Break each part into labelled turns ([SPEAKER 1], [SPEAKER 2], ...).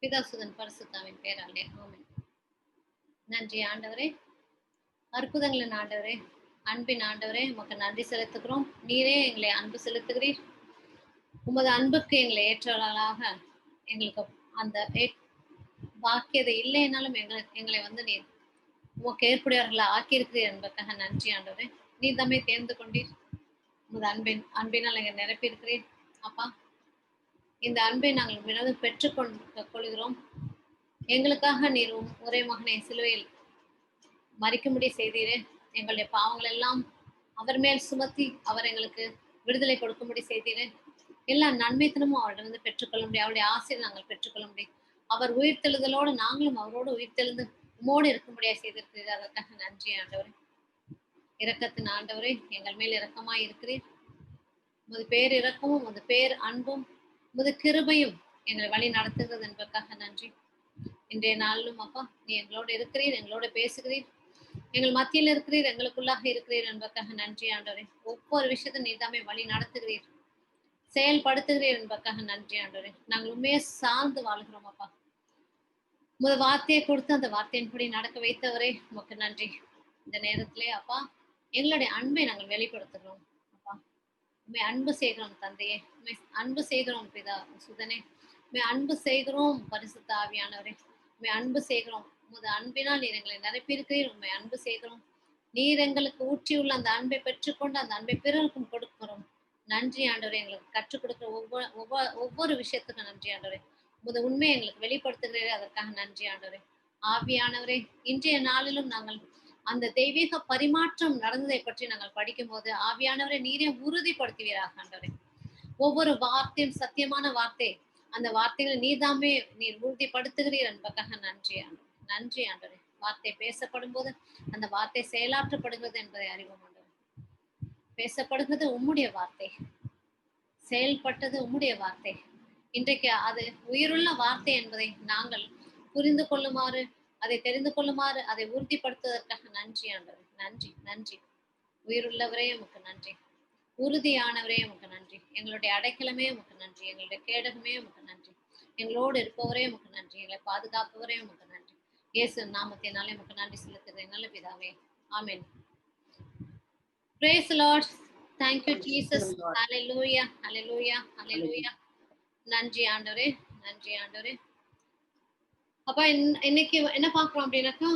[SPEAKER 1] பிதாசுதன் பரிசுத்தாவின் பேராலே ஆமென். நன்றி ஆண்டவரே, அற்புதங்களின் ஆண்டவரே, அன்பின் ஆண்டவரே, உமக்கு நன்றி செலுத்துகிறோம். நீரே எங்களை அன்பு செலுத்துகிறீர். உமது அன்புக்கு எங்களை ஏற்றவர்களாக எங்களுக்கு அந்த வாக்கியது இல்லைனாலும் எங்களை வந்து நீர் உமக்கு ஏற்புடையவர்களை ஆக்கியிருக்கிறீர் என்பதற்காக நன்றி ஆண்டவரே. நீர் தம்மை தேர்ந்து கொண்டீர். உமது அன்பினால் எங்களை நிரப்பியிருக்கிறீர். அப்பா, இந்த அன்பை நாங்கள் வினவு கொள்கிறோம். எங்களுக்காக நீர் ஒரே மகனை சிலுவையில் மறிக்கும்படி செய்தீரே. எங்களுடைய பாவங்கள் எல்லாம் அவர் மேல் சுமத்தி அவர் எங்களுக்கு விடுதலை கொடுக்கும்படி செய்தீரே. எல்லா நன்மைத்தனமும் அவரிடம் வந்து பெற்றுக்கொள்ள முடியும். அவருடைய ஆசையை நாங்கள் பெற்றுக்கொள்ள முடியும். அவர் உயிர்த்தெழுதலோடு நாங்களும் அவரோடு உயிர்த்தெழுந்து உமோடு இருக்கும்படியா செய்திருக்கிறீர். அதற்காக நன்றி ஆண்டவரே. இரக்கத்தின் ஆண்டவரே, எங்கள் மேல் இரக்கமாய் இருக்கிறீர். உமது பேர் இரக்கமும் உமது பேர் அன்பும் உமது கிருபையும் எங்களை வழி நடத்துகிறது என்பதற்காக நன்றி. இன்றைய நாளிலும் அப்பா, நீ எங்களோடு இருக்கிறீர், எங்களோட பேசுகிறீர், எங்கள் மத்தியில் இருக்கிறீர், எங்களுக்குள்ளாக இருக்கிறீர் என்பதற்காக நன்றி ஆண்டவரே. ஒவ்வொரு விஷயத்தையும் நீ தாமே வழி நடத்துகிறீர், செயல்படுத்துகிறீர் என்பதற்காக நன்றி ஆண்டவரே. நாங்கள் உண்மையை சார்ந்து வாழ்கிறோம் அப்பா. உமது வார்த்தையை கொடுத்து அந்த வார்த்தையின்படி நடக்க வைத்தவரே உமக்கு நன்றி. இந்த நேரத்திலே அப்பா, எங்களுடைய அன்பை நாங்கள் வெளிப்படுத்துகிறோம் அப்பா. உண்மை அன்பு செய்கிறோம் தந்தையே, உண்மை அன்பு செய்கிறோம் பிதா சுதனே, உண்மை அன்பு செய்கிறோம் பரிசுத்த ஆவியானவரே, உண்மை அன்பு செய்கிறோம். உமது அன்பினால் நீர் எங்களை நிரப்பியிருக்கிறீர். உண்மை அன்பு செய்கிறோம். நீர் எங்களுக்கு ஊற்றியுள்ள அந்த அன்பை பெற்றுக்கொண்டு அந்த அன்பை பிறருக்கும் கொடுக்கிறோம். நன்றி ஆண்டவரே. எங்களுக்கு கற்றுக் கொடுக்கிற ஒவ்வொரு விஷயத்துக்கும் நன்றி ஆண்டவரே. உமது உண்மையை எங்களுக்கு வெளிப்படுத்துகிறீரே, அதற்காக நன்றி ஆண்டவரே. ஆவியானவரே, இன்றைய நாளிலும் நாங்கள் அந்த தெய்வீக பரிமாற்றம் நடந்ததை பற்றி நாங்கள் படிக்கும் போது ஆவியானவரை நீரே உறுதிப்படுத்துவீராக ஆண்டவரே. ஒவ்வொரு வார்த்தையும் சத்தியமான வார்த்தை, அந்த வார்த்தைகளை நீதாமே நீர் உறுதிப்படுத்துகிறீர் என்பதற்காக நன்றி ஆண்டவரே. நன்றி ஆண்டவரே. வார்த்தை பேசப்படும் போது அந்த வார்த்தை செயலாற்றப்படுகிறது என்பதை அறிவோம் ஆண்டவரே. பேசப்படுகிறது உம்முடைய வார்த்தை, செயல்பட்டது உம்முடைய வார்த்தை. இன்றைக்கு அது உயிருள்ள வார்த்தை என்பதை நாங்கள் புரிந்து கொள்ளுமாறு, அதை தெரிந்து கொள்ளுமாறு, அதை உறுதிப்படுத்துவதற்காக நன்றி ஆண்டவரே. நன்றி நன்றி. உயிருள்ளவரே உமக்கு நன்றி. உறுதியானவரே உமக்கு நன்றி. எங்களுடைய அடைக்கலமே உமக்கு நன்றி. எங்களுடைய கேடகமே உமக்கு நன்றி. எங்களோடு இருப்பவரே உமக்கு நன்றி. எங்களை பாதுகாப்பவரே உமக்கு நன்றி. இயேசு நாமத்தினாலே உமக்கு நன்றி செலுத்துகிறேன் நல்ல பிதாவே. ஆமென். Praise the Lord. Thank you Jesus. Hallelujah. Hallelujah. Hallelujah. நன்றி ஆண்டவரே. நன்றி ஆண்டவரே. அப்ப இன்னைக்கு என்ன பார்க்கிறோம் அப்படின்னாக்கா,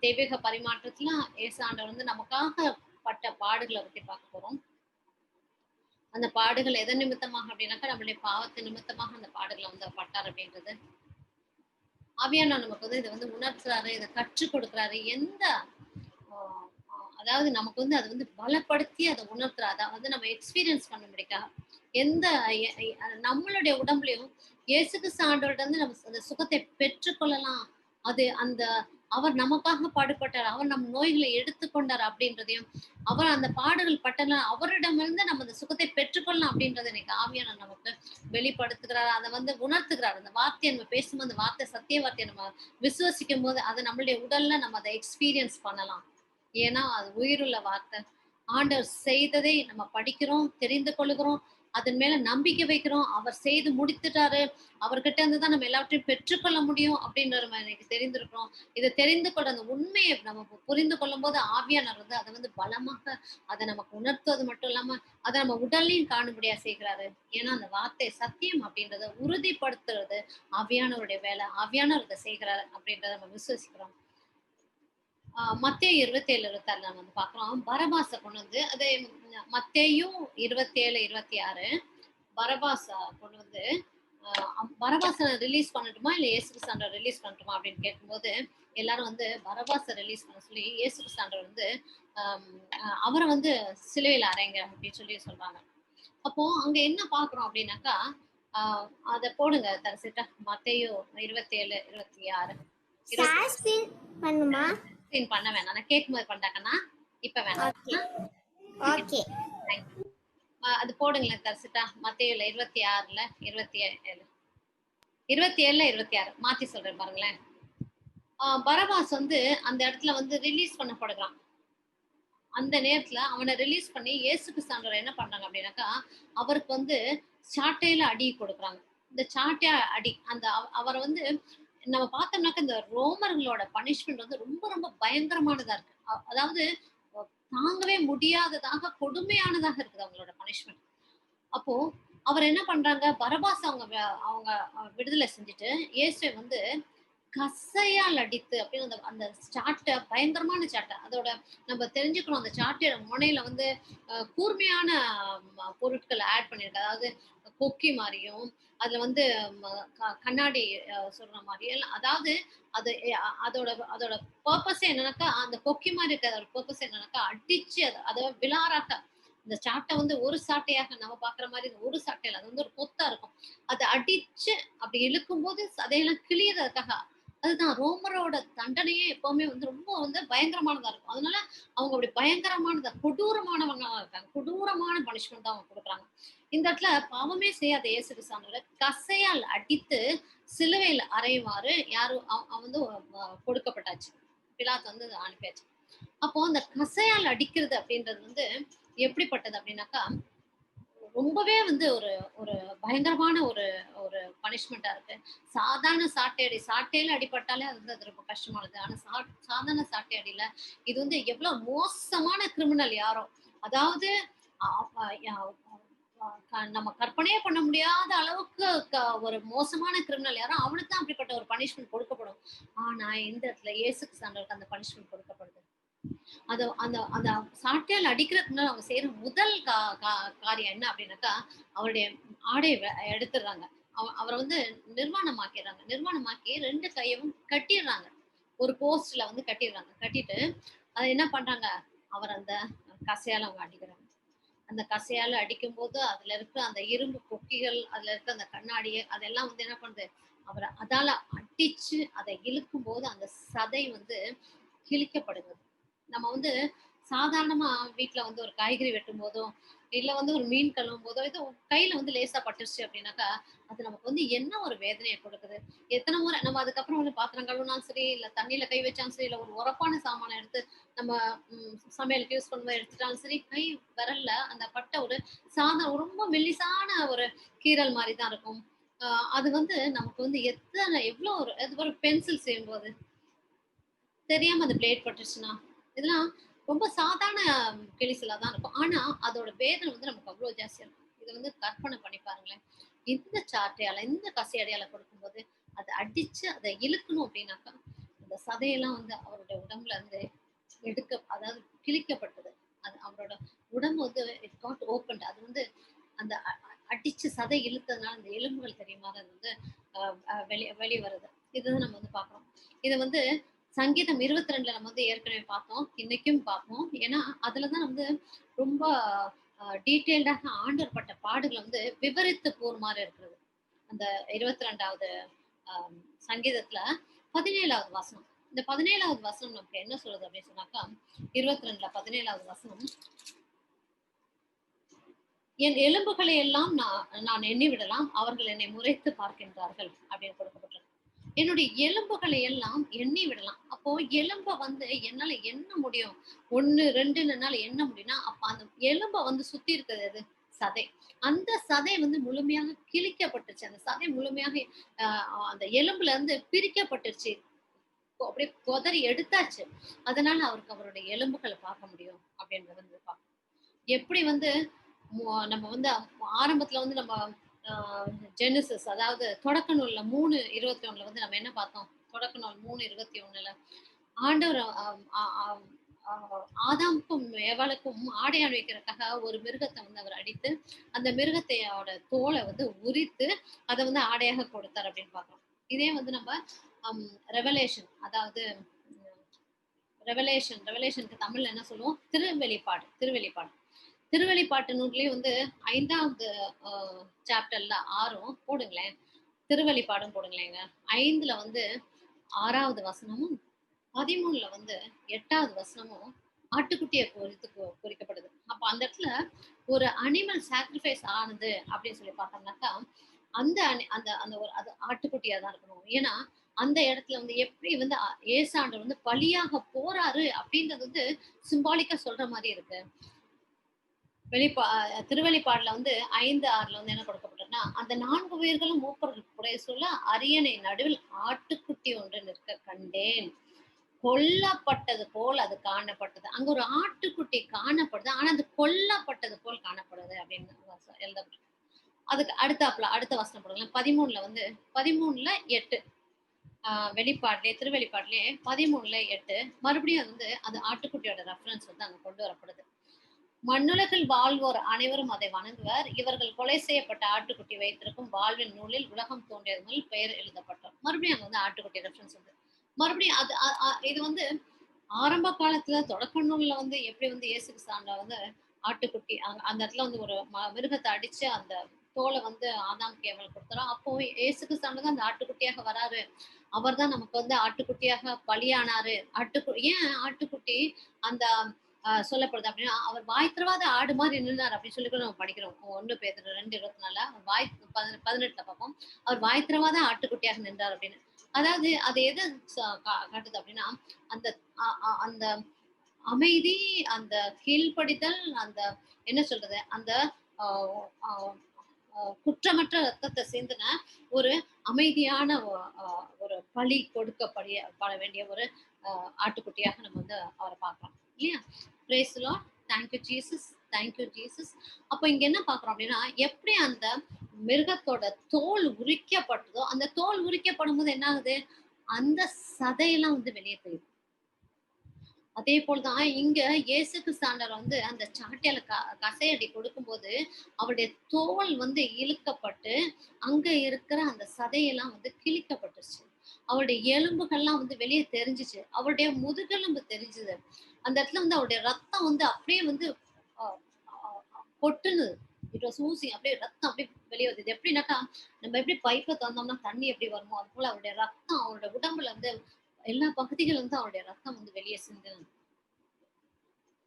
[SPEAKER 1] தெய்வீக பரிமாற்றத்துல இயேசு ஆண்டவர் வந்து நமக்காக பட்ட பாடுகளை பத்தி பார்க்க போறோம். அந்த பாடுகள் எதன் நிமித்தமாக அப்படின்னாக்கா, நம்மளுடைய பாவத்து நிமித்தமாக அந்த பாடுகளை வந்து பட்டார் அப்படின்றது ஆவியான நமக்கு வந்து இதை வந்து உணர்த்துறாரு, இதை கற்றுக் கொடுக்குறாரு. அதாவது நமக்கு வந்து அதை வந்து பலப்படுத்தி அதை உணர்த்துறாரு. அதை வந்து நம்ம எக்ஸ்பீரியன்ஸ் பண்ண முடியா. நம்மளுடைய உடம்புலையும் இயேசு கிறிஸ்து ஆண்டவர்கிட்ட வந்து நம்ம அந்த சுகத்தை பெற்றுக்கொள்ளலாம். அது அந்த அவர் நமக்காக பாடுபட்டார், அவர் நம் நோய்களை எடுத்துக்கொண்டார் அப்படின்றதையும், அவர் அந்த பாடுகள் பட்டன அவரிடமிருந்து நம்ம அந்த சுகத்தை பெற்றுக்கொள்ளலாம் அப்படின்றத இன்னைக்கு ஆவியான நமக்கு வெளிப்படுத்துகிறார். அதை வந்து உணர்த்துகிறார். அந்த வார்த்தையை நம்ம பேசும்போது, அந்த வார்த்தை சத்திய வார்த்தையை நம்ம விசுவசிக்கும் போது அதை நம்மளுடைய உடல்ல நம்ம அதை எக்ஸ்பீரியன்ஸ் பண்ணலாம். ஏன்னா அது உயிருள்ள வார்த்தை. ஆண்டவர் செய்ததை நம்ம படிக்கிறோம், தெரிந்து கொள்கிறோம், அதன் மேல நம்பிக்கை வைக்கிறோம். அவர் செய்து முடித்துட்டாரு, அவர்கிட்ட இருந்து தான் நம்ம எல்லாவற்றையும் பெற்றுக்கொள்ள முடியும் அப்படின்ற எனக்கு தெரிந்திருக்கிறோம். இதை தெரிந்து கொள்ள அந்த உண்மையை நம்ம புரிந்து கொள்ளும் போது ஆவியானவர் வந்து அதை வந்து பலமாக அதை நமக்கு உணர்த்துவது மட்டும் இல்லாம அதை நம்ம உடல்லையும் காணும்படியா செய்கிறாரு. ஏன்னா அந்த வார்த்தை சத்தியம் அப்படின்றத உறுதிப்படுத்துறது ஆவியானவருடைய வேலை. ஆவியானவர் இதை செய்கிறாரு அப்படின்றத நம்ம விசுவசிக்கிறோம். மத்தேயு 27:26 நம்ம வந்து பார்க்கிறோம். பரபாசை கொண்டு வந்து அது மத்தேயு 27:26 பரபாசா கொண்டு வந்து பரபாசை ரிலீஸ் பண்ணட்டுமா இல்ல இயேசு கிறிஸ்து ரிலீஸ் பண்ணட்டுமா அப்படின்னு கேட்கும்போது எல்லாரும் வந்து பரபாசை ரிலீஸ் பண்ண சொல்லி இயேசு கிறிஸ்து வந்து அவரை வந்து சிலுவையில் அறைங்க அப்படின்னு சொல்லி சொல்றாங்க. அப்போ அங்க என்ன பாக்குறோம் அப்படின்னாக்கா, அதை போடுங்க தரிசிட்டா. மத்தேயு 27:26
[SPEAKER 2] பண்ணுமா
[SPEAKER 1] பண்ண வேணாம், நான் கேட்கும் போது பண்ணாக்கன்னா இப்ப வேணாம். அது போடுங்களேன் தரிசிட்டா. மத்தேயுல 27:26 மாத்தி சொல்றேன் பாருங்களேன். பரபாஸ் வந்து அந்த இடத்துல வந்து ரிலீஸ் பண்ணப்படுறான். அந்த நேரத்துல அவனை ரிலீஸ் பண்ணி இயேசு கிறிஸ்து என்ன பண்றாங்க அப்படின்னாக்கா, அவருக்கு வந்து சாட்டையில அடி கொடுக்குறாங்க. இந்த சாட்டை அடி அந்த அவரை வந்து நம்ம பார்த்தோம்னாக்க இந்த ரோமர்களோட பனிஷ்மெண்ட் வந்து ரொம்ப ரொம்ப பயங்கரமானதா இருக்கு. அதாவது தாங்கவே முடியாததாக கொடுமையானதாக இருக்குது அவங்களோட பனிஷ்மெண்ட். அப்போ அவர் என்ன பண்றாங்க, பரபாஸ் அவங்க விடுதலை செஞ்சுட்டு இயேசுவை வந்து கசையால் அடித்து அப்படின்னு அந்த அந்த சாட்டை பயங்கரமான சாட்டை. அதோட நம்ம தெரிஞ்சுக்கணும், அந்த சாட்டையோட முனையில வந்து கூர்மையான பொருட்கள் ஆட் பண்ணியிருக்கு. அதாவது கொக்கி மாதிரியும், அதுல வந்து கண்ணாடி சொல்ற மாதிரி எல்லாம். அதாவது அது அதோட அதோட பர்பஸே என்னன்னாக்கா, அந்த கொக்கி மாதிரி இருக்க அதோட பர்பஸ் என்னன்னாக்கா, அடிச்சு அதை விழாராக்க இந்த சாட்டை வந்து ஒரு சாட்டையாக நம்ம பாக்குற மாதிரி ஒரு சாட்டையில அது வந்து ஒரு கொத்தா இருக்கும். அதை அடிச்சு அப்படி இழுக்கும் போது சதையெல்லாம் கிளியறதுக்காக. அதுதான் ரோமரோட தண்டனையே எப்பவுமே வந்து ரொம்ப வந்து பயங்கரமானதா இருக்கும். அதனால அவங்க அப்படி பயங்கரமானதா கொடூரமானவங்களா இருக்காங்க. கொடூரமான பனிஷ்மெண்ட் தான் அவங்க கொடுக்குறாங்க. இந்த இடத்துல பாவமே செய்யாத இயேசு கிறிஸ்துவானவரை கசையால் அடித்து சிலுவையில் அறையுமாறு யாரும் வந்து கொடுக்கப்பட்டாச்சு. பிலாத்து வந்து அனுப்பியாச்சு. அப்போ அந்த கசையால் அடிக்கிறது அப்படின்றது வந்து எப்படிப்பட்டது அப்படின்னாக்கா, ரொம்பவே வந்து ஒரு ஒரு பயங்கரமான ஒரு ஒரு பனிஷ்மெண்டா இருக்கு. சாதாரண சாட்டையில அடிபட்டாலே அது வந்து அது ரொம்ப கஷ்டமானது. ஆனா சாதாரண சாட்டை அடியில இது வந்து எவ்வளவு மோசமான கிரிமினல் யாரோ, அதாவது நம்ம கற்பனையே பண்ண முடியாத அளவுக்கு ஒரு மோசமான கிரிமினல் யாரோ அவனுக்கு தான் அப்படிப்பட்ட ஒரு பனிஷ்மெண்ட் கொடுக்கப்படும். ஆனா இந்த இடத்துல இயேசு கிறிஸ்துவுக்கு அந்த பனிஷ்மெண்ட் கொடுக்கப்படுது. அது அந்த அந்த சாட்டையால் அடிக்கிறதுக்கு முன்னாடி அவங்க செய்யற முதல் காரியம் என்ன அப்படின்னாக்கா, அவருடைய ஆடையை எடுத்துடுறாங்க. அவரை வந்து நிர்வாணமாக்கிறாங்க. நிர்வாணமாக்கி 2 கையவும் கட்டிடுறாங்க. ஒரு போஸ்ட்ல வந்து கட்டிடுறாங்க. கட்டிட்டு அதை என்ன பண்றாங்க, அவர் அந்த கசையால அவங்க அடிக்கிறாங்க. அந்த கசையால அடிக்கும்போது அதுல இருக்க அந்த இரும்பு கொக்கிகள், அதுல இருக்க அந்த கண்ணாடி அதெல்லாம் வந்து என்ன பண்ணுது, அவரை அதால அடிச்சு அதை இழுக்கும் போது அந்த சதை வந்து கிழிக்கப்படுது. நம்ம வந்து சாதாரணமா வீட்ல வந்து ஒரு காய்கறி வெட்டும் போதோ, இல்ல வந்து ஒரு மீன் கழுவும் போதோ, ஏதோ கையில வந்து லேசா பட்டுருச்சு அப்படின்னாக்கா, அது நமக்கு வந்து என்ன ஒரு வேதனையை கொடுக்குது. எத்தனை முறை நம்ம அதுக்கப்புறம் வந்து பாத்திரம் கழுவினாலும் சரி, இல்ல தண்ணியில கை வச்சாலும் சரி, இல்ல ஒரு உரப்பான சாமானை எடுத்து நம்ம சமையலுக்கு யூஸ் பண்ணும்போது எடுத்துட்டாலும் சரி, கை விரல்ல அந்த பட்ட ஒரு ரொம்ப மெல்லிசான ஒரு கீறல் மாதிரி தான் இருக்கும். அது வந்து நமக்கு வந்து எவ்வளவு ஒரு பென்சில் செய்யும்போது தெரியாம அந்த பிளேட் பட்டுருச்சுன்னா, இதெல்லாம் ரொம்ப சாதாரண கிழிசலா தான் இருக்கும். ஆனா, அதோட வேதனை வந்து நமக்கு அவ்ளோ ஜாஸ்தியா இருக்கும். இத வந்து கற்பனை பண்ணி பாருங்களேன். இந்த சாட்டையால, இந்த கசையடியால கொடுக்கும்போது, அத அடிச்சு அத இழுக்கணும் அப்டின்னாக்கா, அந்த சதையெல்லாம் வந்து அவருடைய உடம்புல இருந்து அதாவது கிழிக்கப்பட்டது. அது அவரோட உடம்பு வந்து இட் காட் ஓப்பன்ட். அது வந்து அந்த அடிச்சு சதை இழுத்ததுனால அந்த எலும்புகள் தெரியுமா? அது வந்து வெளி வருது. இதுதான் நம்ம வந்து பார்க்குறோம். இத வந்து சங்கீதம் 22ல நம்ம வந்து ஏற்கனவே பார்த்தோம். இன்னைக்கும் பார்ப்போம். ஏன்னா, அதுல தான் வந்து ரொம்ப டீட்டெயில்டாக ஆண்டவர் பட்ட பாடுகள வந்து விவரித்து கூறுமாறு இருக்கிறது. அந்த 22வது அ சங்கீதத்துல 17வது வசனம். இந்த 17வது வசனம் நமக்கு என்ன சொல்லுது அப்படின்னு சொன்னாக்கா, 22ல 17வது வசனம், என் எலும்புகளை எல்லாம் நான் எண்ணி விடலாம். அவர்கள் என்னை முறைத்து பார்க்கின்றார்கள் அப்படின்னு கொடுக்கப்பட்டிருக்கு. என்னுடைய எலும்புகளை எல்லாம் எண்ணி விடலாம். அப்போ எலும்ப வந்து என்னால எண்ண முடியும். 1, 2ன்னு என்னால எண்ண முடியும்னா, அப்ப அந்த எலும்ப வந்து சுத்தி இருக்கிறது எது? சதை. அந்த சதை வந்து முழுமையாக கிழிக்கப்பட்டுருச்சு. அந்த சதை முழுமையாக அந்த எலும்புல இருந்து பிரிக்கப்பட்டுருச்சு. அப்படியே கொதறி எடுத்தாச்சு. அதனால அவருக்கு அவருடைய எலும்புகள பார்க்க முடியும் அப்படின்றத வந்து பார்க்கணும். எப்படி வந்து நம்ம வந்து ஆரம்பத்துல வந்து நம்ம ஜெனிசிஸ் அதாவது தொடக்க நூல்ல 3:21 வந்து நம்ம என்ன பார்த்தோம்? தொடக்க நூல் 3:21 ஆண்டவர் ஆதாமுக்கும் ஏவாளுக்கும் ஆடை அணிவிக்கிறதுக்காக ஒரு மிருகத்தை வந்து அவர் அடித்து அந்த மிருகத்தையோட தோலை வந்து உரித்து அதை வந்து ஆடையாக கொடுத்தார் அப்படின்னு பார்க்கிறோம். இதே வந்து நம்ம ரெவலேஷன் அதாவது ரெவலேஷனுக்கு தமிழ்ல என்ன சொல்லுவோம்? திருவெளிப்பாடு திருவெளிப்பாட்டு நூல்லயே வந்து 5வது சாப்டர்ல 6ம் போடுங்களேன். திருவெளிப்பாடும் போடுங்களேங்க. 5ல வந்து 6வது வசனமும் 13ல வந்து 8வது வசனமும் ஆட்டுக்குட்டியை குறிக்கப்படுது. அப்ப அந்த இடத்துல ஒரு அனிமல் சாக்ரிஃபைஸ் ஆனது அப்படின்னு சொல்லி பார்த்தோம்னாக்கா, அந்த அந்த அந்த ஒரு அது ஆட்டுக்குட்டியா தான் இருக்கணும். ஏன்னா அந்த இடத்துல வந்து எப்படி வந்து ஏசாண்டவர் வந்து பலியாக போறாரு அப்படின்றது வந்து சிம்பாலிக்கா சொல்ற மாதிரி இருக்கு. திருவெளிப்பாடுல வந்து 5:6ல வந்து என்ன கொடுக்கப்பட்டிருக்கு? அப்படின்னா, அந்த 4 உயிர்களும் மூப்பர்கள் புடைய சொல்ல அரியணை நடுவில் ஆட்டுக்குட்டி ஒன்று நிற்க கண்டேன். கொல்லப்பட்டது போல் அது காணப்பட்டது. அங்க ஒரு ஆட்டுக்குட்டி காணப்படுது. ஆனா அது கொல்லப்பட்டது போல் காணப்படுது அப்படின்னு எழுதப்பட்டிருக்கு. அதுக்கு அடுத்தாப்புல அடுத்த வசனம் போடுங்களேன். 13ல வந்து 13ல 8. வெளிப்பாட்டிலே திருவெளிப்பாட்டிலே 13ல 8 மறுபடியும் வந்து அது ஆட்டுக்குட்டியோட ரெஃபரன்ஸ் வந்து அங்க கொண்டு வரப்படுது. மண்ணுலகில் வாழ்வோர் அனைவரும் அதை வணங்குவர். இவர்கள் கொலை செய்யப்பட்ட ஆட்டுக்குட்டி வைத்திருக்கும் வாழ்வின் நூலில் உலகம் தோன்றியது முதல் பெயர் எழுதப்பட்டோம். மறுபடியும் அங்க வந்து ஆட்டுக்குட்டி ரெஃபரன்ஸ் வந்து மறுபடியும் அது இது வந்து ஆரம்ப காலத்துல தொடக்க நூல்ல வந்து எப்படி வந்து இயேசு கிறிஸ்து வந்து ஆட்டுக்குட்டி அந்த இடத்துல வந்து ஒரு மிருகத்தை அடிச்சு அந்த தோலை வந்து ஆதாம் கேவல் கொடுத்தாரோ அப்போ இயேசு கிறிஸ்து அந்த ஆட்டுக்குட்டியாக வராரு. அவர் தான் நமக்கு வந்து ஆட்டுக்குட்டியாக பலியானாரு. ஏன் ஆட்டுக்குட்டி அந்த சொல்லப்படுது அப்படின்னா அவர் வாய் திறவாத ஆடு மாதிரி நின்றார் அப்படின்னு சொல்லி கூட நம்ம படிக்கிறோம். 1 பேதுரு 2:24 வாய் 18ல பார்ப்போம். அவர் வாய் திறவாத ஆட்டுக்குட்டியாக நின்றார் அப்படின்னு. அதாவது அது எதை காட்டுது அப்படின்னா அந்த அந்த அமைதி, அந்த கீழ்ப்படிதல், அந்த என்ன சொல்றது அந்த குற்றமற்ற ரத்தத்தை சிந்தின ஒரு அமைதியான ஒரு பலி கொடுக்கப்பட வேண்டிய ஒரு ஆட்டுக்குட்டியாக நம்ம வந்து அவரை பார்க்கலாம் இல்லையா? Praise the Lord. Thank you Jesus, thank you Jesus. அப்போ இங்க என்ன பாக்குறோம் அப்படின்னா எப்படி அந்த மிருகத்தோட தோல் உரிக்கப்பட்டதோ அந்த தோல் உரிக்கப்படும் போது என்ன ஆகுது, அந்த சதையெல்லாம் வந்து வெளியே தெரியுது. அதே போல்தான் இங்க இயேசு கிறிஸ்து வந்து அந்த சாட்டையால கசையடி கொடுக்கும்போது அவருடைய தோல் வந்து இழுக்கப்பட்டு அங்க இருக்கிற அந்த சதையெல்லாம் வந்து கிழிக்கப்பட்டுச்சு. அவருடைய எலும்புகள்லாம் வந்து வெளியே தெரிஞ்சிச்சு. அவருடைய முதுகெலும்பு தெரிஞ்சுது. அந்த இடத்துல வந்து அவருடைய ரத்தம் வந்து அப்படியே வந்து கொட்டுனது. It was oozing. அப்படியே ரத்தம் அப்படியே வெளியே வருது. எப்படின்னாக்கா நம்ம எப்படி பைப்பை திறந்தோம்னா தண்ணி எப்படி வருமோ அது போல அவருடைய ரத்தம் அவருடைய உடம்புல வந்து எல்லா பகுதிகளும் வந்து அவருடைய ரத்தம் வந்து வெளியே சிந்தினது.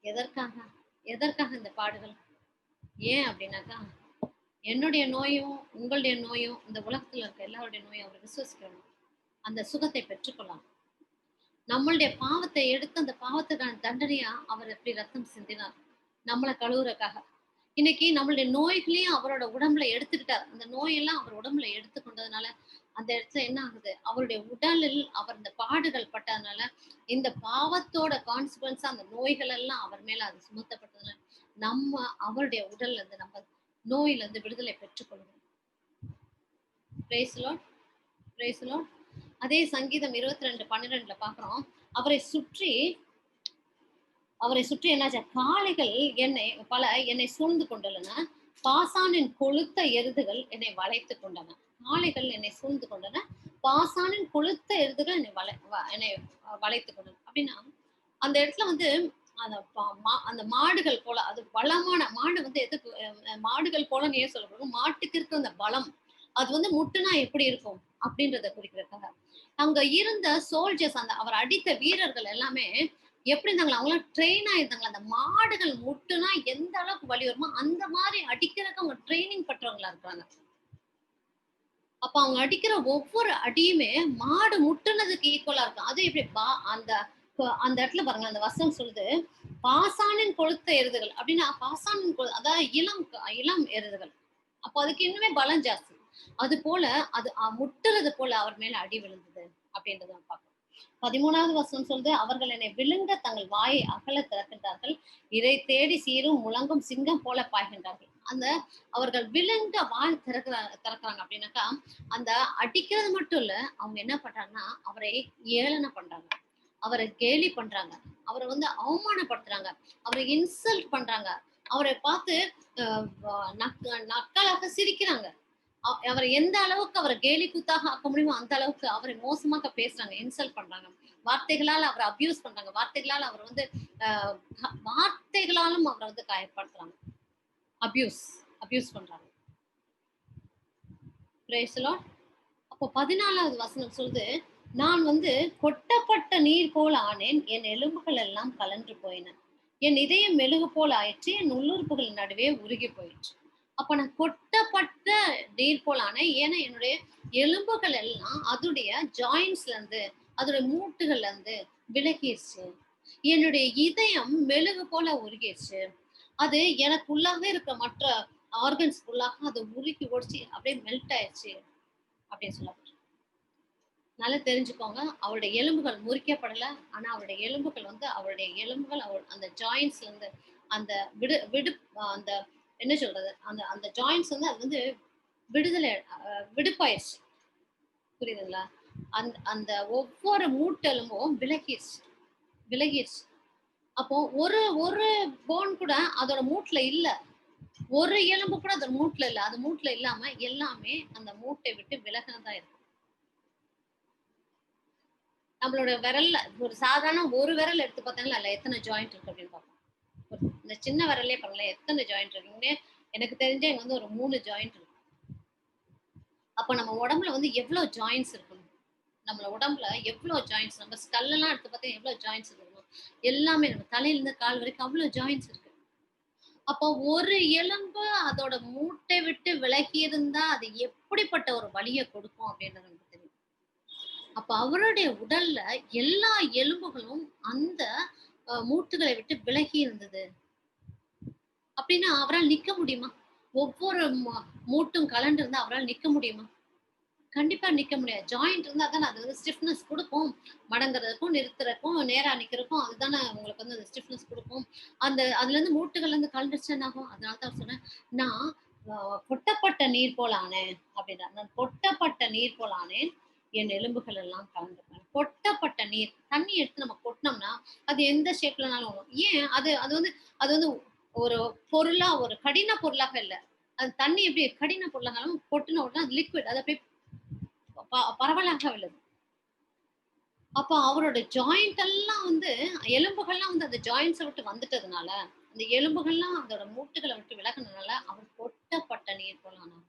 [SPEAKER 1] எதற்காக எதற்காக இந்த பாடுகள்? ஏன் அப்படின்னாக்கா என்னுடைய நோயும் உங்களுடைய நோயும் இந்த உலகத்துல இருக்க எல்லாருடைய நோயும் அவர் விசுவசிக்கணும். அந்த சுகத்தை பெற்றுக்கொள்ளலாம். நம்மளுடைய பாவத்தை எடுத்து அந்த பாவத்துக்கான தண்டனையா அவர் எப்படி ரத்தம் சிந்தினார் நம்மளை கழுவுறக்காக. இன்னைக்கு நம்மளுடைய நோய்களையும் அவரோட உடம்புல எடுத்துக்கிட்டார். அந்த நோயெல்லாம் அவர் உடம்புல எடுத்துக்கொண்டதுனால அந்த இடத்துல என்ன ஆகுது, அவருடைய உடலில் அவர் இந்த பாடுகள் பட்டதுனால இந்த பாவத்தோட கான்சிக்வன்ஸா அந்த நோய்கள் எல்லாம் அவர் மேல அது சுமத்தப்பட்டதுனால நம்ம அவருடைய உடல்ல இருந்து நம்ம நோயில இருந்து விடுதலை பெற்றுக்கொள்கிறோம். Praise Lord, praise Lord. அதே சங்கீதம் 22:12 பாக்குறோம். அவரை சுற்றி என்னாச்சு, காளைகள் என்னை சூழ்ந்து கொண்டுள்ளன, பாசானின் கொழுத்த எருதுகள் என்னை வளைத்து கொண்டன. காளைகள் என்னை சூழ்ந்து கொண்டன, பாசானின் கொழுத்த எருதுகள் என்னை வளைத்து கொண்டன. அப்படின்னா அந்த இடத்துல வந்து அந்த மாடுகள் போல, அது பலமான மாடு வந்து எதுக்கு மாடுகள் போல ஏன் சொல்லப்படுறோம், மாட்டுக்கு இருக்க அந்த பலம் அது வந்து முட்டுனா எப்படி இருக்கும் அப்படின்றத குறிக்கிறதுக்காக அங்க இருந்த சோல்ஜர்ஸ், அந்த அவர் அடித்த வீரர்கள் எல்லாமே எப்படி இருந்தாங்களா, அவங்களாம் ட்ரெயின் ஆயிருந்தாங்களா. அந்த மாடுகள் முட்டுனா எந்த அளவுக்கு வலி வருமோ அந்த மாதிரி அடிக்கிறதுக்கு அவங்க ட்ரைனிங் பண்றவங்களா இருக்காங்க. அப்ப அவங்க அடிக்கிற ஒவ்வொரு அடியுமே மாடு முட்டுனதுக்கு ஈக்குவலா இருக்கும். அது எப்படி அந்த இடத்துல பாருங்க, அந்த வசனம் சொல்லுது பாசானின் கொழுத்த எருதுகள் அப்படின்னா பாசானின் அதாவது இளம் எருதுகள். அப்போ அதுக்கு இன்னுமே பலம் ஜாஸ்தி. அது போல அது முட்டுறது போல அவர் மேல அடி விழுந்தது அப்படின்றத பார்க்கணும். 13வது வசனம் சொல்லுது, அவர்கள் என்னை விழுங்க தங்கள் வாயை அகல திறக்கின்றார்கள், இறை தேடி சீரும் முழங்கும் சிங்கம் போல பாய்கின்றார்கள். அந்த அவர்கள் விழுங்க வாய் திறக்கிறாங்க அப்படின்னாக்கா அந்த அடிக்கிறது மட்டும் இல்ல, அவங்க என்ன பண்றாங்கன்னா அவரை ஏளன பண்றாங்க, அவரை கேலி பண்றாங்க, அவரை வந்து அவமானப்படுத்துறாங்க, அவரை இன்சல்ட் பண்றாங்க, அவரை பார்த்து நக்கலாக சிரிக்கிறாங்க. அவரை எந்த அளவுக்கு அவரை கேலி கூத்தாக ஆக்க முடியுமோ அந்த அளவுக்கு அவரை மோசமாக பேசுறாங்க, இன்சல்ட் பண்றாங்க, வார்த்தைகளால் அவரை அபியூஸ் பண்றாங்க, வார்த்தைகளால் அவர் வந்து வார்த்தைகளாலும் அவரை வந்து காயப்படுத்துறாங்க, அபியூஸ் பண்றாங்க. Praise the Lord. அப்போ 14வது வசனம் சொல்லுது, நான் வந்து கொட்டப்பட்ட நீர் போல ஆனேன், என் எலும்புகள் எல்லாம் கலன்று போயின, என் இதயம் மெழுகு போல் ஆயிற்று, என் உள்ளுறுப்புகள் நடுவே உருகி போயிற்று. அப்ப நான் கொட்டப்பட்ட நீர் போல் ஆனேன், ஏன்னா என்னுடைய எலும்புகள் எல்லாம் அதோடைய ஜாயின்ஸ்ல இருந்து அதோடைய மூட்டுகள்ல இருந்து விலகிடுச்சு, என்னுடைய இதயம் மெழுகு போல உருகிடுச்சு, அது எனக்குள்ளாக இருக்க மற்ற ஆர்கன்ஸ் ஃபுல்லாக அதை உருக்கி ஒடிச்சு அப்படியே மெல்ட் ஆயிடுச்சு அப்படின்னு சொல்லப்படுது. நல்லா தெரிஞ்சுக்கோங்க, அவருடைய எலும்புகள் முறிக்கப்படல. ஆனா அவருடைய எலும்புகள் வந்து அவருடைய எலும்புகள் அந்த ஜாயிண்ட்ஸ்ல இருந்து அந்த விடு விடு அந்த என்ன சொல்றது, அந்த அந்த ஜாயிண்ட்ஸ் வந்து அது வந்து விடுதலை விடுப்பாயிருச்சு. புரியுதுங்களா? அந்த அந்த ஒவ்வொரு மூட்டெலும்பும் விலகிருச்சு விலகிருச்சு. அப்போ ஒரு ஒரு போன் கூட அதோட மூட்டுல இல்ல. ஒரு எலும்பு கூட அதோட மூட்டுல இல்ல. அது மூட்டுல இல்லாம எல்லாமே அந்த மூட்டை விட்டு விலகினதா இருக்கு. நம்மளோட விரல்ல ஒரு சாதாரண ஒரு விரல் எடுத்து பார்த்தீங்கன்னா, அதுல எத்தனை ஜாயிண்ட் இருக்கு அப்படின்னு பார்ப்போம். இந்த சின்ன விரல்லே பாருங்களேன், எத்தனை ஜாயிண்ட் இருக்குன்னு. எனக்கு தெரிஞ்ச இங்க வந்து ஒரு 3 ஜாயிண்ட் இருக்கு. அப்ப நம்ம உடம்புல வந்து எவ்வளவு ஜாயிண்ட்ஸ் இருக்கும்? நம்மள உடம்புல எவ்வளவு ஜாயிண்ட்ஸ், நம்ம ஸ்கல் எல்லாம் எடுத்து பார்த்தா எவ்வளவு ஜாயிண்ட்ஸ் இருக்கும்? எல்லாமே நம்ம தலையில இருந்து கால் வரைக்கும் அவ்வளவு ஜாயிண்ட்ஸ் இருக்கு. அப்போ ஒரு எலும்பு அதோட மூட்டை விட்டு விலகி இருந்தா அது எப்படிப்பட்ட ஒரு வலியை கொடுக்கும் அப்படின்றது நமக்கு தெரியும். அப்ப அவருடைய உடல்ல எல்லா எலும்புகளும் அந்த மூட்டுகளை விட்டு விலகி இருந்தது. அப்படின்னா அவரால் நிக்க முடியுமா? ஒவ்வொரு மூட்டும் கலண்டு இருந்தா அவரால் நிக்க முடியுமா? கண்டிப்பா நிக்க முடியாது. ஜாயிண்ட் இருந்தா தானே அது வந்து ஸ்டிஃப்னஸ் குடுக்கும். மடங்குறதுக்கும், நிறுத்துறதுக்கும், நேரா நிக்கிறதுக்கும் அதுதானே உங்களுக்கு வந்து அந்த ஸ்டிஃப்னஸ் குடுக்கும். அந்த அதுலருந்து மூட்டுகள்லருந்து கழண்டுருச்சா என்ன ஆகும்? அதனால தான் அவர் சொன்னேன், "நான் கொட்டப்பட்ட நீர் போல ஆனேன்" அப்படின்னாரு. "நான் கொட்டப்பட்ட நீர் போல ஆனேன். என் எலும்புகள் எல்லாம் கலண்டுட்டன." கொட்டப்பட்ட நீர். தண்ணி எடுத்து நம்ம கொட்னோம்னா, அது எந்த ஷேப்லனாலும் வரும். ஏன்? அது வந்து ஒரு பொருளா ஒரு கடின பொருளாக இல்ல. அது தண்ணி எப்படி கடின பொருளானாலும் கொட்டுன உடனே அது லிக்விட். அது அப்படியே பரவலாக விழுது. அப்ப அவரோட ஜாயிண்ட் எல்லாம் வந்து எலும்புகள்லாம் வந்து அந்த ஜாயிண்ட்ஸ விட்டு வந்துட்டதுனால, அந்த எலும்புகள்லாம் அதோட மூட்டுகள விட்டு விலகுனதுனால, அவர் கொட்டப்பட்ட நீர் போல ஆனார்.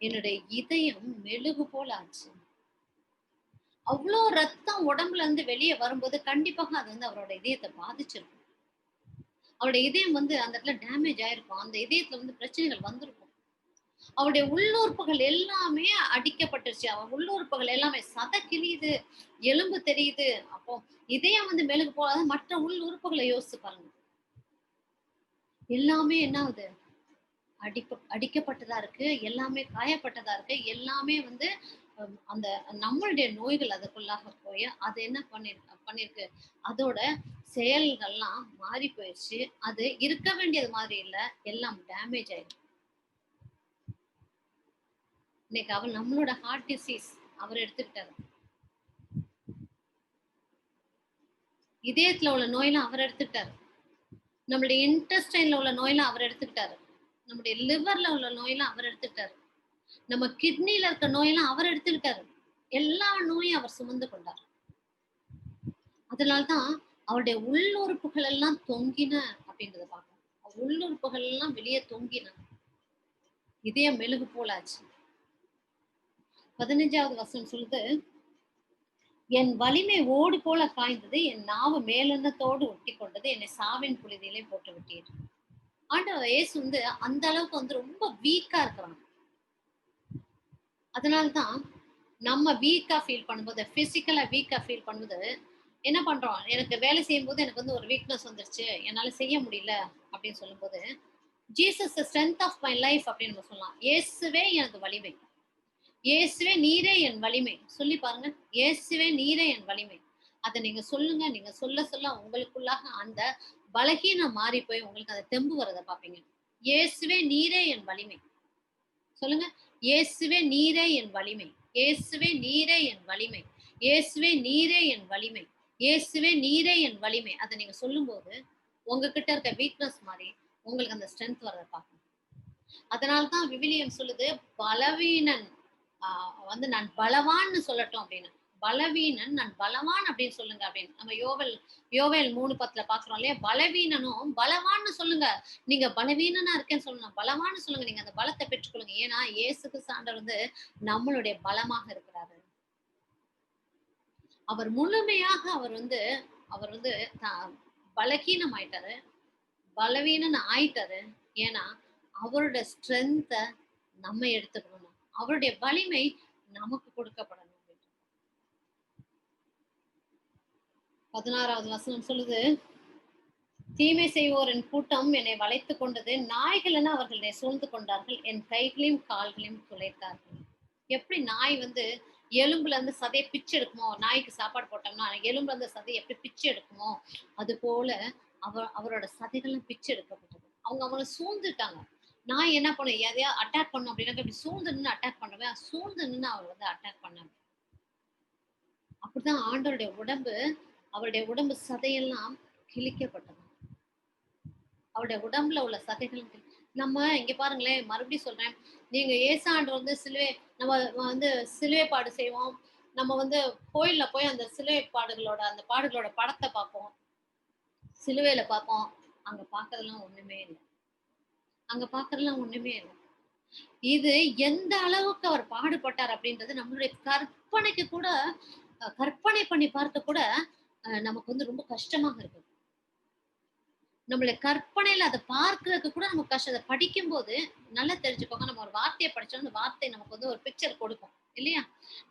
[SPEAKER 1] என்னுடைய இதயம் மெழுகு போல ஆச்சு. அவ்ளோ ரத்தம் உடம்புல இருந்து வெளிய வரும்போது, கண்டிப்பாக அது வந்து அவரோட இதயத்த பாதிச்சிருக்கும். அவருடைய இதயம் வந்து அந்த இடத்துல டேமேஜ் ஆயிருக்கும். அந்த இதயத்துல வந்து பிரச்சனைகள் வந்திருக்கும். அவருடைய உள்ளுறுப்புகள் எல்லாமே அடிக்கப்பட்டுருச்சு. அவன் உள்ளுறுப்புகள் எல்லாமே சதை கிழியுது, எலும்பு தெரியுது. அப்போ இதயம் வந்து மெழுகு போகாத மற்ற உள் உறுப்புகள யோசிச்சு பாருங்க. எல்லாமே என்ன ஆகுது? அடிக்கப்பட்டதா இருக்கு. எல்லாமே காயப்பட்டதா இருக்கு. எல்லாமே வந்து அந்த நம்மளுடைய நோய்கள் அதுக்குள்ளாக போய், அது என்ன பண்ணிருக்கு? அதோட செயல்கள்லாம் மாறி போயிருச்சு. அது இருக்க வேண்டியது மாதிரி இல்ல. எல்லாம் டேமேஜ் ஆயிருக்கு. இன்னைக்கு அவர் நம்மளோட ஹார்ட் டிசீஸ் அவர் எடுத்துக்கிட்டாரு. இதயத்துல உள்ள நோயெல்லாம் அவர் எடுத்துக்கிட்டாரு. நம்மளுடைய இன்டெஸ்டைன்ல உள்ள நோயெல்லாம் அவர் எடுத்துக்கிட்டாரு. நம்முடைய லிவர்ல உள்ள நோயெல்லாம் அவர் எடுத்துக்கிட்டாரு. நம்ம கிட்னில இருக்க நோயெல்லாம் அவர் எடுத்துக்கிட்டாரு. எல்லா நோயும் அவர் சுமந்து கொண்டார். அதனால்தான் அவருடைய உள்ளுறுப்புகள் எல்லாம் தொங்கின அப்படின்றத பார்க்கணும். உள்ளுறுப்புகள் எல்லாம் வெளியே தொங்கின. இதயம் மெழுகு போலாச்சு. 15வது வசனம் சொல்லுது, என் வலிமை ஓடு போல காய்ந்தது, என் நாவு மேலெண்ணத்தோடு ஒட்டி கொண்டது, என்னை சாவின் புழுதியிலே போட்டு விட்டீர். ஆண்டவர் இயேசு வந்து அந்த அளவுக்கு வந்து ரொம்ப வீக்கா இருக்கிறாங்க. அதனாலதான் நம்ம வீக்கா ஃபீல் பண்ணும்போது, பிசிக்கலா வீக்கா ஃபீல் பண்ணும்போது என்ன பண்றோம்? எனக்கு வேலை செய்யும்போது எனக்கு வந்து ஒரு வீக்னஸ் வந்துருச்சு. என்னால செய்ய முடியல அப்படின்னு சொல்லும்போது, Jesus the strength of my life அப்படின்னு நம்ம சொல்லலாம். இயேசுவே எனக்கு வலிமை. இயேசுவே நீரே என் வலிமை. சொல்லி பாருங்க. இயேசுவே நீரே என் வலிமை. அத நீங்க சொல்லுங்க. நீங்க சொல்ல சொல்ல உங்களுக்குள்ளாக அந்த பலகீனம் மாறி போய் உங்களுக்கு அந்த தெம்பு வரத பார்ப்பீங்க. இயேசுவே நீரே என் வலிமை. சொல்லுங்க. இயேசுவே நீரே என் வலிமை. இயேசுவே நீரே என் வலிமை. இயேசுவே நீரே என் வலிமை. இயேசுவே நீரே என் வலிமை. அத நீங்க சொல்லும்போது, உங்ககிட்ட இருக்க வீக்னஸ் மாறி, உங்களுக்கு அந்த ஸ்ட்ரென்த் வரத பார்க்கணும். அதனால தான் விவிலியம் சொல்லுது, பலவீனன் வந்து நான் பலவான்னு சொல்லட்டும் அப்படின்னு. பலவீனன் நான் பலவான் அப்படின்னு சொல்லுங்க அப்படின்னு. நம்ம யோவேல் 3:10 பாக்குறோம் இல்லையா? பலவீனனும் பலவான்னு சொல்லுங்க. நீங்க பலவீனனா இருக்கேன்னு சொல்லணும். பலவான்னு சொல்லுங்க. நீங்க அந்த பலத்தை பெற்றுக்கொள்ளுங்க. ஏன்னா இயேசு கிறிஸ்து ஆண்டவர் வந்து நம்மளுடைய பலமாக இருக்கிறாரு. அவர் முழுமையாக அவர் வந்து பலகீனம் ஆயிட்டாரு. பலவீனன் ஆயிட்டாரு. ஏன்னா அவரோட ஸ்ட்ரென்த்த நம்ம எடுத்துக்கணும். அவருடைய வலிமை நமக்கு கொடுக்கப்படணும். 16வது வசனம் சொல்லுது, தீமை செய்வோரின் கூட்டம் என்னை வளைத்துக் கொண்டது. நாய்கள் என அவர்கள் என்னை சூழ்ந்து கொண்டார்கள். என் கைகளையும் கால்களையும் துளைத்தார்கள். எப்படி நாய் வந்து எலும்புல இருந்து சதையை பிச்சு எடுக்குமோ, நாய்க்கு சாப்பாடு போட்டோம்னா எலும்புல இருந்து சதையை எப்படி பிச்சு எடுக்குமோ, அது போல அவரோட சதைகளும் பிச்சு எடுக்கப்பட்டது. அவங்க அவங்கள சூழ்ந்துட்டாங்க. நாய் என்ன பண்ணும்? எதையா அட்டாக் பண்ணும் அப்படின்னா, இப்படி சூழ்ந்து நின்னு அட்டாக் பண்ணவே, சூழ்ந்து நின்னு அவர் வந்து அட்டாக் பண்ணாங்க. அப்படிதான் ஆண்டவருடைய உடம்பு, அவருடைய உடம்பு சதையெல்லாம் கிழிக்கப்பட்டது. அவருடைய உடம்புல உள்ள சதைகள் நம்ம இங்க பாருங்களேன், மறுபடியும் சொல்றேன். நீங்க இயேசு ஆண்டவர் வந்து நம்ம வந்து சிலுவை பாடு செய்வோம். நம்ம வந்து கோயில்ல போய் அந்த சிலுவை பாடுகளோட அந்த பாடுகளோட படத்த பார்ப்போம். சிலுவையில பார்ப்போம். அங்க பார்க்கறதெல்லாம் ஒண்ணுமே இல்ல. அங்க பார்க்கறதெல்லாம் ஒண்ணுமே இல்ல. இது எந்த அளவுக்கு அவர் பாடுபட்டார் அப்படின்றது நம்மளுடைய கற்பனைக்கு கூட கற்பனை பண்ணி பார்க்க கூட நமக்கு வந்து ரொம்ப கஷ்டமாக இருக்கு. நம்மளுடைய கற்பனையில அத பார்க்கிறதுக்கு கூட நமக்கு கஷ்டம். அத படிக்கும்போது நல்லா தெரிஞ்சுக்கோங்க. நம்ம ஒரு வார்த்தைய படிச்சோம்னா, அந்த வார்த்தை நமக்கு வந்து ஒரு பிக்சர் கொடுக்கும். இல்லையா?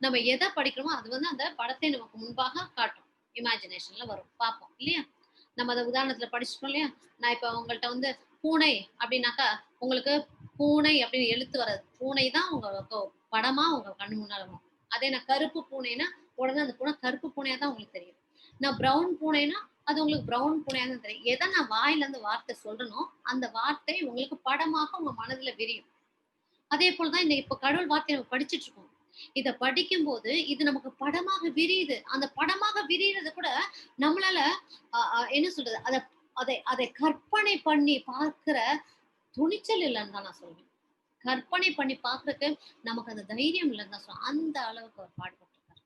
[SPEAKER 1] நம்ம எத படிக்கிறோமோ, அது வந்து அந்த படத்தை நமக்கு முன்பாக காட்டும். இமேஜினேஷன்ல வரும். பார்ப்போம். இல்லையா? நம்ம அத உதாரணத்துல படிச்சுட்டோம் இல்லையா? நான் இப்ப உங்கள்ட்ட வந்து பூனை அப்படின்னாக்கா, உங்களுக்கு பூனை அப்படின்னு எழுத்து வராது. பூனை தான் உங்களுக்கு படமா உங்க கண்ணு முன்னால வரும். அதே நான் கருப்பு பூனைன்னா, உடனே அந்த பூனை கருப்பு பூனையா தான் உங்களுக்கு தெரியும். நான் பிரவுன் பூனைன்னா, அது உங்களுக்கு பிரவுன் பூனையா தான் தெரியும். எத நான் வாயில இருந்து வார்த்தை சொல்றேனோ, அந்த வார்த்தை உங்களுக்கு படமாக உங்க மனதுல விரியும். அதே போல தான் இந்த இப்ப கடவுள் வார்த்தைய நம்ம படிச்சுட்டு இருக்கோம். இத படிக்கும்போது, இது நமக்கு படமாக விரியுது. அந்த படமாக விரியறது கூட நம்மளால என்ன சொல்றது? அதை கற்பனை பண்ணி பார்க்கிற துணிச்சல் இல்லன்னு தான் நான் சொல்வேன். கற்பனை பண்ணி பார்க்கறக்கு நமக்கு அந்த தைரியம் இல்லன்னு தான் சொல்லுவேன். அந்த அளவுக்கு அவர் பாடுபட்டிருக்காரு.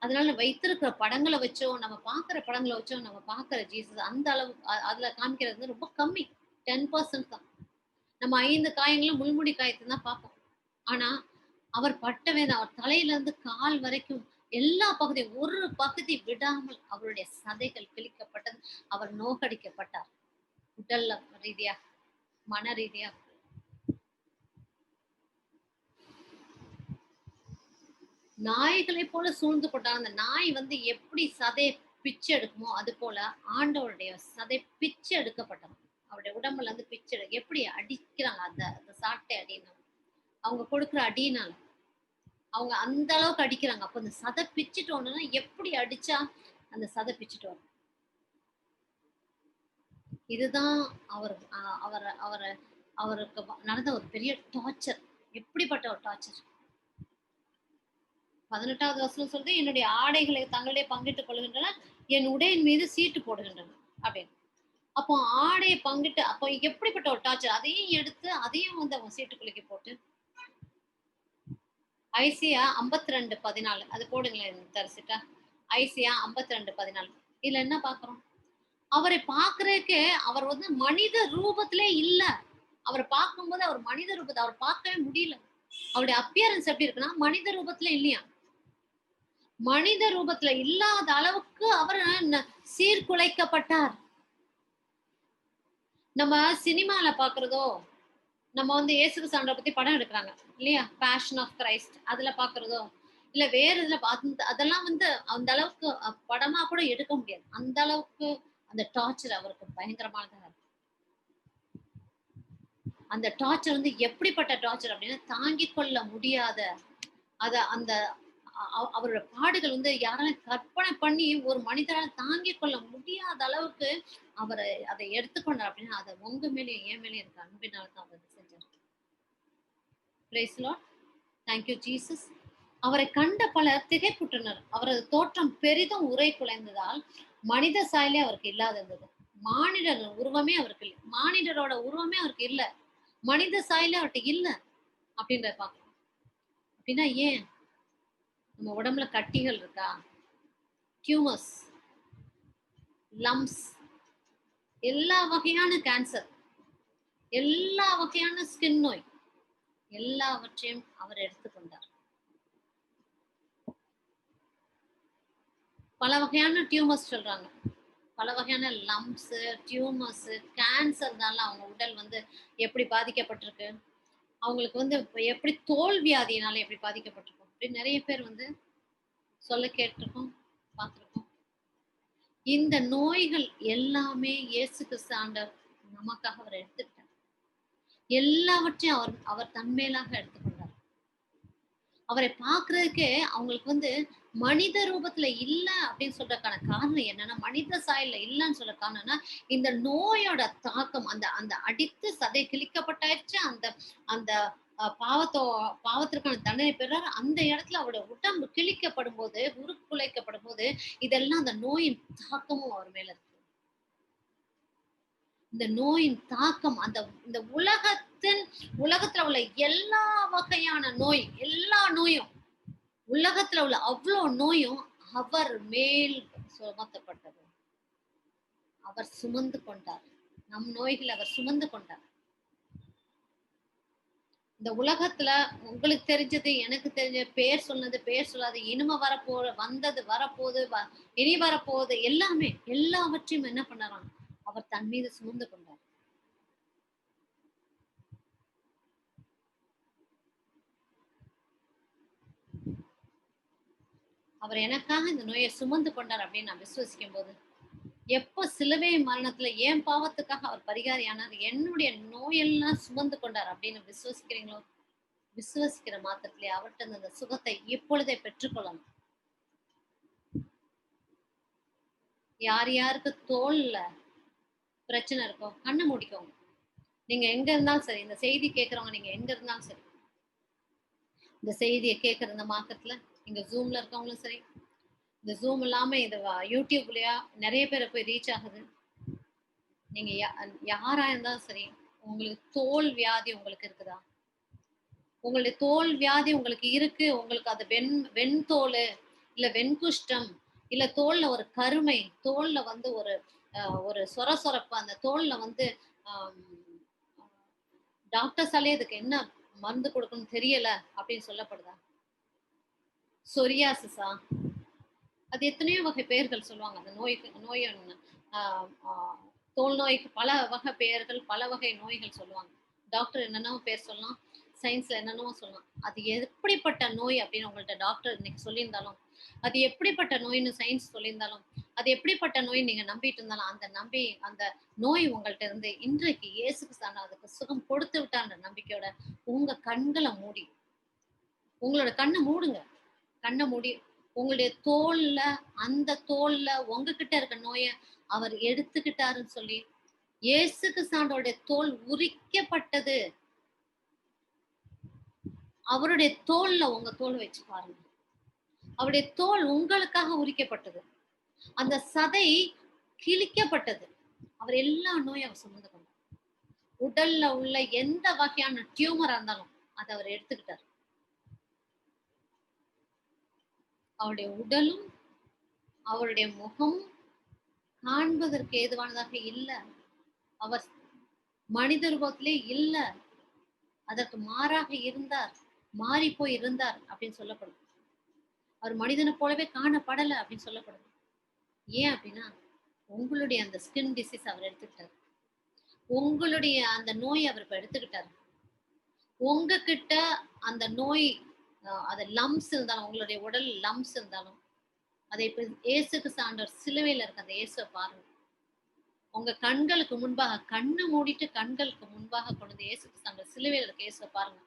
[SPEAKER 1] அதனால வைத்திருக்கிற படங்கள வச்சோ, நம்ம பார்க்கிற படங்கள வச்சோ, நம்ம பார்க்கிற ஜீசஸ் அந்த அளவு அதுல காமிக்கிறது வந்து ரொம்ப கம்மி. 10% தான். நம்ம 5 காயங்களும் முள்முடி காயத்த தான் பார்ப்போம். ஆனா, அவர் பட்ட வேதனை, அவர் தலையிலிருந்து கால் வரைக்கும் எல்லா பகுதியும் ஒரு பகுதி விடாமல் அவருடைய சதைகள் கிழிக்கப்பட்டது. அவர் நோகடிக்கப்பட்டார். உடல் ரீதியா, மன ரீதியா. நாய்களைப் போல சூழ்ந்து கொண்டார். அந்த நாய் வந்து எப்படி சதைய பிச்சு எடுக்குமோ, அது போல ஆண்டவருடைய சதை பிச்சு எடுக்கப்பட்டது. அவருடைய உடம்புல இருந்து எப்படி அடிக்கிறாங்க அந்த அந்த சாட்டை அடியினால. அவங்க கொடுக்குற அடியினால. அவங்க அந்த அளவுக்கு அடிக்கிறாங்க. அப்ப அந்த சதை பிச்சுட்டு வரணும்னா எப்படி அடிச்சா அந்த சதை பிச்சுட்டு வரும்? இதுதான் அவர் அவர அவர அவருக்கு நடந்த ஒரு பெரிய டார்ச்சர். எப்படிப்பட்ட ஒரு டார்ச்சர்? 18வது வசனம் சொல்லுது, "என்னுடைய ஆடைகளை தங்களிடையே பங்கிட்டுக் கொள்கின்றனர். என் உடையின் மீது சீட்டு போடுகின்றனர்." அப்படின்னு. அப்போ ஆடைய பங்கிட்டு அப்போ எப்படிப்பட்ட ஒரு டார்ச்சர்? அதையும் எடுத்து, அதையும் வந்து அவங்க சீட்டுக்குலுக்கி போட்டு ஐசியா 52:14 அது போடுங்களேன் தரிசிட்டா. ஐசியா 52:14 இதுல என்ன பார்க்கிறோம்? அவரை பார்க்கிறதுக்கே அவர் வந்து மனித ரூபத்திலே இல்ல. அவர பார்க்கும்போது அவர் மனித ரூபத்த அவர் பார்க்கவே முடியல. அவருடைய அப்பியரன்ஸ் எப்படி இருக்குன்னா, மனித ரூபத்திலே இல்லையாம். மனித ரூபத்துல இல்லாத அளவுக்கு அவர் சீர்குலைக்கப்பட்டார். நம்ம சினிமால பார்க்கிறதோ, நம்ம வந்து இயேசு கிறிஸ்து பத்தி படம் எடுக்குறாங்க. இல்லையா? பேஷன் ஆஃப் கிரைஸ்ட் அதுல பார்க்கிறதோ, இல்ல வேற இதுல அதெல்லாம் வந்து அந்த அளவுக்கு படமா கூட எடுக்க முடியாது. அந்த அளவுக்கு அந்த டார்ச்சர் அவருக்கு பயங்கரமானதா இருக்கு. அந்த டார்ச்சர் வந்து எப்படிப்பட்ட டார்ச்சர் அப்படின்னா, தாங்கிக் கொள்ள முடியாத அந்த அவரோட பாடுகள் வந்து யாராலும் கற்பனை பண்ணி ஒரு மனிதரால் தாங்கிக் கொள்ள முடியாத அளவுக்கு அவரை அதை எடுத்துக்கொண்டார் அப்படின்னா, அதை உங்க மேலேயும் என் மேலேயும் இருக்க அன்பினால தான் அவர் செஞ்சார். Praise Lord. Thank you Jesus. அவரை கண்ட பலர் திகைப்புற்றனர். அவரது தோற்றம் பெரிதும் உரை குலைந்ததால் மனித சாயலே அவருக்கு இல்லாத இருந்தது. மானிடர் உருவமே அவருக்கு இல்லை. மானிடரோட உருவமே அவருக்கு இல்ல. மனித சாயலே அவர்கிட்ட இல்ல அப்படின்றத பார்க்கலாம். அப்படின்னா ஏன்? நம்ம உடம்புல கட்டிகள் இருக்கா? டியூமர்ஸ், லம்ப்ஸ், எல்லா வகையான கேன்சர், எல்லா வகையான ஸ்கின் நோய், எல்லாவற்றையும் அவர் எடுத்துக்கொண்டார். பல வகையான டியூமர்ஸ் சொல்றாங்க. பல வகையான லம்ப்ஸ், டியூமர்ஸ், கேன்சர்னால அவங்க உடல் வந்து எப்படி பாதிக்கப்பட்டிருக்கு? அவங்களுக்கு வந்து எப்படி தோல் வியாதியினால எப்படி பாதிக்கப்பட்டிருக்கும்? அப்படின்னு நிறைய பேர் வந்து சொல்ல கேட்டிருக்கோம், பார்த்திருக்கோம். இந்த நோய்கள் எல்லாமே இயேசு கிறிஸ்து ஆண்டவர் நமக்காக அவர் எடுத்துக்கிட்டார். எல்லாவற்றையும் அவர் அவர் தன்மேலாக எடுத்துக்கொண்டார். அவரை பார்க்கிறதுக்கே அவங்களுக்கு மனித ரூபத்துல இல்ல அப்படின்னு சொல்றதுக்கான காரணம் என்னன்னா, மனித சாயல்ல இல்லன்னு சொல்ற காரணம்னா, இந்த நோயோட தாக்கம் அந்த அந்த அடித்து சதை கிழிக்கப்பட்டாச்சு. அந்த அந்த பாவத்திற்கான தண்டனை பெறார். அந்த இடத்துல அவருடைய உடம்பு கிழிக்கப்படும்போது, உருக்குலைக்கப்படும்போது, இதெல்லாம் அந்த நோயின் தாக்கமும் அவர் மேல இருக்கு. இந்த நோயின் தாக்கம் அந்த இந்த உலகத்துல உள்ள எல்லா வகையான நோய், எல்லா நோயும் உலகத்துல உள்ள அவ்வளோ நோயும் அவர் மேல் சுமத்தப்பட்டது. அவர் சுமந்து கொண்டார். நம் நோய்களை அவர் சுமந்து கொண்டார். இந்த உலகத்துல உங்களுக்கு தெரிஞ்சது, எனக்கு தெரிஞ்ச, பேர் சொன்னது, பேர் சொல்லாது, இனிமே வந்தது, வரப்போகுது, இனி வரப்போகுது, எல்லாமே எல்லாவற்றையும் என்ன பண்ணாராம்? அவர் தன் மீது சுமந்து கொண்டார். அவர் எனக்காக இந்த நோயை சுமந்து கொண்டார் அப்படின்னு நான் விசுவசிக்கும் போது, எப்போ சிலுவை மரணத்துல என் பாவத்துக்காக அவர் பரிகாரியானார், என்னுடைய நோயெல்லாம் சுமந்து கொண்டார் அப்படின்னு விசுவசிக்கிறீங்களோ, விசுவசிக்கிற மாத்திரத்திலே அவர்கிட்ட அந்த சுகத்தை இப்பொழுதே பெற்றுக்கொள்ளணும். யார் யாருக்கு தோல்ல பிரச்சனை இருக்கோ கண்ணை மூடிக்கோங்க. நீங்க எங்க இருந்தாலும் சரி, இந்த செய்தி கேட்கறவங்க நீங்க எங்க இருந்தாலும் சரி, இந்த செய்தியை கேட்கற இந்த மாத்திரத்துல இங்க ஜூம்ல இருக்கவங்களும் சரி, இந்த ஜூம் இல்லாம இது யூடியூப்லயா நிறைய பேரை போய் ரீச் ஆகுது. நீங்க யாரா இருந்தாலும் சரி, உங்களுக்கு தோல் வியாதி உங்களுக்கு இருக்குதா? உங்களுடைய தோல் வியாதி உங்களுக்கு இருக்கு, உங்களுக்கு அது வெண்தோல் இல்ல வெண்குஷ்டம் இல்ல தோல்ல ஒரு கருமை, தோல்ல ஒரு ஒரு சொரசொரப்பு, அந்த தோல்ல டாக்டர்ஸாலே அதுக்கு என்ன மருந்து கொடுக்கணும்னு தெரியல அப்படின்னு சொல்லப்படுதா? சொரியாசிஸா? அது எத்தனையோ வகை பெயர்கள் சொல்லுவாங்க. அந்த தோல் நோய்க்கு பல வகை பெயர்கள், பல வகை நோய்கள் சொல்லுவாங்க. டாக்டர் என்னென்னவோ பேர் சொல்லலாம், சயின்ஸ்ல என்னென்னவோ சொல்லலாம். அது எப்படிப்பட்ட நோய் அப்படின்னு உங்கள்ட்ட டாக்டர் இன்னைக்கு சொல்லியிருந்தாலும், அது எப்படிப்பட்ட நோய்னு சயின்ஸ் சொல்லியிருந்தாலும், அது எப்படிப்பட்ட நோய் நீங்க நம்பிட்டு இருந்தாலும், அந்த நோய் உங்கள்ட்ட இருந்து இன்றைக்கு இயேசு கிறிஸ்து அதுக்கு சுகம் கொடுத்து விட்டான்ற நம்பிக்கையோட உங்க கண்களை மூடி, உங்களோட கண்ணை மூடுங்க. கண்ணை மூடி உங்களுடைய அந்த தோல்ல உங்ககிட்ட இருக்க நோய அவர் எடுத்துக்கிட்டாருன்னு சொல்லி, இயேசு கிறிஸ்துவோட தோல் உரிக்கப்பட்டது. அவருடைய தோல்ல உங்க தோல் வச்சு பாருங்க. அவருடைய தோல் உங்களுக்காக உரிக்கப்பட்டது. அந்த சதை கிழிக்கப்பட்டது. அவர் எல்லா நோயும் அவர் சுமந்து கொண்டார். உடல்ல உள்ள எந்த வகையான டியூமரா இருந்தாலும் அதை அவர் எடுத்துக்கிட்டார். அவருடைய உடலும் அவருடைய முகம் காண்பதற்கு ஏதுவானதாக இல்ல. அவர் மனித ரூபத்திலே இல்ல, அதற்கு மாறாக இருந்தார், மாறி போய் இருந்தார் அப்படின்னு சொல்லப்படுது. அவர் மனிதனை போலவே காணப்படல அப்படின்னு சொல்லப்படுது. ஏன் அப்படின்னா, உங்களுடைய அந்த ஸ்கின் டிசீஸ் அவர் எடுத்துக்கிட்டார். உங்களுடைய அந்த நோய் அவர் இப்ப எடுத்துக்கிட்டார். உங்ககிட்ட அந்த நோய் அது லம்ஸ் இருந்தாலும், உங்களுடைய உடல் லம்ஸ் இருந்தாலும், அதை இப்ப இயேசுக்கு சாண்டவர் சிலுவையில இருக்க அந்த இயேசுவை பாருங்க. உங்க கண்களுக்கு முன்பாக கண்ணை மூடிட்டு கண்களுக்கு முன்பாக கொண்டு இயேசுக்கு சாண்டவர் சிலுவையில இருக்க இயேசுவை பாருங்க.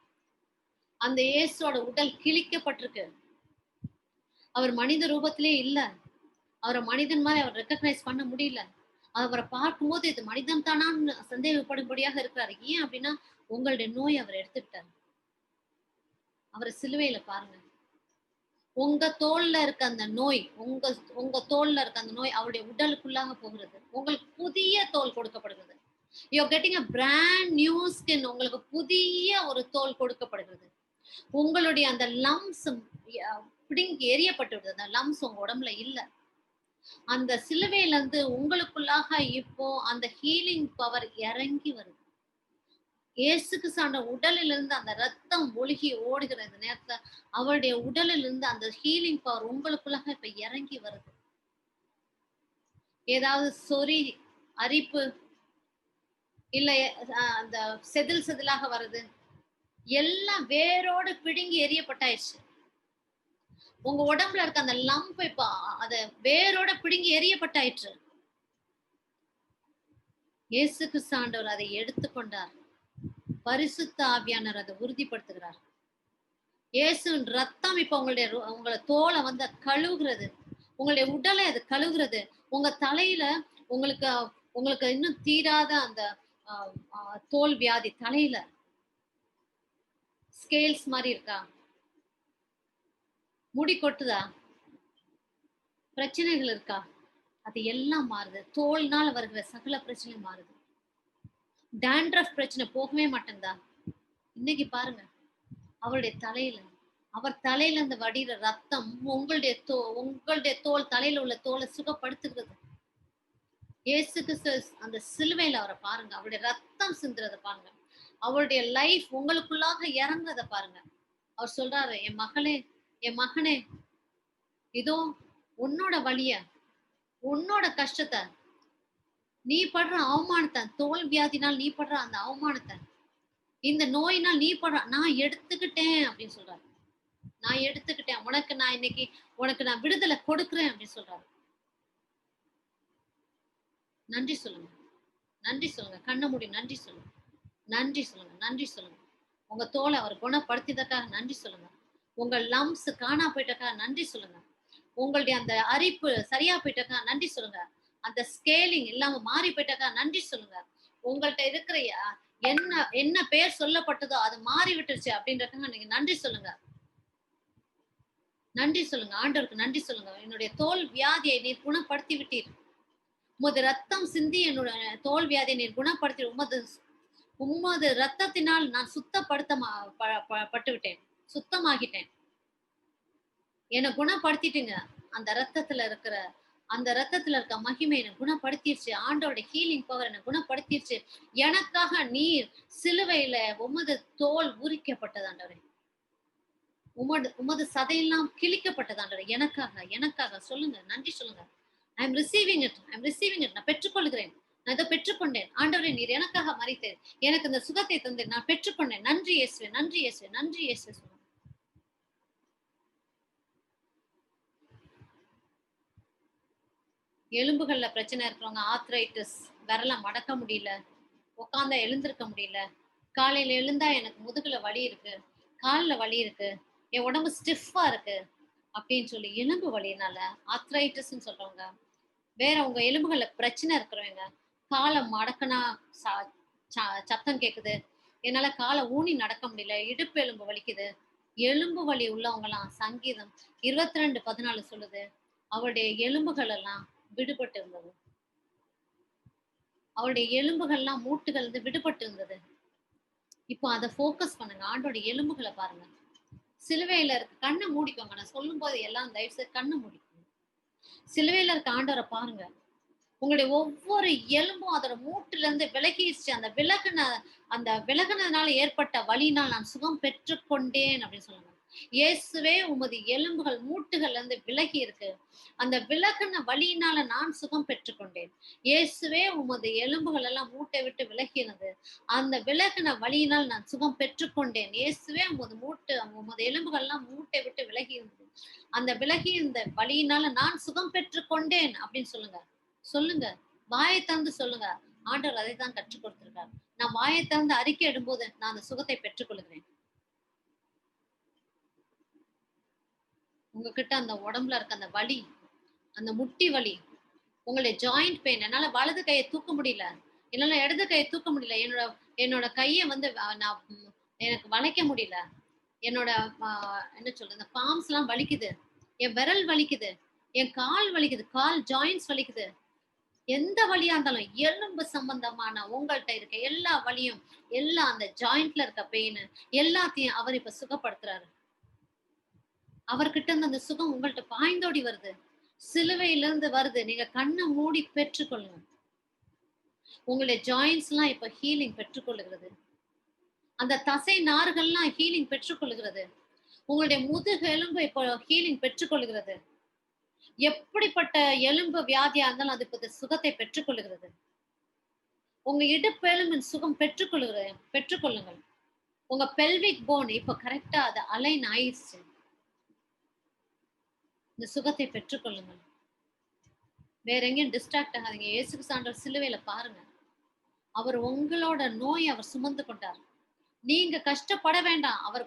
[SPEAKER 1] அந்த இயேசுவோட உடல் கிழிக்கப்பட்டிருக்கு. அவர் மனித ரூபத்திலே இல்ல. அவரை மனிதன் மாதிரி அவர் ரெக்கக்னைஸ் பண்ண முடியல. அவரை பார்க்கும்போது இது மனிதன் தானான்னு சந்தேகப்படும்படியாக இருக்கிறாரு. ஏன் அப்படின்னா, உங்களுடைய நோய் அவர் எடுத்துக்கிட்டார். அவரை சிலுவையில பாருங்க. உங்க தோல்ல இருக்க அந்த நோய், உங்க தோல்ல இருக்க அந்த நோய் அவருடைய உடலுக்குள்ளாக போகிறது. உங்களுக்கு புதிய தோல் கொடுக்கப்படுகிறது. You are getting a brand new skin. உங்களுக்கு புதிய ஒரு தோல் கொடுக்கப்படுகிறது. உங்களுடைய அந்த லம்ஸ் பிடுங்கி எரியப்பட்டு விடுது. அந்த லம்ஸ் உங்க உடம்புல இல்ல. அந்த சிலுவையில இருந்து உங்களுக்குள்ளாக இப்போ அந்த ஹீலிங் பவர் இறங்கி வருது. இயேசுக்கு சார்ந்த உடலிலிருந்து அந்த ரத்தம் ஒழுகி ஓடுகிற இந்த நேரத்துல அவருடைய உடலிலிருந்து அந்த ஹீலிங் பவர் உங்களுக்குள்ளாக இப்ப இறங்கி வருது. ஏதாவது சொறி, அரிப்பு, இல்ல அந்த செதில் செதிலாக வருது, எல்லாம் வேரோடு பிடுங்கி எரியப்பட்டாயிடுச்சு. உங்க உடம்புல இருக்க அந்த லம்ப் இப்ப அத வேரோட பிடுங்கி எறியப்பட்டாயிற்று. இயேசு கிறிஸ்து ஆண்டவர் அதை எடுத்துக்கொண்டார். பரிசுத்த ஆவியானவர் அதை உறுதிப்படுத்துகிறார். இயேசுவின் ரத்தம் இப்ப உங்கள தோலை வந்து கழுவுகிறது. உங்களுடைய உடலை அது கழுவுகிறது. உங்க தலையில உங்களுக்கு உங்களுக்கு இன்னும் தீராத அந்த தோல் வியாதி தலையில ஸ்கேல்ஸ் மாதிரி இருக்கா? முடி கொட்டுதா? பிரச்சனைகள் இருக்கா? அது எல்லாம் மாறுது. தோல்னால வருகிற சகல பிரச்சனையும் மாறுது. டாண்ட்ரஃப் பிரச்சனை போகவே மாட்டேங்குதா? இன்னைக்கு பாருங்க, அவருடைய தலையில அவர் தலையில இருந்து வடிகிற ரத்தம் உங்களுடைய தோல் தலையில உள்ள தோலை சுகப்படுத்துகிறது. இயேசு கிறிஸ்து அந்த சிலுவையில அவரை பாருங்க, அவருடைய ரத்தம் சிந்துறத பாருங்க, அவருடைய லைஃப் உங்களுக்குள்ளாக இறங்குறத பாருங்க. அவர் சொல்றாரு, என் மகளே, என் மகனே, இதோ உன்னோட வலிய, உன்னோட கஷ்டத்தை, நீ படுற அவமானத்தை, தோல் வியாதினால் நீ படுற அந்த அவமானத்தை, இந்த நோயினால் நீ படுற, நான் எடுத்துக்கிட்டேன் அப்படின்னு சொல்றாரு. நான் எடுத்துக்கிட்டேன், உனக்கு நான் விடுதலை கொடுக்கிறேன் அப்படின்னு சொல்றாரு. நன்றி சொல்லுங்க, நன்றி சொல்லுங்க, கண்ண மூடி நன்றி சொல்லுங்க, நன்றி சொல்லுங்க, நன்றி சொல்லுங்க. உங்க தோலை அவர் குணப்படுத்தியதற்காக நன்றி சொல்லுங்க. உங்க லம்ஸ் காணா போயிட்டக்காக நன்றி சொல்லுங்க. உங்களுடைய அந்த அரிப்பு சரியா போயிட்டக்கா நன்றி சொல்லுங்க. அந்த ஸ்கேலிங் இல்லாம மாறி போயிட்டக்கா நன்றி சொல்லுங்க. உங்கள்ட்ட இருக்கிற என்ன என்ன பேர் சொல்லப்பட்டதோ அது மாறி விட்டுருச்சு அப்படின்றதுக்காக நீங்க நன்றி சொல்லுங்க. நன்றி சொல்லுங்க, ஆண்டவருக்கு நன்றி சொல்லுங்க. என்னுடைய தோல் வியாதியை நீர் குணப்படுத்தி விட்டீர். உமது ரத்தம் சிந்தி என்னோட தோல் வியாதியை நீர் குணப்படுத்தி உமது ரத்தத்தினால் நான் பட்டு விட்டேன், சுத்தமாகிட்டேன். என்னை குணப்படுத்திட்டுங்க. அந்த ரத்தத்துல இருக்க மகிமை என்னை குணப்படுத்திருச்சு. ஆண்டோட ஹீலிங் பவர் என்னை குணப்படுத்திருச்சு. எனக்காக நீர் சிலுவையில உமது தோல் உரிக்கப்பட்டது ஆண்டவரே. உமது சதையெல்லாம் கிழிக்கப்பட்டது ஆண்டவரே. எனக்காக சொல்லுங்க, நன்றி சொல்லுங்க. ஐ எம் ரிசீவிங் இட், நான் பெற்றுக்கொள்கிறேன். நான் இதை பெற்றுக்கொண்டேன். ஆண்டவரே, நீர் எனக்காக மரித்தீர், எனக்கு இந்த சுகத்தை தந்தீர், நான் பெற்றுக்கொண்டேன். நன்றி இயேசுவே, நன்றி இயேசுவே, நன்றி இயேசுவே சொல்லுங்க. எலும்புகள்ல பிரச்சனை இருக்கிறவங்க, ஆர்த்ரைட்டிஸ், விரல மடக்க முடியல, உட்காந்தா எழுந்திருக்க முடியல, காலையில எழுந்தா எனக்கு முதுகுல வலி இருக்கு, கால்ல வலி இருக்கு, என் உடம்பு ஸ்டிஃபா இருக்கு அப்படின்னு சொல்லி எலும்பு வலினால ஆர்த்ரைட்டிஸ்ன்னு சொல்றவங்க, வேற உங்க எலும்புகள்ல பிரச்சனை இருக்கிறவங்க, காலை மடக்குனா சத்தம் கேக்குது, என்னால காலை ஊனி நடக்க முடியல, இடுப்பு எலும்பு வலிக்குது, எலும்பு வலி உள்ளவங்கலாம் சங்கீதம் 22:14 சொல்லுது, அவருடைய எலும்புகள் எல்லாம் விடுபட்டு இருந்தது. அவருடைய எலும்புகள்லாம் மூட்டுகள் இருந்து விடுபட்டு இருந்தது. இப்போ அதை ஃபோக்கஸ் பண்ணுங்க. ஆண்டோட எலும்புகளை பாருங்க. சிலுவையில இருக்க கண்ணை மூடிக்கோங்க. நான் சொல்லும் போது எல்லாம் தயவு செய்து கண்ணை மூடிக்கோங்க. சிலுவையில இருக்க ஆண்டவரை பாருங்க. உங்களுடைய ஒவ்வொரு எலும்பும் அதோட மூட்டுல இருந்து விலகிடுச்சு. அந்த விலகுனதுனால ஏற்பட்ட வலியினால் நான் சுகம் பெற்றுக்கொண்டேன் அப்படின்னு சொல்லுங்க. இயேசுவே உமது எலும்புகள் மூட்டுகள்ல இருந்து விலகி இருக்கு. அந்த விலகுன வலியினால நான் சுகம் பெற்றுக்கொண்டேன். இயேசுவே உமது எலும்புகள் எல்லாம் மூட்டை விட்டு விலகினது. அந்த விலகுன வலியினால் நான் சுகம் பெற்றுக்கொண்டேன். இயேசுவே உமது எலும்புகள் எல்லாம் மூட்டை விட்டு விலகி இருந்தது. அந்த விலகி இந்த வலியினால நான் சுகம் பெற்றுக்கொண்டேன் அப்படின்னு சொல்லுங்க. சொல்லுங்க, வாயை திறந்து சொல்லுங்க. ஆண்டவர் அதை தான் கற்றுக் கொடுத்திருக்கார். நான் வாயை திறந்து அறிக்கை இடும்போது நான் அந்த சுகத்தை பெற்றுக் கொள்கிறேன். உங்ககிட்ட அந்த உடம்புல இருக்க அந்த வலி, அந்த முட்டி வலி, உங்களுடைய ஜாயிண்ட் பெயின், என்னால வலது கையை தூக்க முடியல, என்னால இடது கையை தூக்க முடியல, என்னோட கையை வந்து எனக்கு வளைக்க முடியல, என்னோட என்ன சொல்றது, இந்த பாம்ஸ் எல்லாம் வலிக்குது, என் விரல் வலிக்குது, என் கால் வலிக்குது, கால் ஜாயின்ஸ் வலிக்குது, எந்த வலியா இருந்தாலும் எலும்பு சம்பந்தமான உங்கள்கிட்ட இருக்க எல்லா வலியும், எல்லா அந்த ஜாயிண்ட்ல இருக்க பெயின் எல்லாத்தையும் அவர் இப்ப சுகப்படுத்துறாரு. அவர்கிட்ட இருந்து அந்த சுகம் உங்கள்கிட்ட பாய்ந்தோடி வருது, சிலுவையில இருந்து வருது. நீங்க கண்ணை மூடி பெற்றுக்கொள்ளுங்க. உங்களுடைய ஜாயின்ஸ் எல்லாம் இப்ப ஹீலிங் பெற்றுக்கொள்ளுகிறது. அந்த தசை நார்கள்லாம் ஹீலிங் பெற்றுக்கொள்ளுகிறது. உங்களுடைய முதுகு எலும்பு இப்போ ஹீலிங் பெற்றுக்கொள்ளுகிறது. எப்படிப்பட்ட எலும்பு வியாதியா இருந்தாலும் அது இப்ப சுகத்தை பெற்றுக்கொள்ளுகிறது. உங்க இடுப்பு எலும்பின் சுகம் பெற்றுக்கொள்ளுங்கள். உங்க பெல்விக் போன் இப்ப கரெக்டா அது அலைன் ஆயிடுச்சு. இந்த சுகத்தை பெற்றுக்கொள்ளுங்கள். வேற எங்கேயும் டிஸ்ட்ராக்ட் ஆகாதீங்க. இயேசு கிறிஸ்து சிலுவையில பாருங்க. அவர் உங்களோட நோயை அவர் சுமந்து கொண்டார். நீங்க கஷ்டப்பட வேண்டாம். அவர்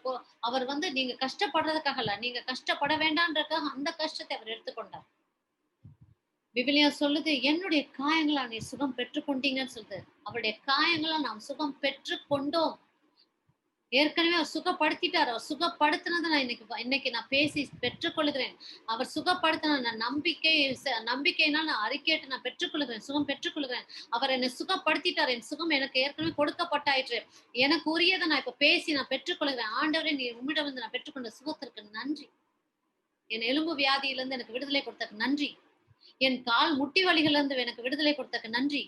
[SPEAKER 1] நீங்க கஷ்டப்படுறதுக்காக இல்ல. நீங்க கஷ்டப்பட வேண்டாம்ன்றதுக்காக அந்த கஷ்டத்தை அவர் எடுத்துக்கொண்டார். விவிலியம் சொல்லுது, என்னுடைய காயங்களால் நீ சுகம் பெற்றுக்கொண்டீங்கன்னு சொல்லுது. அவருடைய காயங்களால் நாம் சுகம் பெற்றுக்கொண்டோம். ஏற்கனவே அவர் சுகப்படுத்திட்டார். அவர் சுகப்படுத்தினதை நான் இன்னைக்கு நான் பேசி பெற்றுக்கொள்கிறேன். அவர் சுகப்படுத்தின நான் நம்பிக்கையினால் நான் அறிக்கையிட்டு நான் பெற்றுக்கொள்கிறேன். சுகம் பெற்றுக்கொள்கிறேன். அவர் என்னை சுகப்படுத்திட்டார். என் சுகம் எனக்கு ஏற்கனவே கொடுக்கப்பட்டாயிற்று. எனக்கு உரியதை நான் இப்ப பேசி நான் பெற்றுக்கொள்கிறேன். ஆண்டவரே, நீ உம்மிடம் வந்து நான் பெற்றுக்கொண்ட சுகத்திற்கு நன்றி. என் எலும்பு வியாதியிலிருந்து எனக்கு விடுதலை கொடுத்ததுக்கு நன்றி. என் கால் முட்டி வலிகள்ல இருந்து எனக்கு விடுதலை கொடுத்ததுக்கு நன்றி.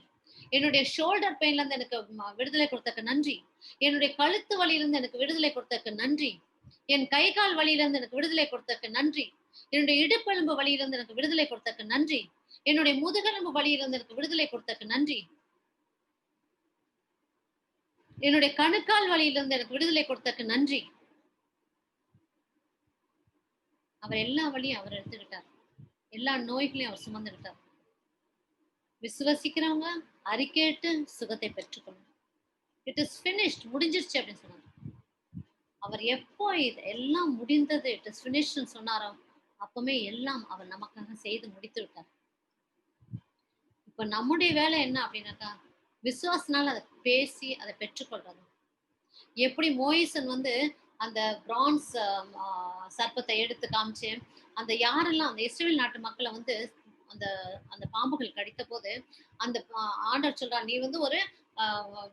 [SPEAKER 1] என்னுடைய ஷோல்டர் பெயின்ல இருந்து எனக்கு விடுதலை கொடுத்ததுக்கு நன்றி. என்னுடைய கழுத்து வலியிலிருந்து எனக்கு விடுதலை கொடுத்ததுக்கு நன்றி. என் கை கால் வலியிலிருந்து எனக்கு விடுதலை கொடுத்ததுக்கு நன்றி. என்னுடைய இடுப்பெலும்பு வலியிலிருந்து எனக்கு விடுதலை கொடுத்ததுக்கு நன்றி. என்னுடைய முதுகெலும்பு வலியிலிருந்து எனக்கு விடுதலை கொடுத்ததுக்கு நன்றி. என்னுடைய கணுக்கால் வலியிலிருந்து எனக்கு விடுதலை கொடுத்ததுக்கு நன்றி. அவர் எல்லா வழியும் அவர் எடுத்துக்கிட்டார். எல்லா நோய்களையும் அவர் சுமந்துக்கிட்டார். விசுவசிக்கிறவங்க அறிக்கையிட்டு சுகத்தை பெற்றுக்கொள்ளும். இட் இஸ் பினிஷ்ட், முடிஞ்சிருச்சு அப்படின்னு சொன்னார். அவர் எப்போ இது எல்லாம் முடிந்தது, இட் இஸ் பினிஷ்ட்னு சொன்னாரோ அப்பவுமே எல்லாம் அவர் நமக்காக செய்து முடித்து விட்டார். இப்ப நம்முடைய வேலை என்ன அப்படின்னாக்கா, விசுவாசனால அதை பேசி அதை பெற்றுக்கொள்றது. எப்படி மோயிசன் அந்த பிரான்ஸ் சர்ப்பத்தை எடுத்து காமிச்சு அந்த யாரெல்லாம் அந்த இஸ்ரேல் நாட்டு மக்களை அந்த அந்த பாம்புகள் கடித்த போது அந்த ஆண்டவர் சொல்றார், நீ ஒரு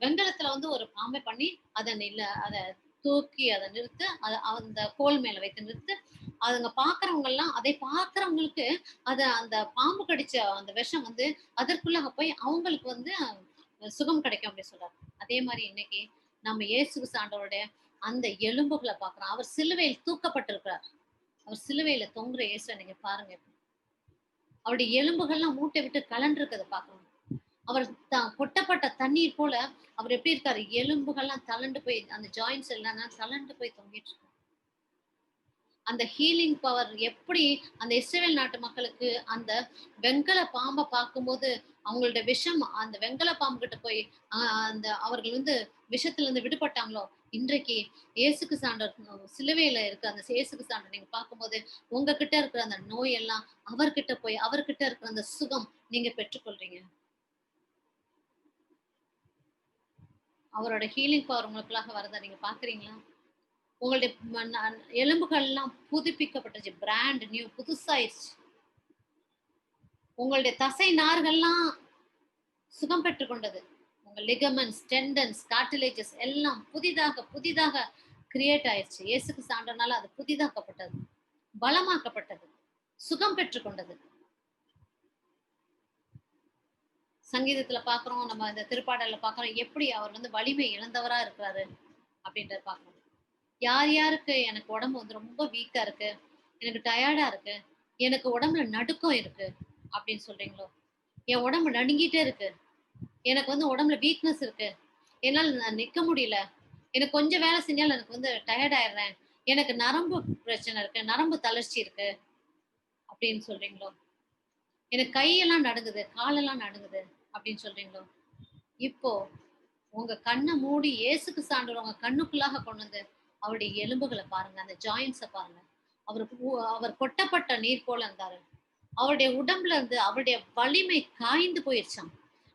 [SPEAKER 1] வெங்கலத்துல ஒரு பாம்பை பண்ணி அதை தூக்கி அதை நிறுத்து, அந்த கோல் மேல வைத்து நிறுத்து. அதுங்க பாக்குறவங்க எல்லாம் அதை பாக்குறவங்களுக்கு அந்த பாம்பு கடிச்ச அந்த விஷம் அதற்குள்ளாக போய் அவங்களுக்கு சுகம் கிடைக்கும் அப்படின்னு சொல்றாரு. அதே மாதிரி இன்னைக்கு நம்ம இயேசு ஆண்டவருடைய அந்த எலும்புகளை பாக்குறோம். அவர் சிலுவையில் தூக்கப்பட்டிருக்கிறார். அவர் சிலுவையில தொங்குற இயேசுவை நீங்க பாருங்க. அவருடைய எலும்புகள்லாம் மூட்டை விட்டு கலண்டிருக்கிறத பாக்கணும். அவர் கொட்டப்பட்ட தண்ணீர் போல அவர் எப்படி இருக்காரு, எலும்புகள்லாம் தளண்டு போய் அந்த ஜாயின்ஸ் எல்லாம் தளண்டு போய் தொங்கிட்டு இருக்காரு. அந்த ஹீலிங் பவர் எப்படி அந்த இஸ்ரேல் நாட்டு மக்களுக்கு அந்த வெங்கல பாம்பை பார்க்கும்போது அவங்களோட விஷம் அந்த வெங்கல பாம்பு கிட்ட போய் அந்த அவர்கள் விஷத்துல இருந்து விடுபட்டாங்களோ, இன்றைக்கு இயேசுக்கு சாண்டர் சிலுவையில இருக்க அந்த இயேசுக்கு சாண்டர் நீங்க பார்க்கும்போது உங்ககிட்ட இருக்கிற அந்த நோய் எல்லாம் அவர்கிட்ட போய் அவர்கிட்ட இருக்கிற அந்த சுகம் நீங்க பெற்றுக்கொள்றீங்க. அவரோட ஹீலிங் பவர் உங்களுக்குள்ளாக வரதை நீங்க பாக்குறீங்களா? உங்களுடைய எலும்புகள் எல்லாம் புதுப்பிக்கப்பட்டுச்சு, பிராண்ட் நியூ, புதுசாயிருச்சு. உங்களுடைய தசை நார்கள்லாம் சுகம் பெற்றுக் கொண்டது. உங்க லிகமெண்ட்ஸ், டெண்டன்ஸ், கார்டிலேஜஸ் எல்லாம் புதிதாக கிரியேட் ஆயிடுச்சு. இயேசுக்கு சான்றனால அது புதிதாக்கப்பட்டது, பலமாக்கப்பட்டது, சுகம் பெற்றுக் கொண்டது. சங்கீதத்துல பாக்குறோம், நம்ம இந்த திருப்பாடல்ல பாக்குறோம் எப்படி அவர் வலிமை இழந்தவரா இருக்கிறாரு அப்படின்றத பாக்குறோம். யார் யாருக்கு எனக்கு உடம்பு ரொம்ப வீக்கா இருக்கு, எனக்கு டயர்டா இருக்கு, எனக்கு உடம்புல நடுக்கம் இருக்கு அப்படின்னு சொல்றீங்களோ, என் உடம்பு நடுங்கிட்டே இருக்கு, எனக்கு உடம்புல வீக்னஸ் இருக்கு, என்னால நிக்க முடியல, எனக்கு கொஞ்சம் வேலை செஞ்சாலும் எனக்கு டயர்ட் ஆயிடுறேன், எனக்கு நரம்பு பிரச்சனை இருக்கு, நரம்பு தளர்ச்சி இருக்கு அப்படின்னு சொல்றீங்களோ, எனக்கு கையெல்லாம் நடுங்குது, காலெல்லாம் நடுங்குது அப்படின்னு சொல்றீங்களோ, இப்போ உங்க கண்ணை மூடி இயேசுக்கு சான்று உங்க கண்ணுக்குள்ளாக கொண்டு அவருடைய எலும்புகளை பாருங்க, அந்த ஜாயின்ஸை பாருங்க. அவர் கொட்டப்பட்ட நீர் போல இருந்தாரு. அவருடைய உடம்புல அவருடைய வலிமை காய்ந்து போயிருச்சான்.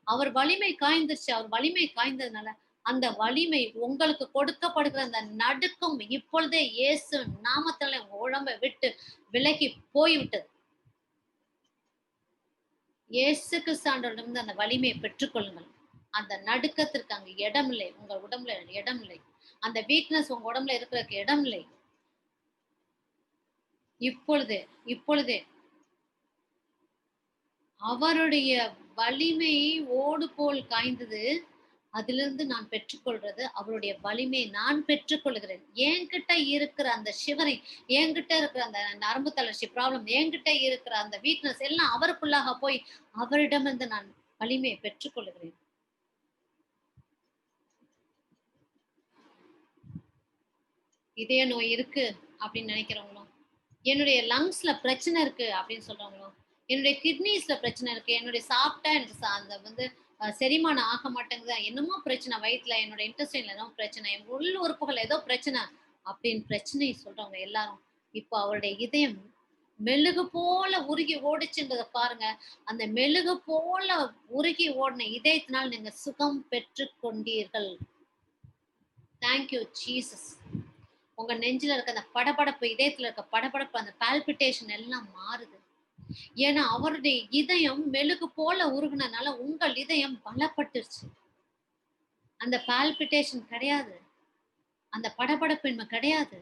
[SPEAKER 1] அவர் வலிமை காய்ந்துருச்சு. அவர் வலிமை காய்ந்ததுனால அந்த வலிமை உங்களுக்கு கொடுக்கப்படுகிற அந்த நடுக்கம் இப்பொழுதே இயேசு நாமத்தால உங்க உடம்பை விட்டு விலகி போய்விட்டது. இயேசுக்கு சான்றோட அந்த வலிமையை பெற்றுக்கொள்ளுங்கள். அந்த நடுக்கத்திற்கு அங்க இடம் இல்லை, உங்க உடம்புல இடம் இல்லை. அந்த வீக்னஸ் உங்க உடம்புல இருக்கிறதுக்கு இடம் இல்லை. இப்பொழுதே அவருடைய வலிமை ஓடு போல் காய்ந்தது. அதிலிருந்து நான் பெற்றுக்கொள்றது அவருடைய வலிமை நான் பெற்றுக்கொள்கிறேன். என்கிட்ட இருக்கிற அந்த ஷிவரிங், என்கிட்ட இருக்கிற அந்த நரம்பு தளர்ச்சி ப்ராப்ளம், என்கிட்ட இருக்கிற அந்த வீக்னஸ் எல்லாம் அவருக்குள்ளாக போய் அவரிடமிருந்து நான் வலிமையை பெற்றுக்கொள்கிறேன். இதய நோய் இருக்கு அப்படின்னு நினைக்கிறவங்களும், என்னுடைய லங்ஸ்ல பிரச்சனை இருக்கு அப்படின்னு சொல்றவங்களோ, என்னுடைய கிட்னிஸ்ல பிரச்சனை இருக்கு, என்னுடைய சாப்பிட்டா எனக்கு அந்த வந்து செரிமானம் ஆக மாட்டேங்குது, என்னமோ பிரச்சனை வயித்துல, என்னோட இன்டெஸ்டைன்ல ஏதோ பிரச்சனை, என் உள் உறுப்புகள் ஏதோ பிரச்சனை அப்படின்னு பிரச்சனையை சொல்றவங்க எல்லாரும், இப்போ அவருடைய இதயம் மெழுகு போல உருகி ஓடுச்சுன்றத பாருங்க. அந்த மெழுகு போல உருகி ஓடின இதயத்தினால் நீங்க சுகம் பெற்றுக் கொண்டீர்கள். Thank you Jesus. உங்க நெஞ்சில இருக்க அந்த படபடப்பு, இதயத்துல இருக்க படபடப்பு, அந்த பால்பிட்டேஷன் எல்லாம் மாறுது. ஏன்னா அவருடைய இதயம் மெழுகு போல உருகுனனால உங்கள் இதயம் பலப்பட்டுருச்சு. அந்த பால்பிட்டேஷன் கிடையாது, அந்த படபடப்பின்மை கிடையாது.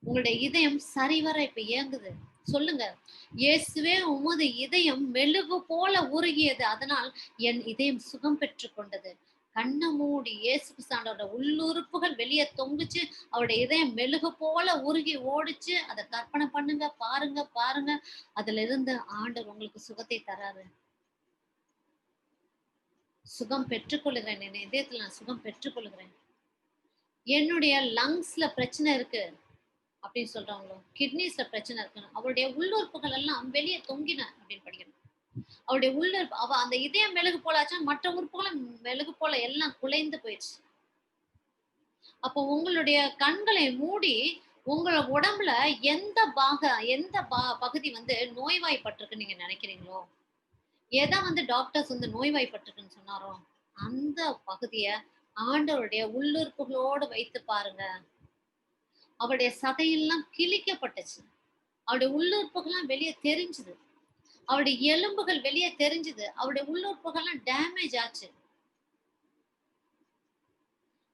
[SPEAKER 1] உங்களுடைய இதயம் சரிவர இப்ப இயங்குது. சொல்லுங்க, இயேசுவே உமது இதயம் மெழுகு போல உருகியது, அதனால் என் இதயம் சுகம் பெற்றுக் கொண்டது. கண்ணை மூடி இயேசு கிறிஸ்துவோட உள்ளுறுப்புகள் வெளியே தொங்குச்சு, அவருடைய இதயம் மெழுகு போல உருகி ஓடிச்சு. அதை கற்பனை பண்ணுங்க, பாருங்க பாருங்க. அதுல இருந்து ஆண்டவர் உங்களுக்கு சுகத்தை தராரு. சுகம் பெற்றுக்கொள்ளுகிறேன், என் இதயத்துல நான் சுகம் பெற்றுக்கொள்ளுகிறேன். என்னுடைய லங்ஸ்ல பிரச்சனை இருக்கு அப்படின்னு சொல்றவங்களோ, கிட்னிஸ்ல பிரச்சனை இருக்கு, அவருடைய உள்ளுறுப்புகள் எல்லாம் வெளியே தொங்கின அப்படின்னு படிக்கணும். அவருடைய உள்ளுறுப்பு அந்த இதயம் மெழுகு போலாச்சா, மற்ற உறுப்புகளும் மெழுகு போல எல்லாம் குலைந்து போயிடுச்சு. அப்போ உங்களுடைய கண்களை மூடி உங்களோட உடம்புல எந்த பகுதி வந்து நோய்வாய்ப்பட்டிருக்கு நீங்க நினைக்கிறீங்களோ, எதை வந்து டாக்டர்ஸ் வந்து நோய்வாய்ப்பட்டிருக்குன்னு சொன்னாரோ, அந்த பகுதிய ஆண்டவருடைய உள்ளுறுப்புகளோடு வைத்து பாருங்க. அவருடைய சதையெல்லாம் கிழிக்கப்பட்டுச்சு, அவருடைய உள்ளுறுப்புகள்லாம் வெளியே தெரிஞ்சுது, அவருடைய எலும்புகள் வெளியே தெரிஞ்சுது, அவருடைய உள்ளுறுப்புகள்லாம் டேமேஜ் ஆச்சு.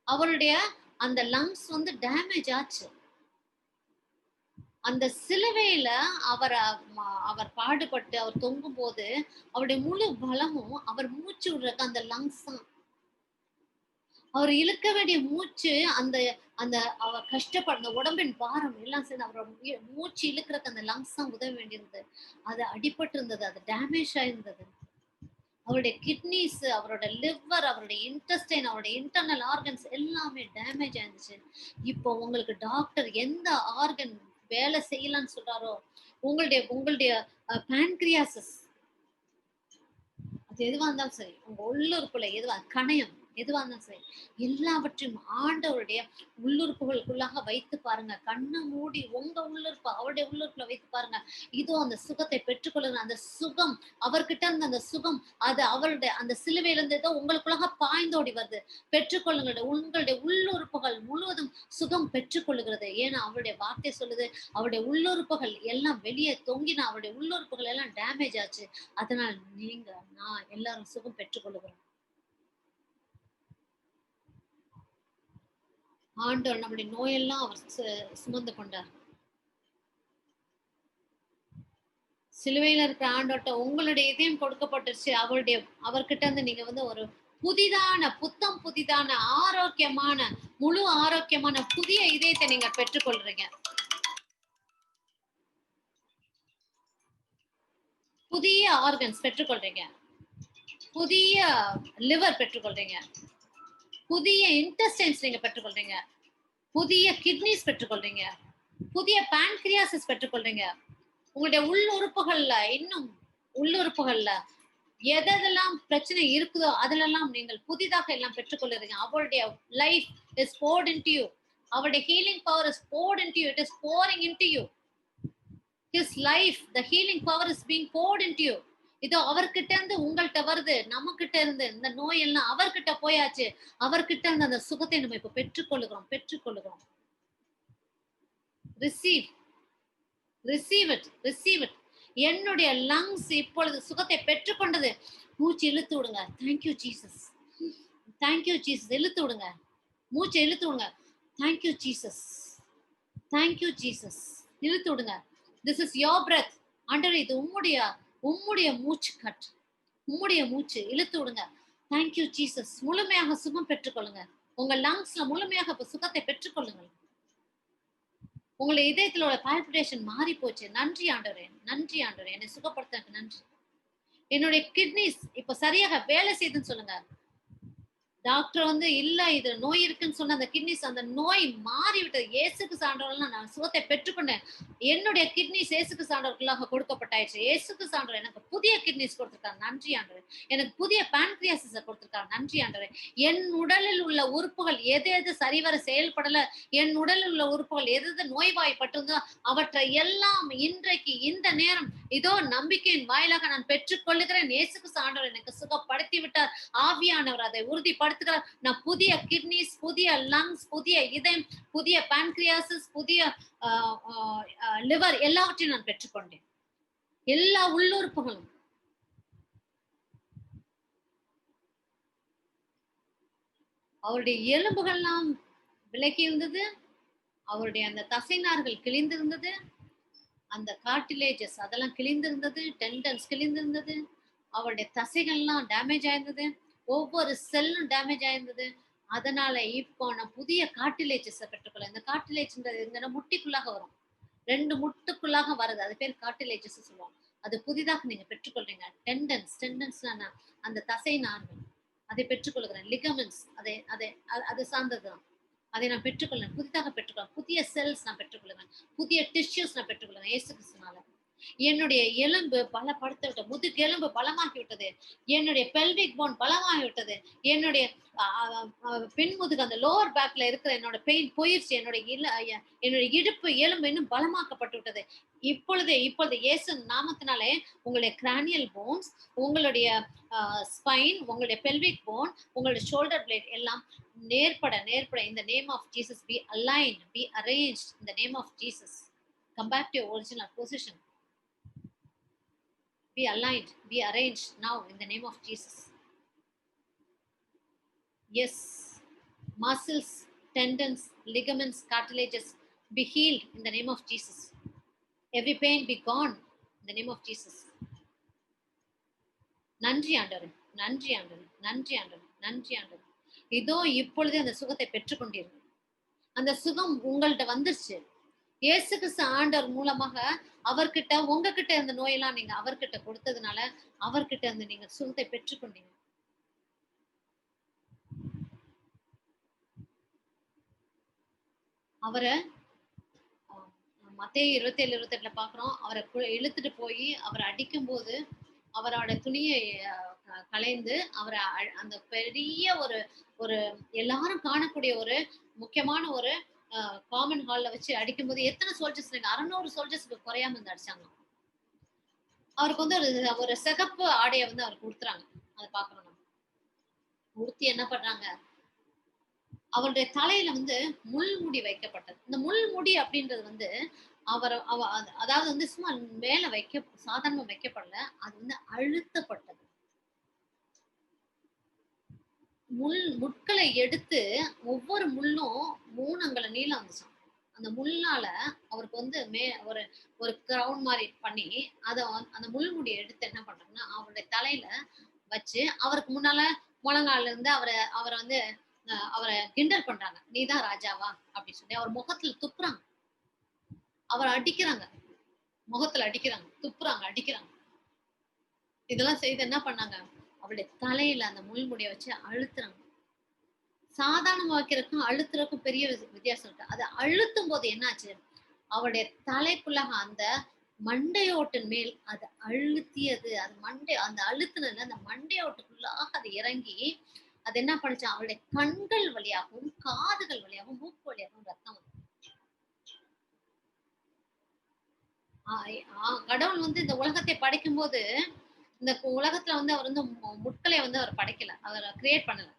[SPEAKER 1] அவருடைய அந்த லங்ஸ் வந்து டேமேஜ் ஆச்சு. அந்த சிலுவையில அவர் பாடுபட்டு அவர் தொங்கும் போது அவருடைய முழு பலமும் அவர் மூச்சு விடுறதுக்கு அந்த லங்ஸ் தான். அவர் இழுக்க வேண்டிய மூச்சு, அந்த அந்த அவர் கஷ்டப்படுற உடம்பின் பாரம் எல்லாம் சேர்ந்து அவரோட மூச்சு இழுக்கிறதுக்கு அந்த லங்ஸ் தான் உதவ வேண்டியிருந்தது. அது அடிபட்டு இருந்தது, அது டேமேஜ் ஆயிருந்தது. அவருடைய கிட்னிஸ், அவரோட லிவர், அவருடைய இன்டெஸ்டைன், அவருடைய இன்டர்னல் ஆர்கன்ஸ் எல்லாமே டேமேஜ் ஆயிருந்துச்சு. இப்போ உங்களுக்கு டாக்டர் எந்த ஆர்கன் வேலை செய்யலாம்னு சொல்றாரோ, உங்களுடைய உங்களுடைய பான்கிரியாசிஸ், அது எதுவா இருந்தாலும் சரி, உங்க உள்ளுறுப்புல எதுவா, கணையம் எதுவா இருந்தாலும் சரி, எல்லாவற்றையும் ஆண்டவருடைய உள்ளுறுப்புகளுக்குள்ளாக வைத்து பாருங்க. கண்ணை மூடி உங்க உள்ளுறுப்பு அவருடைய உள்ளுறுப்புல வைத்து பாருங்க. இதோ அந்த சுகத்தை பெற்றுக்கொள்ளுங்க. அந்த சுகம் அவர்கிட்ட இருந்து, அந்த சுகம் அது அவருடைய அந்த சிலுவையில இருந்து ஏதோ உங்களுக்குள்ளாக பாய்ந்தோடி வருது. பெற்றுக்கொள்ளுங்க. உங்களுடைய உள்ளுறுப்புகள் முழுவதும் சுகம் பெற்றுக்கொள்ளுகிறது. ஏன்னா அவருடைய வார்த்தை சொல்லுது, அவருடைய உள்ளுறுப்புகள் எல்லாம் வெளியே தொங்கின, அவருடைய உள்ளுறுப்புகள் எல்லாம் டேமேஜ் ஆச்சு. அதனால் நீங்க நான் எல்லாரும் சுகம் பெற்றுக்கொள்ளுகிறோம். ஆண்டவர் நம்முடைய நோயெல்லாம் அவர் சுமந்து கொண்டார். சிலுவையில இருக்கிற ஆண்டவர்ட்ட உங்களுடைய இதயம் கொடுக்கப்பட்டுருச்சு. அவர்கிட்ட இருந்து நீங்க வந்து ஒரு புதிதான, புத்தம் புதிதான, ஆரோக்கியமான, முழு ஆரோக்கியமான புதிய இதயத்தை நீங்க பெற்றுக்கொள்றீங்க. புதிய ஆர்கன்ஸ் பெற்றுக்கொள்றீங்க, புதிய லிவர் பெற்றுக்கொள்றீங்க, புதிய இன்டெஸ்டைன்ஸ் நீங்க பெற்றுக்கொள்றீங்க, புதிய கிட்னிஸ் பெற்றுக்கொள்றீங்க, புதிய பான்கிரியாசிஸ் பெற்றுக்கொள்றீங்க. உங்களுடைய உள்ளுறுப்புகள்ல இன்னும் உள்ளுறுப்புகள்ல எதெல்லாம் பிரச்சனை இருக்குதோ அதிலெல்லாம் நீங்கள் புதிதாக எல்லாம் பெற்றுக்கொள்ளுறீங்க. அவருடைய life is poured into you. அவருடைய healing power is poured into you. It is pouring into you. His life, the healing power is being poured into you. இதோ அவர்கிட்ட இருந்து உங்கள்கிட்ட வருது, நம்ம கிட்ட இருந்து இந்த நோய் எல்லாம் அவர்கிட்ட போயாச்சு. அவர்கிட்ட இருந்து அந்த சுகத்தை நம்ம இப்ப பெற்றுக்கொள்ளுகிறோம். receive it. என்னுடைய லங்ஸ் இப்பொழுது சுகத்தை பெற்றுக்கொண்டது. மூச்சு இழுத்து விடுங்க. Thank you Jesus, thank you Jesus. இழுத்து விடுங்க, மூச்சை இழுத்து விடுங்க. Thank you Jesus, thank you Jesus. இழுத்து விடுங்க. This is your breath. ஆண்டவரே, இது உம்முடைய மூச்சு காற்று, உம்முடைய மூச்சு. இழுத்து விடுங்க. Thank you Jesus. முழுமையாக சுகம் பெற்றுக்கொள்ளுங்க. உங்க லங்ஸ்ல முழுமையாக இப்ப சுகத்தை பெற்றுக்கொள்ளுங்கள். உங்களுடைய இதயத்துல உள்ள பால்பிட்டேஷன் மாறி போச்சு. நன்றி ஆண்டவரே, நன்றி ஆண்டவரே, என்னை சுகப்படுத்த நன்றி. என்னுடைய கிட்னிஸ் இப்ப சரியாக வேலை செய்யுதுன்னு சொல்லுங்க. டாக்டர் வந்து இல்ல இது நோய் இருக்குன்னு சொன்ன அந்த கிட்னிஸ் அந்த நோய் மாறி விட்டது. இயேசுக்கு சான்றவர்கள் நான் சுகத்தை பெற்றுக்கொண்டேன். என்னுடைய கிட்னிஸ் இயேசுக்கு சான்றவர்களாக கொடுக்கப்பட்டாயிற்று. இயேசுக்கு சான்றவர் எனக்கு புதிய கிட்னிஸ் கொடுத்திருக்கார். நன்றி ஆண்டவரே. எனக்கு புதிய பான்கிரியாசிஸ கொடுத்திருக்கார். நன்றி ஆண்டவரே. என் உடலில் உள்ள உறுப்புகள் எது எது சரிவர செயல்படல, என் உடலில் உள்ள உறுப்புகள் எது எது நோய்வாய்ப்பட்டிருந்தோ அவற்றை எல்லாம் இன்றைக்கு இந்த நேரம் இதோ நம்பிக்கையின் வாயிலாக நான் பெற்றுக்கொள்ளுகிறேன். இயேசுக்கு சான்றவர் எனக்கு சுகப்படுத்தி விட்டார். ஆவியானவர் அதை உறுதிப்படுத்துகிறார். நான் புதிய கிட்னிஸ், புதிய லங்ஸ், புதிய இதயம், புதிய பான்கிரியாசிஸ், புதிய லிவர் எல்லாவற்றையும் நான் பெற்றுக்கொண்டேன். எல்லா உள்ளுறுப்புகளும் அவருடைய எலும்புகள்லாம் விலகி இருந்தது. அவருடைய அந்த தசைநார்கள் கிழிந்திருந்தது. அந்த கார்டிலேஜஸ் அதெல்லாம் கிழிந்திருந்தது. டெண்டன்ஸ் கிழிந்திருந்தது. அவருடைய தசைகள்லாம் டேமேஜ் ஆயிருந்தது. ஒவ்வொரு செல்லும் டேமேஜ் ஆயிருந்தது. அதனால இப்போ நான் புதிய கார்டிலேஜஸ பெற்றுக்கொள்ள. இந்த கார்டிலேஜ்ன்றது எங்கன்னா முட்டிக்குள்ளாக வரும். 2 முட்டுக்குள்ளாக வருது. அது பேர் கார்டிலேஜஸ் சொல்லுவாங்க. அது புதிதாக நீங்க பெற்றுக்கொள்றீங்க. டெண்டன்ஸ்னா அந்த தசை நார்கள். அதை பெற்றுக்கொள்கிறேன். லிகமெண்ட்ஸ் அது சார்ந்ததுதான். அதை நான் பெற்றுக்கொள்கிறேன். புதிதாக பெற்றுக்கொள்கிறேன். புதிய செல்ஸ் நான் பெற்றுக்கொள்கிறேன். புதிய டிஷ்யூஸ் நான் பெற்றுக்கொள்கிறேன். இயேசு கிறிஸ்துனால. என்னுடைய எலும்பு பலப்படுத்த விட்டது. முதுகு எலும்பு பலமாகி விட்டது. என்னுடைய பெல்விக் போன் பலமாகி விட்டது. என்னுடைய பின்முதுகு அந்த லோவர் பேக்ல இருக்கிற என்னோட பெயின் போயிருச்சு. என்னுடைய இடுப்பு எலும்பு இன்னும் பலமாக்கப்பட்டு விட்டது. இப்பொழுது இயேசு நாமத்தினாலே உங்களுடைய கிரானியல் போன்ஸ், உங்களுடைய ஸ்பைன், உங்களுடைய பெல்விக் போன், உங்களுடைய ஷோல்டர் பிளேட் எல்லாம் நேர்பட in the name of Jesus be aligned, be arranged in the name of Jesus. Come back to your original position. Be aligned, be arranged now in the name of Jesus. Yes, muscles, tendons, ligaments, cartilages be healed in the name of Jesus. Every pain be gone in the name of Jesus. நன்றி ஆண்டவரே, நன்றி ஆண்டவரே, நன்றி ஆண்டவரே, நன்றி ஆண்டவரே. இதோ இப்பொழுதே அந்த சுகத்தை பெற்றுக்கொண்டீர்கள். அந்த சுகம் உங்கள்ட்ட வந்துருச்சு. இயேசு கிறிஸ்து ஆண்டவர் மூலமாக அவர்கிட்ட உங்ககிட்ட இருந்த நோயெல்லாம் நீங்க அவர்கிட்ட கொடுத்ததுனால அவர்கிட்ட இருந்து நீங்க சுகத்தை பெற்றுக்கொண்டீங்க. அவரை மத்தேயு 27:28 பாக்குறோம். அவரை இழுத்துட்டு போய் அவரை அடிக்கும் போது அவரோட துணியை களைந்து அவரை அந்த பெரிய ஒரு எல்லாரும் காணக்கூடிய ஒரு முக்கியமான ஒரு காமன் ஹால்ல வச்சு அடிக்கும்போது எத்தனை சோல்ஜர்ஸ் 600 சோல்ஜர்ஸ்க்கு குறையாம இருந்து அடிச்சாங்க. அவருக்கு வந்து ஒரு சிகப்பு ஆடையை வந்து அவருக்கு கொடுத்துறாங்க. அதை பாக்குறோம். நம்ம உடுத்தி என்ன பண்றாங்க, அவருடைய தலையில வந்து முள்முடி வைக்கப்பட்டது. இந்த முள்முடி அப்படின்றது வந்து அதாவது வந்து சும்மா மேல சாதாரணமா வைக்கப்படல, அது வந்து அழுத்தப்பட்டது. முட்களை எடுத்து ஒவ்வொரு முள்ளும் 3 அங்குல நீளம் வந்துச்சாம். அந்த முள்ளால அவருக்கு வந்து ஒரு கிரவுன் மாதிரி பண்ணி அந்த முள்முடியை எடுத்து என்ன பண்றாங்கன்னா அவருடைய தலையில வச்சு அவருக்கு முன்னால முழங்கால இருந்து அவரை வந்து அவரை கிண்டல் பண்றாங்க. நீதான் ராஜாவா அப்படின்னு சொல்லி அவர் முகத்துல துப்புறாங்க. அவரை அடிக்கிறாங்க, முகத்துல அடிக்கிறாங்க, துப்புறாங்க, அடிக்கிறாங்க. இதெல்லாம் செய்து என்ன பண்ணாங்க, அவருடைய தலையில அந்த முள்முடியை வச்சு அழுத்துறாங்க. சாதாரணமா வைக்கிறதுக்கும் அழுத்துறதுக்கும் பெரிய வித்தியாசம் இருக்கு. அது அழுத்தும் போது என்னாச்சு, அவருடைய தலைக்குள்ளாக அந்த மண்டையோட்டின் மேல் அது அழுத்தியது. அது அந்த அழுத்தினதுல அந்த மண்டையோட்டுக்குள்ளாக அது இறங்கி அது என்ன பண்ணுச்சு, அவருடைய கண்கள் வழியாகவும் காதுகள் வழியாகவும் மூக்கு வழியாகவும் ரத்தம் வந்து கடவுள் வந்து இந்த உலகத்தை படைக்கும் போது இந்த உலகத்துல வந்து அவர் வந்து முட்களை வந்து அவர் படைக்கல, அவர் கிரியேட் பண்ணல.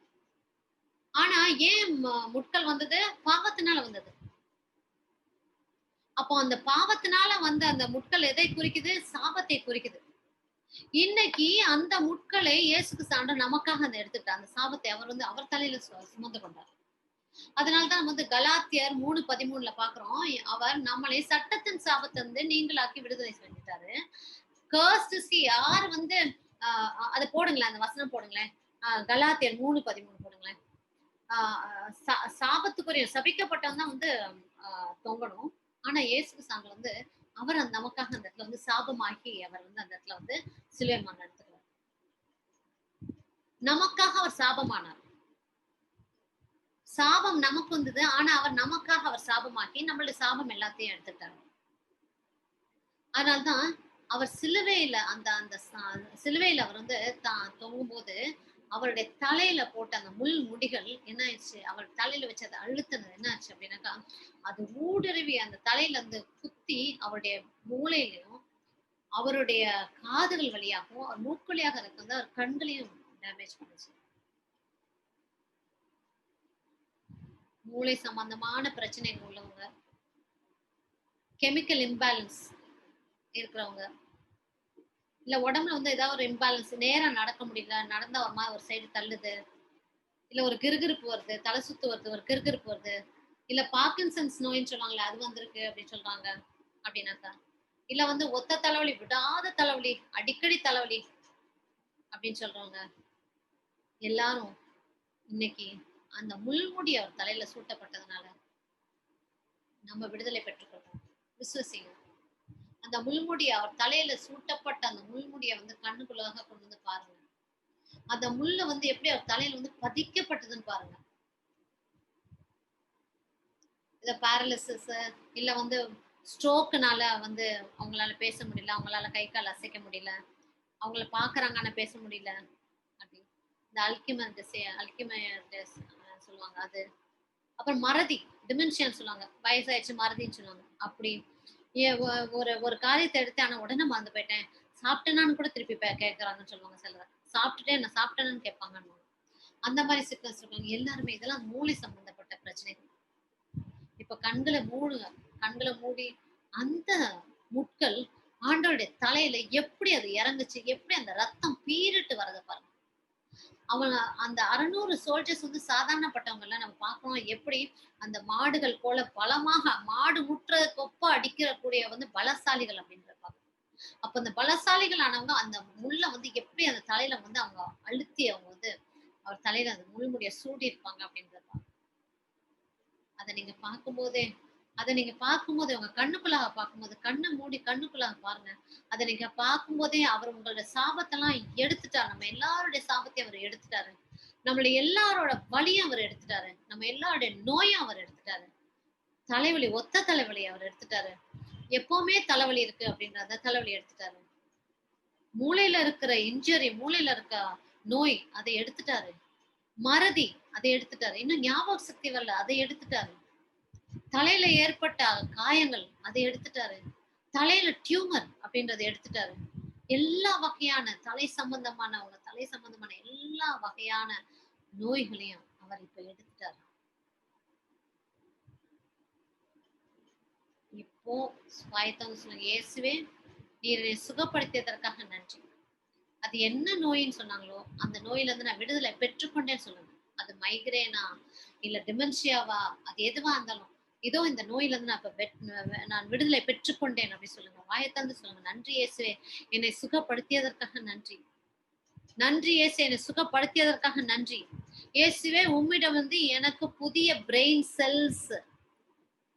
[SPEAKER 1] ஆனா ஏன் முட்கள் வந்தது, பாவத்தினால வந்தது. அப்போ அந்த பாவத்தினால வந்த அந்த முட்கள் எதை குறிக்குது, சாபத்தை குறிக்குது. இன்னைக்கு அந்த முட்களை இயேசுக்கு சான்ற நமக்காக அந்த எடுத்துட்டார். அந்த சாபத்தை அவர் வந்து அவர் தலையில சுமந்து கொண்டார். அதனால்தான் நம்ம வந்து கலாத்தியர் 3:13 பாக்குறோம், அவர் நம்மளை சட்டத்தின் சாபத்திலிருந்து நீங்களாக்கி விடுதலை செஞ்சுட்டாரு. கர்ஸ்ட் சி யார் வந்து அதை போடுங்களேன், அந்த வசனம் போடுங்களேன். கலாத்தியர் 3:13 போடுங்களேன். சாபத்துக்குரிய சபிக்கப்பட்டவன் தான் வந்து தொங்கணும். ஆனா இயேசுக்கு சாங்க வந்து அவர் நமக்காக அந்த இடத்துல வந்து சாபமாக்கி அவர் வந்து அந்த இடத்துல வந்து சிலுவை மரணம் எடுத்துக்கிறார். நமக்காக அவர் சாபமானார். சாபம் நமக்கு வந்தது. ஆனா அவர் நமக்காக அவர் சாபமாக்கி நம்மளுடைய சாபம் எல்லாத்தையும் எடுத்துட்டார். அதனால்தான் அவர் சிலுவையில அந்த அந்த சிலுவையில அவர் வந்து தொங்கும்போது அவருடைய தலையில போட்ட அந்த முள் முடிகள் என்ன ஆயிடுச்சு, அவர் தலையில வச்சு அதை அழுத்தினது என்ன ஆச்சு அப்படின்னாக்கா, அது ஊடுருவி அந்த தலையில இருந்து குத்தி அவருடைய மூளையிலையும் அவருடைய காதுகள் வழியாகவும் அவர் மூக்கு வழியாக இருக்கிறது அவர் கண்களையும் டேமேஜ் பண்ணுச்சு. மூளை சம்பந்தமான பிரச்சனைகள் உள்ளவங்க, கெமிக்கல் இம்பேலன்ஸ் இருக்கிறவங்க, இல்ல உடம்புல வந்து ஏதாவது ஒரு இம்பேலன்ஸ், நேரா நடக்க முடியல, நடந்தா ஒரு மாதிரி ஒரு சைடு தள்ளுது, இல்ல ஒரு கிறுகிறுப்பு வருது, தலை சுத்து வருது, ஒரு கிறுகிறுப்பு வருது, இல்ல பார்க்கின்சன்ஸ் நோயின்னு சொல்லுவாங்களே அது வந்திருக்கு அப்படின்னு சொல்றாங்க அப்படின்னாக்கா, இல்ல வந்து ஒத்த தலைவலி, விடாத தலைவலி, அடிக்கடி தலைவலி அப்படின்னு சொல்றவங்க எல்லாரும் இன்னைக்கு அந்த முள்முடி அவர் தலையில சூட்டப்பட்டதுனால நம்ம விடுதலை பெற்றுக்கொள்றோம். விசுவசிங்க. அந்த முள்முடி அவர் தலையில சூட்டப்பட்ட அந்த முள்முடியை வந்து கண்ணுக்குள்ளாக கொண்டு வந்து பாருங்க. அந்த முள்ள வந்து எப்படி அவர் தலையில வந்து பதிக்கப்பட்டதுன்னு பாருங்க. இத பாரலிசிஸ் இல்ல வந்து ஸ்ட்ரோக்னால வந்து அவங்களால பேச முடியல, அவங்களால கை கால் அசைக்க முடியல, அவங்கள பாக்குறாங்க ஆனா பேச முடியல அப்படி. இந்த அல்கிமர் சொல்லுவாங்க அது. அப்புறம் மறதி, டிமென்ஷியான்னு சொல்லுவாங்க, வயசாயிடுச்சு மறதின்னு சொல்லுவாங்க. அப்படி ஒரு ஒரு காரியத்தை எடுத்து ஆனா உடனே மறந்து போயிட்டேன், சாப்பிட்டேனான்னு கூட திருப்பி கேட்கறாங்கன்னு சொல்லுவாங்க சிலர். சாப்பிட்டுட்டே நான் சாப்பிட்டேன்னு கேட்பாங்கன்னு. அந்த மாதிரி சிக்கல்ஸ் இருக்காங்க. எல்லாருமே இதெல்லாம் மூளை சம்பந்தப்பட்ட பிரச்சனைகள். இப்ப கண்களை மூடுங்க, கண்களை மூடி அந்த முட்கள் ஆண்டவருடைய தலையில எப்படி அது இறங்குச்சு, எப்படி அந்த ரத்தம் பீரிட்டு வரத பாருங்க. அவங்க அந்த 600 சோல்ஜர்ஸ் வந்து சாதாரணப்பட்டவங்க இல்ல. நம்ம பார்க்கிறோம் எப்படி அந்த மாடுகள் போல பலமாக மாடு முற்றதுக்கு ஒப்ப அடிக்கக்கூடிய வந்து பலசாலிகள் அப்படின்றத பார்க்கிறோம். அப்ப அந்த பலசாலிகள் ஆனவங்க அந்த முள்ள வந்து எப்படி அந்த தலையில வந்து அவங்க அழுத்தி அவங்க வந்து அவர் தலையில அந்த முள்முடிய சூடி இருப்பாங்க அப்படின்றத பார்க்கிறோம். அதை நீங்க பார்க்கும்போதே உங்க கண்ணுக்குள்ளாக பார்க்கும்போது கண்ணை மூடி கண்ணுக்குள்ளாக பாருங்க. அதை நீங்க பார்க்கும்போதே அவர் உங்களோட சாபத்தெல்லாம் எடுத்துட்டாரு. நம்ம எல்லாருடைய சாபத்தையும் அவர் எடுத்துட்டாரு. நம்மளுடைய எல்லாரோட வலியும் அவர் எடுத்துட்டாரு. நம்ம எல்லாருடைய நோயும் அவர் எடுத்துட்டாரு. தலைவலி, ஒத்த தலைவலி அவர் எடுத்துட்டாரு. எப்பவுமே தலைவலி இருக்கு அப்படின்றத தலைவலி எடுத்துட்டாரு. மூளையில இருக்கிற இன்ஜுரி, மூளையில இருக்க நோய் அதை எடுத்துட்டாரு. மறதி அதை எடுத்துட்டாரு. இன்னும் ஞாபக சக்தி வரல அதை எடுத்துட்டாரு. தலையில ஏற்பட்ட காயங்கள் அதை எடுத்துட்டாரு. தலையில டியூமர் அப்படின்றத எடுத்துட்டாரு. எல்லா வகையான தலை சம்பந்தமான எல்லா வகையான நோய்களையும் அவர் இப்ப எடுத்துட்டாரு. இப்போ சொல்லுங்க, இயேசுவே நீர் என்னை சுகப்படுத்தியதற்காக நன்றி. அது என்ன நோயின்னு சொன்னாங்களோ அந்த நோயில இருந்து நான் விடுதலை பெற்றுக்கொண்டேன்னு சொல்லுங்க. அது மைக்ரேனா இல்ல டிமென்ஷியாவா, அது எதுவா இருந்தாலும் இதோ இந்த நோயில இருந்து நான் விடுதலை பெற்றுக்கொண்டேன் அப்படி சொல்லுங்க. வாயத்தந்து சொல்லுங்க, நன்றி இயேசுவே என்னை சுகப்படுத்தியதற்காக நன்றி. நன்றி இயேசு என்னை சுகப்படுத்தியதற்காக நன்றி. இயேசுவே உம்மிடம் வந்து எனக்கு புதிய பிரெயின் செல்ஸ்,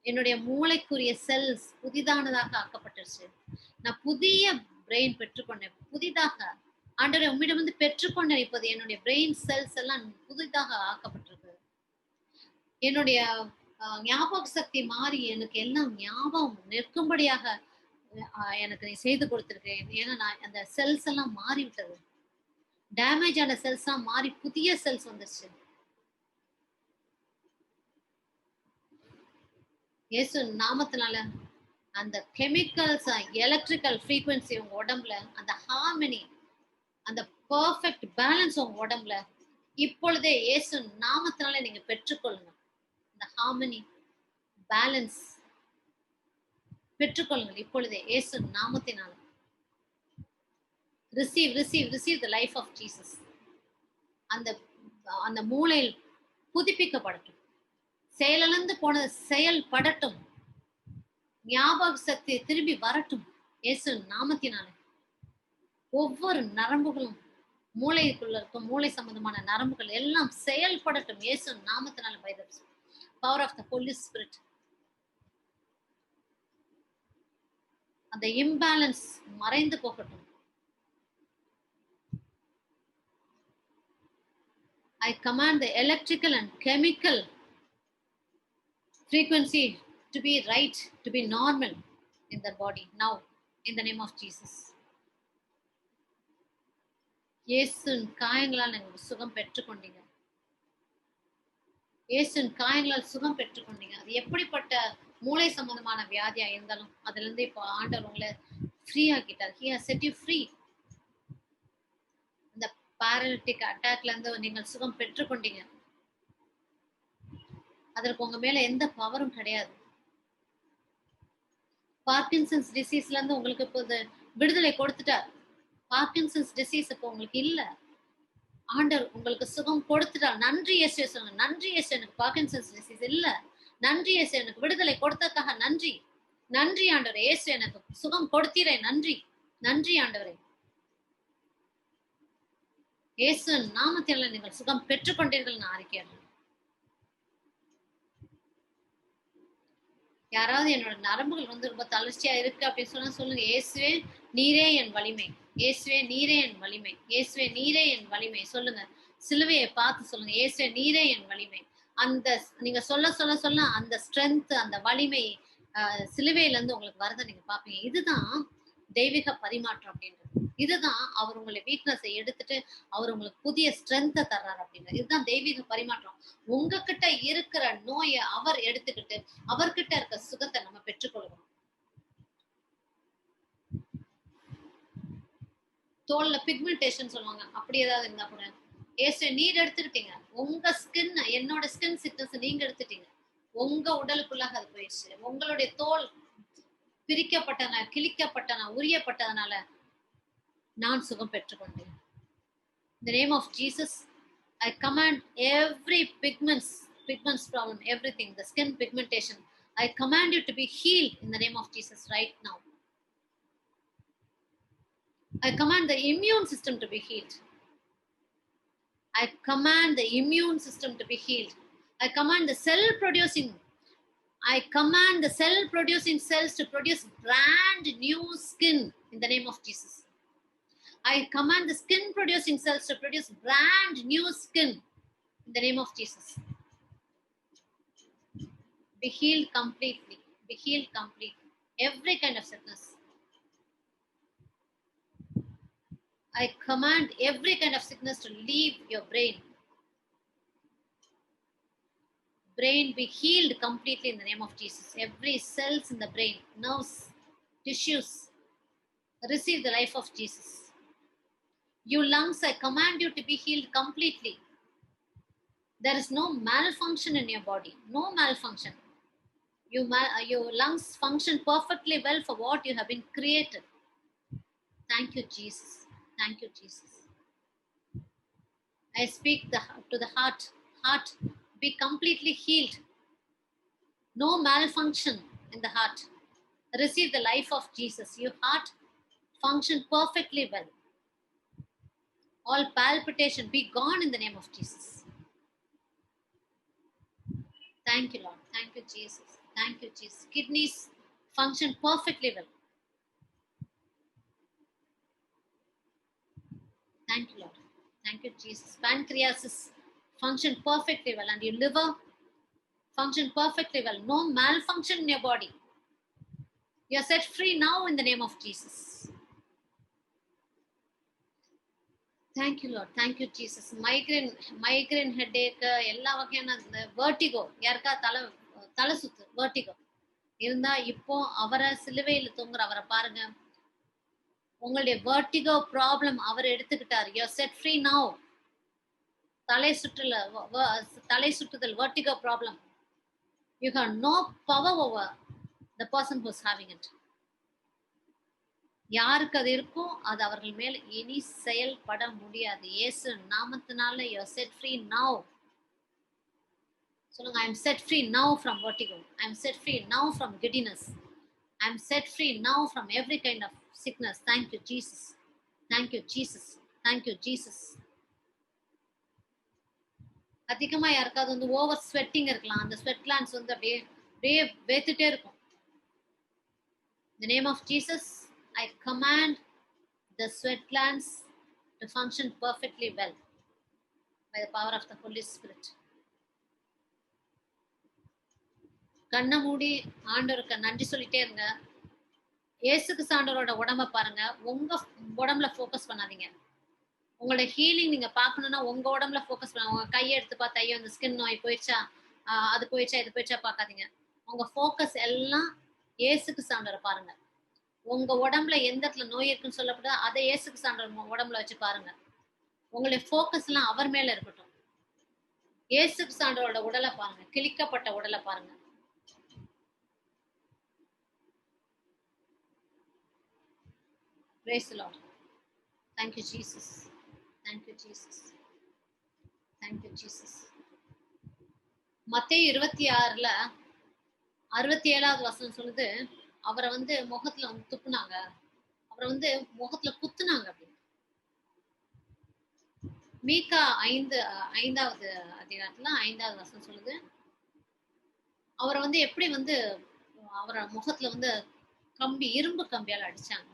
[SPEAKER 1] என்னுடைய மூளைக்குரிய செல்ஸ் புதிதானதாக ஆக்கப்பட்டுருச்சு. நான் புதிய பிரெயின் பெற்றுக்கொண்டேன். புதிதாக ஆண்டவரே உம்மிடம் வந்து பெற்றுக்கொண்டேன். இப்போது என்னுடைய பிரெயின் செல்ஸ் எல்லாம் புதிதாக ஆக்கப்பட்டிருக்கு. என்னுடைய ஞாபக சக்தி மாறி எனக்கு எல்லாம் ஞாபகம் நிற்கும்படியாக எனக்கு நீ செய்து கொடுத்திருக்கேன். ஏன்னா நான் அந்த செல்ஸ் எல்லாம் மாறி விட்டது. டேமேஜ் ஆன செல்ஸ் எல்லாம் மாறி புதிய செல்ஸ் வந்துருச்சு. இயேசு நாமத்தினால அந்த கெமிக்கல்ஸ், எலக்ட்ரிக்கல் ஃப்ரீக்வன்சி உங்க உடம்புல, அந்த ஹார்மனி, அந்த பெர்ஃபெக்ட் பேலன்ஸ் உங்க உடம்புல இப்பொழுதே இயேசு நாமத்தினால நீங்க பெற்றுக்கொள்ளுங்க. அந்த ஹார்மனி, பேலன்ஸ் பெற்றுக்கொள்ளுங்கள் இப்பொழுதே இயேசு நாமத்தினால. receive the life of Jesus. அந்த அந்த மூளையில் புதுப்பிக்கப்படட்டும். செயலிழந்து போனது செயல்படட்டும். ஞாபக சக்தி திரும்பி வரட்டும் இயேசு நாமத்தினால. ஒவ்வொரு நரம்புகளும், மூளைக்குள்ள இருக்கும் மூளை சம்பந்தமான நரம்புகள் எல்லாம் செயல்படட்டும் இயேசு நாமத்தினால. by the power of the Holy Spirit. அந்த இம்பேலன்ஸ் மறைந்து போகட்டும். I command the electrical and chemical frequency to be right, to be normal in the body now, in the name of Jesus. இயேசுவின் காயங்களால் நீங்கள் சுகம் பெற்றுக்கொண்டீங்க. இயேசுவின் காயங்களால் சுகம் பெற்றுக்கொண்டீங்க. அது எப்படிப்பட்ட மூளை சம்பந்தமான வியாதியா இருந்தாலும் அதுல இருந்து இப்போ ஆண்டவர் உங்களை free ஆக்கிட்டார். He has set you free. இந்த பாரலிட்டிக் அட்டாக்ல இருந்து நீங்கள் சுகம் பெற்றுக்கொண்டீங்க. அதற்கு உங்க மேல எந்த பவரும் கிடையாது. பார்க்கின்சன்ஸ் டிசீஸ்ல இருந்து உங்களுக்கு இப்போ விடுதலை கொடுத்துட்டார். பார்க்கின்சன்ஸ் டிசீஸ் இப்போ உங்களுக்கு இல்ல. ஆண்டவர் உங்களுக்கு சுகம் கொடுத்துட்டார். நன்றி இயேசு சொல்லுங்க. நன்றி இயேசு, எனக்கு பார்க்கின்சன்ஸ் டிசீஸ் இல்ல. நன்றி இயேசு, எனக்கு விடுதலை கொடுத்ததுக்காக நன்றி. நன்றி ஆண்டவரே. இயேசு எனக்கு சுகம் கொடுத்தீரே, நன்றி. நன்றி ஆண்டவரே. இயேசு நாமத்தினால நீங்கள் சுகம் பெற்றுக்கொண்டீர்கள் நான் அறிக்கையிடுறேன். யாராவது என்னோட நரம்புகள் வந்து ரொம்ப தளர்ச்சியா இருக்கு அப்படின்னு சொன்னா சொல்லுங்க. இயேசுவே நீரே என் வலிமை. இயேசுவே நீரே என் வலிமை. இயேசுவே நீரே என் வலிமை. சொல்லுங்க. சிலுவையை பார்த்து சொல்லுங்க. இயேசுவே நீரே என் வலிமை. அந்த நீங்க சொல்ல சொல்ல சொல்ல அந்த ஸ்ட்ரென்த், அந்த வலிமை சிலுவையில இருந்து உங்களுக்கு வரதை நீங்க பாப்பீங்க. இதுதான் தெய்வீக பரிமாற்றம் அப்படின்றது. இதுதான் அவர் உங்களை வீக்னஸை எடுத்துட்டு அவர் உங்களுக்கு புதிய ஸ்ட்ரென்த்தை தர்றாரு அப்படின்றது. இதுதான் தெய்வீக பரிமாற்றம். உங்ககிட்ட இருக்கிற நோயை அவர் எடுத்துக்கிட்டு அவர்கிட்ட இருக்க சுகத்தை நம்ம பெற்றுக்கொள்கிறோம். தோல்ல பிக்மெண்டேஷன் சொல்லுவாங்க, அப்படி ஏதாவது இருந்தா கூட ஏசு நீர் எடுத்துக்கிட்டீங்க. உங்க ஸ்கின், என்னோட ஸ்கின் சிக்னஸ் நீங்க எடுத்துட்டீங்க. உங்க உடலுக்குள்ளாக அது போயிடுச்சு. உங்களுடைய தோல் பிரிக்கப்பட்டன, கிழிக்கப்பட்டன, உரியப்பட்டதனால நான் சுகம் பெற்றுக்கொண்டேன். In the name of Jesus, I command every pigments problem, everything, the skin pigmentation, I command you to be healed in the name of Jesus right now. I command the immune system to be healed. I command the immune system to be healed. I command the cell producing cells to produce brand new skin in the name of Jesus. I command the skin producing cells to produce brand new skin in the name of Jesus. Be healed completely. Be healed completely. Every kind of sickness. I command every kind of sickness to leave your brain. Brain be healed completely in the name of Jesus. Every cells in the brain, nerves, tissues, receive the life of Jesus. You lungs, I command you to be healed completely. There is no malfunction in your body. No malfunction. Your lungs function perfectly well for what you have been created. Thank you, Jesus. Thank you, Jesus. I speak to the heart. Heart, be completely healed. No malfunction in the heart. Receive the life of Jesus. Your heart function perfectly well. All palpitation be gone in the name of Jesus. Thank you, Lord. Thank you, Jesus. Thank you, Jesus. Kidneys function perfectly well. Thank you, Lord. Thank you, Jesus. Pancreas function perfectly well, and your liver function perfectly well. No malfunction in your body. You are set free now in the name of Jesus. Thank you, Lord. Thank you, Jesus. Migraine headache, எல்லா வகையான vertigo, யாருக்கா தலை சுத்து vertigo இருந்தா இப்போ அவரை சிலுவையில் தொங்குற அவரை பாருங்க. உங்களுடைய vertigo problem our எடுத்துக்கிட்டார். You are set free now. தலை சுற்றுதல் vertigo problem. You have no power over the person who is having it. யாருக்கு அது இருக்கோ அது அவர்கள் மேல் இனி செயல்பட முடியாது. இயேசு நாமத்தினால you are set free now. சொல்லுங்க, I am set free now from vertigo. I am set free now from giddiness. I am set free now from every kind of sickness. Thank you, Jesus. Thank you, Jesus. Thank you, Jesus. அதிகமா யாருக்காவது வந்து over sweating இருக்கலாம். அந்த sweat glands வந்து அப்படியே வேத்துட்டே இருக்கும். In the name of Jesus, I command the sweat glands to function perfectly well by the power of the Holy Spirit. கண்ணை மூடி ஆண்டவருக்கு நன்றி சொல்லிட்டே இருங்க. இயேசு கிறிஸ்து உடம்ப பாருங்க. உங்க உடம்புல ஃபோக்கஸ் பண்ணாதீங்க. உங்களோட ஹீலிங் நீங்க பார்க்கணும்னா உங்க உடம்புல ஃபோக்கஸ் பண்ணுங்க. உங்க கையை எடுத்து பார்த்து ஐயோ இந்த ஸ்கின் நோய் போயிடுச்சா, அது போயிடுச்சா, இது போயிடுச்சா பார்க்காதீங்க. உங்க ஃபோக்கஸ் எல்லாம் இயேசு கிறிஸ்து பாருங்க. உங்க உடம்புல எந்த இடத்துல நோய் இருக்குன்னு சொல்லப்படுதோ அதை இயேசு கிறிஸ்து உடம்புல வச்சு பாருங்க. உங்களுடைய ஃபோக்கஸ் எல்லாம் அவர் மேல இருக்கட்டும். இயேசு கிறிஸ்து உடலை பாருங்க. கிழிக்கப்பட்ட உடலை பாருங்க. Praise the Lord. Thank you, Jesus. Thank you, Jesus. Thank you, Jesus. மத்தேயு 26ல 67வது வசனம் சொல்லுது, அவரை வந்து முகத்துல வந்து துப்புனாங்க, அவரை வந்து முகத்துல குத்துனாங்க அப்படின்னு. மீகா 5வது அதிகாரத்துல 5வது வசனம் சொல்லுது, அவரை வந்து எப்படி வந்து அவரை முகத்துல வந்து இரும்பு கம்பியால அடிச்சாங்க.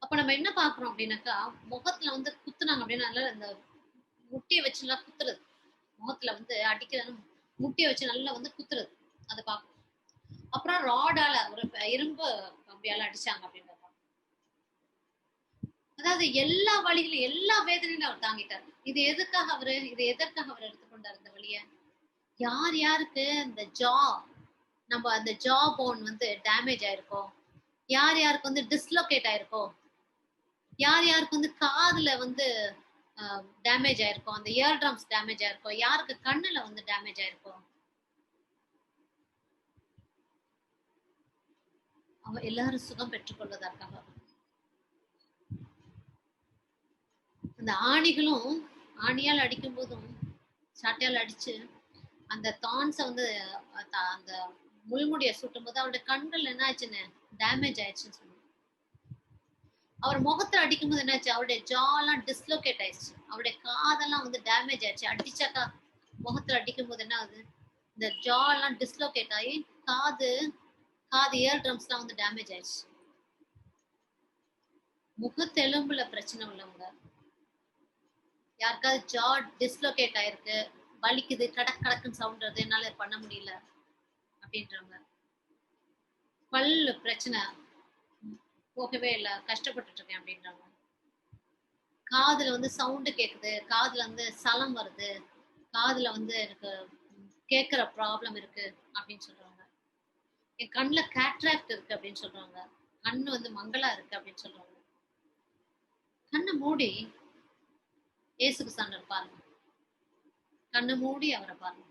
[SPEAKER 1] அப்ப நம்ம என்ன பாக்குறோம் அப்படின்னாக்கா, முகத்துல வந்து குத்துனாங்க அப்படின்னா இந்த முட்டியை வச்சு நல்லா குத்துறது, முகத்துல வந்து அடிக்கிறது, முட்டியை வச்சு நல்லா வந்து குத்துறது, அதை பார்க்கணும். அப்புறம் ராடால ஒரு இரும்பு கம்பியால அடிச்சாங்க அப்படின்றத. அதாவது எல்லா வழிகளும் எல்லா வேதனையும் அவர் தாங்கிட்டார். இது எதற்காக அவர் எடுத்துக்கொண்டார் இந்த வழிய? யார் யாருக்கு இந்த நம்ம அந்த ஜா போன் வந்து டேமேஜ் ஆயிருக்கோம், யார் யாருக்கு வந்து டிஸ்லோகேட் ஆயிருக்கோம், யார் யாருக்கு வந்து காதுல வந்து டேமேஜ் ஆயிருக்கும், அந்த இயர் ட்ரம்ஸ் டேமேஜ் ஆயிருக்கும், யாருக்கு கண்ணுல வந்து டேமேஜ் ஆயிருக்கும், அவ எல்லாரும் சுகம் பெற்றுக் கொள்வதற்காக. அந்த ஆணியால் அடிக்கும் போதும் சாட்டையால் அடிச்சு அந்த தான்ஸ வந்து அந்த முள்முடிய சுட்டும் போது அவருடைய கண்கள் என்ன ஆச்சுன்னு டேமேஜ் ஆயிடுச்சுன்னு சொன்னாங்க. அவர் முகத்துல அடிக்கும் போது என்னாச்சு, அவருடைய ஜாலாம் டிஸ்லோகேட் ஆயிடுச்சு, அவருடைய காதெல்லாம் வந்து டேமேஜ் ஆயிடுச்சு. அடிச்சாக்கா முகத்துல அடிக்கும் போது என்ன ஆகுது, இந்த ஜாலாம் டிஸ்லோகேட் ஆகி காது இயர் ட்ரம்ஸ்லாம் வந்து டேமேஜ் ஆயிடுச்சு. முகத்தெலும்புல பிரச்சனை உள்ளவங்க, யாருக்காவது ஜா டிஸ்லோகேட் ஆயிருக்கு, வலிக்குது, கடக்குன்னு சவுண்ட் வருது, என்னால பண்ண முடியல அப்படின்றவங்க, பல்லு பிரச்சனை போகவே இல்லை, கஷ்டப்பட்டுட்டு இருக்கேன் அப்படின்றவங்க, காதுல வந்து சவுண்டு கேக்குது, காதுல வந்து சலம் வருது, காதுல வந்து எனக்கு கேட்கிற ப்ராப்ளம் இருக்கு அப்படின்னு சொல்றவங்க, என் கண்ணுல கேட்ராக்ட் இருக்கு அப்படின்னு சொல்றவங்க, கண்ணு வந்து மங்களா இருக்கு அப்படின்னு சொல்றவங்க, கண்ணை மூடி இயேசுக்கு சாண்டர் பாருங்க. கண்ணை மூடி அவரை பாருங்க.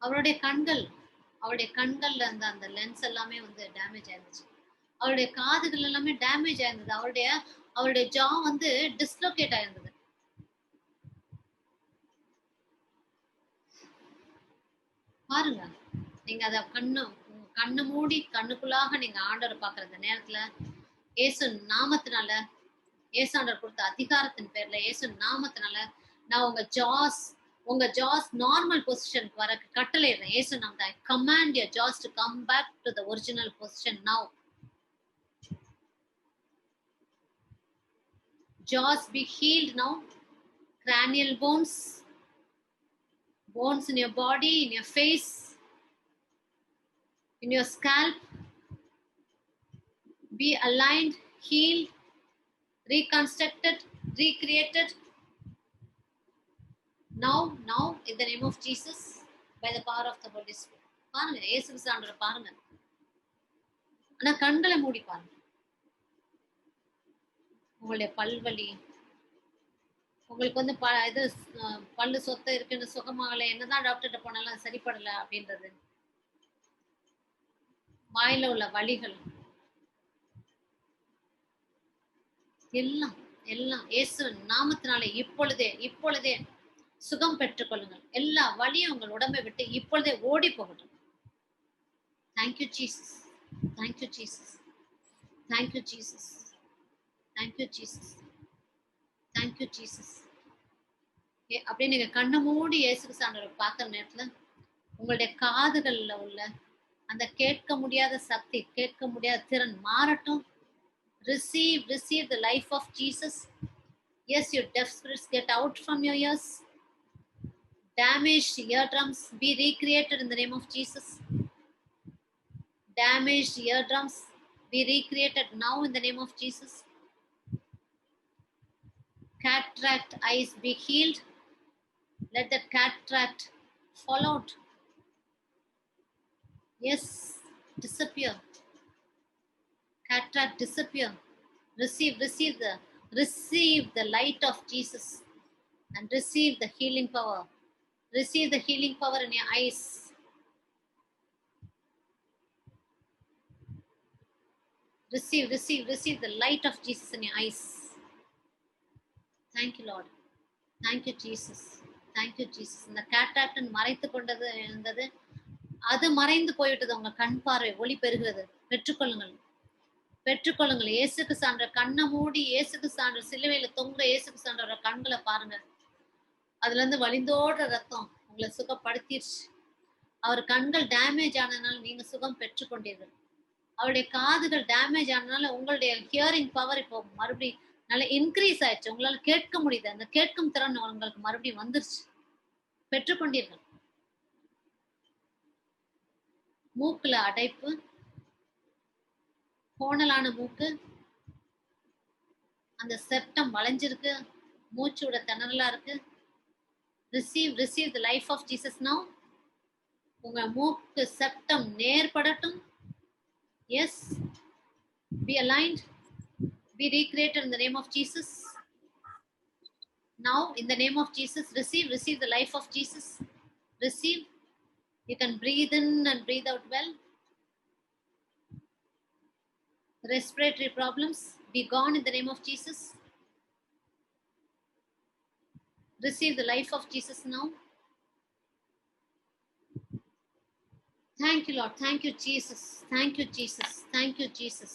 [SPEAKER 1] அவருடைய கண்கள்ல இருந்த அந்த லென்ஸ் எல்லாமே வந்து டேமேஜ் ஆயிருந்துச்சு. அவருடைய காதுகள் எல்லாமே டேமேஜ் ஆயிருந்தது. அவருடைய ஜா வந்து டிஸ்லோகேட் ஆயிருந்தது. பாருங்க, நீங்க அத கண்ணு மூடி கண்ணுக்குள்ளாக நீங்க ஆண்டவரை பாக்குற இந்த நேரத்துல இயேசு நாமத்தினால, இயேசாண்டவர் கொடுத்த அதிகாரத்தின் பேர்ல இயேசு நாமத்தினால நான் உங்க ஜாஸ் நார்மல் பொசிஷனுக்கு வர கட்டளையிடுறேன். இயேசு நாமத்தை I command your jaws to come back to the original position now. Jaws be healed now. Cranial bones in your body, in your face, in your scalp be aligned, healed, reconstructed, recreated now in the name of Jesus, by the power of the Holy Spirit. பாருங்க, இயேசு கிறிஸ்துவை பாருங்க. ஆனா கண்களை மூடி பாருங்க. உங்களுடைய பல்வலி, உங்களுக்கு வந்து இது பல்லு சொத்த இருக்குன்னு சுகமாகல, என்னதான் டாக்டர்கிட்ட போனாலும் சரிப்படல அப்படின்றது, வாயில உள்ள வலிகள் எல்லாம் இயேசு நாமத்தினாலே இப்பொழுதே சுகம் பெற்றுக் கொள்ளுங்கள். எல்லா வலியும் உங்கள் உடம்பை விட்டு இப்பொழுதே ஓடி போகட்டும். Thank you Jesus. Thank you Jesus. Thank you Jesus. Thank you Jesus. Thank you Jesus. அப்படியே நீங்க கண்ணை மூடி இயேசு கிறிஸ்துவை பார்க்குற நேரத்துல உங்களுடைய காதுகள்ல உள்ள அந்த கேட்க முடியாத சக்தி, கேட்க முடியாத திறன் மாறட்டும். Receive the life of Jesus. Yes, your deaf spirits get out from your ears. Damaged eardrums be recreated in the name of Jesus. Damaged eardrums be recreated now in the name of Jesus. Cataract eyes be healed. Let that cataract fall out. Yes, disappear. Cataract disappear. Receive the light of Jesus and receive the healing power. Receive the healing power in your eyes. Receive the light of Jesus in your eyes. Thank you, Lord. Thank you, Jesus. Thank you, Jesus. இந்த cataract மறைத்து கொண்டது இருந்தது, அது மறைந்து போய்விட்டது. உங்க கண் பார்வை ஒளி பெறுகிறது. பெற்றுக்கொள்ளுங்கள், பெற்றுக்கொள்ளுங்கள். இயேசுக்கு சான்ற கண்ணை மூடி, இயேசுக்கு சான்ற சிலுவையில தொங்குற இயேசுக்கு சான்ற கண்களை பாருங்க. அதுல இருந்து வழிந்தோடுற ரத்தம் உங்களை சுகப்படுத்திடுச்சு. அவர் கண்கள் டேமேஜ் ஆனதுனால நீங்க சுகம் பெற்றுக்கொண்டீர்கள். அவருடைய காதுகள் டேமேஜ் ஆனதுனால உங்களுடைய ஹியரிங் பவர் இப்போ மறுபடியும் நல்லா இன்க்ரீஸ் ஆயிடுச்சு. உங்களால கேட்க முடியுது. அந்த கேட்கும் திறன் உங்களுக்கு மறுபடியும் வந்துருச்சு, பெற்றுக்கொண்டீர்கள். மூக்குல அடைப்பு, கோணலான மூக்கு, அந்த செப்டம் வளைஞ்சிருக்கு, மூச்சோட திணறலா இருக்கு. Receive the life of Jesus now. உங்க மூக்கு செப்டம் நேர்படட்டும். Yes, be aligned, be recreated in the name of Jesus. Now in the name of Jesus, receive the life of Jesus. Receive. You can breathe in and breathe out well. Respiratory problems be gone in the name of Jesus. Receive the life of Jesus now. Thank you, Lord. Thank you, Jesus. Thank you, Jesus. Thank you, Jesus.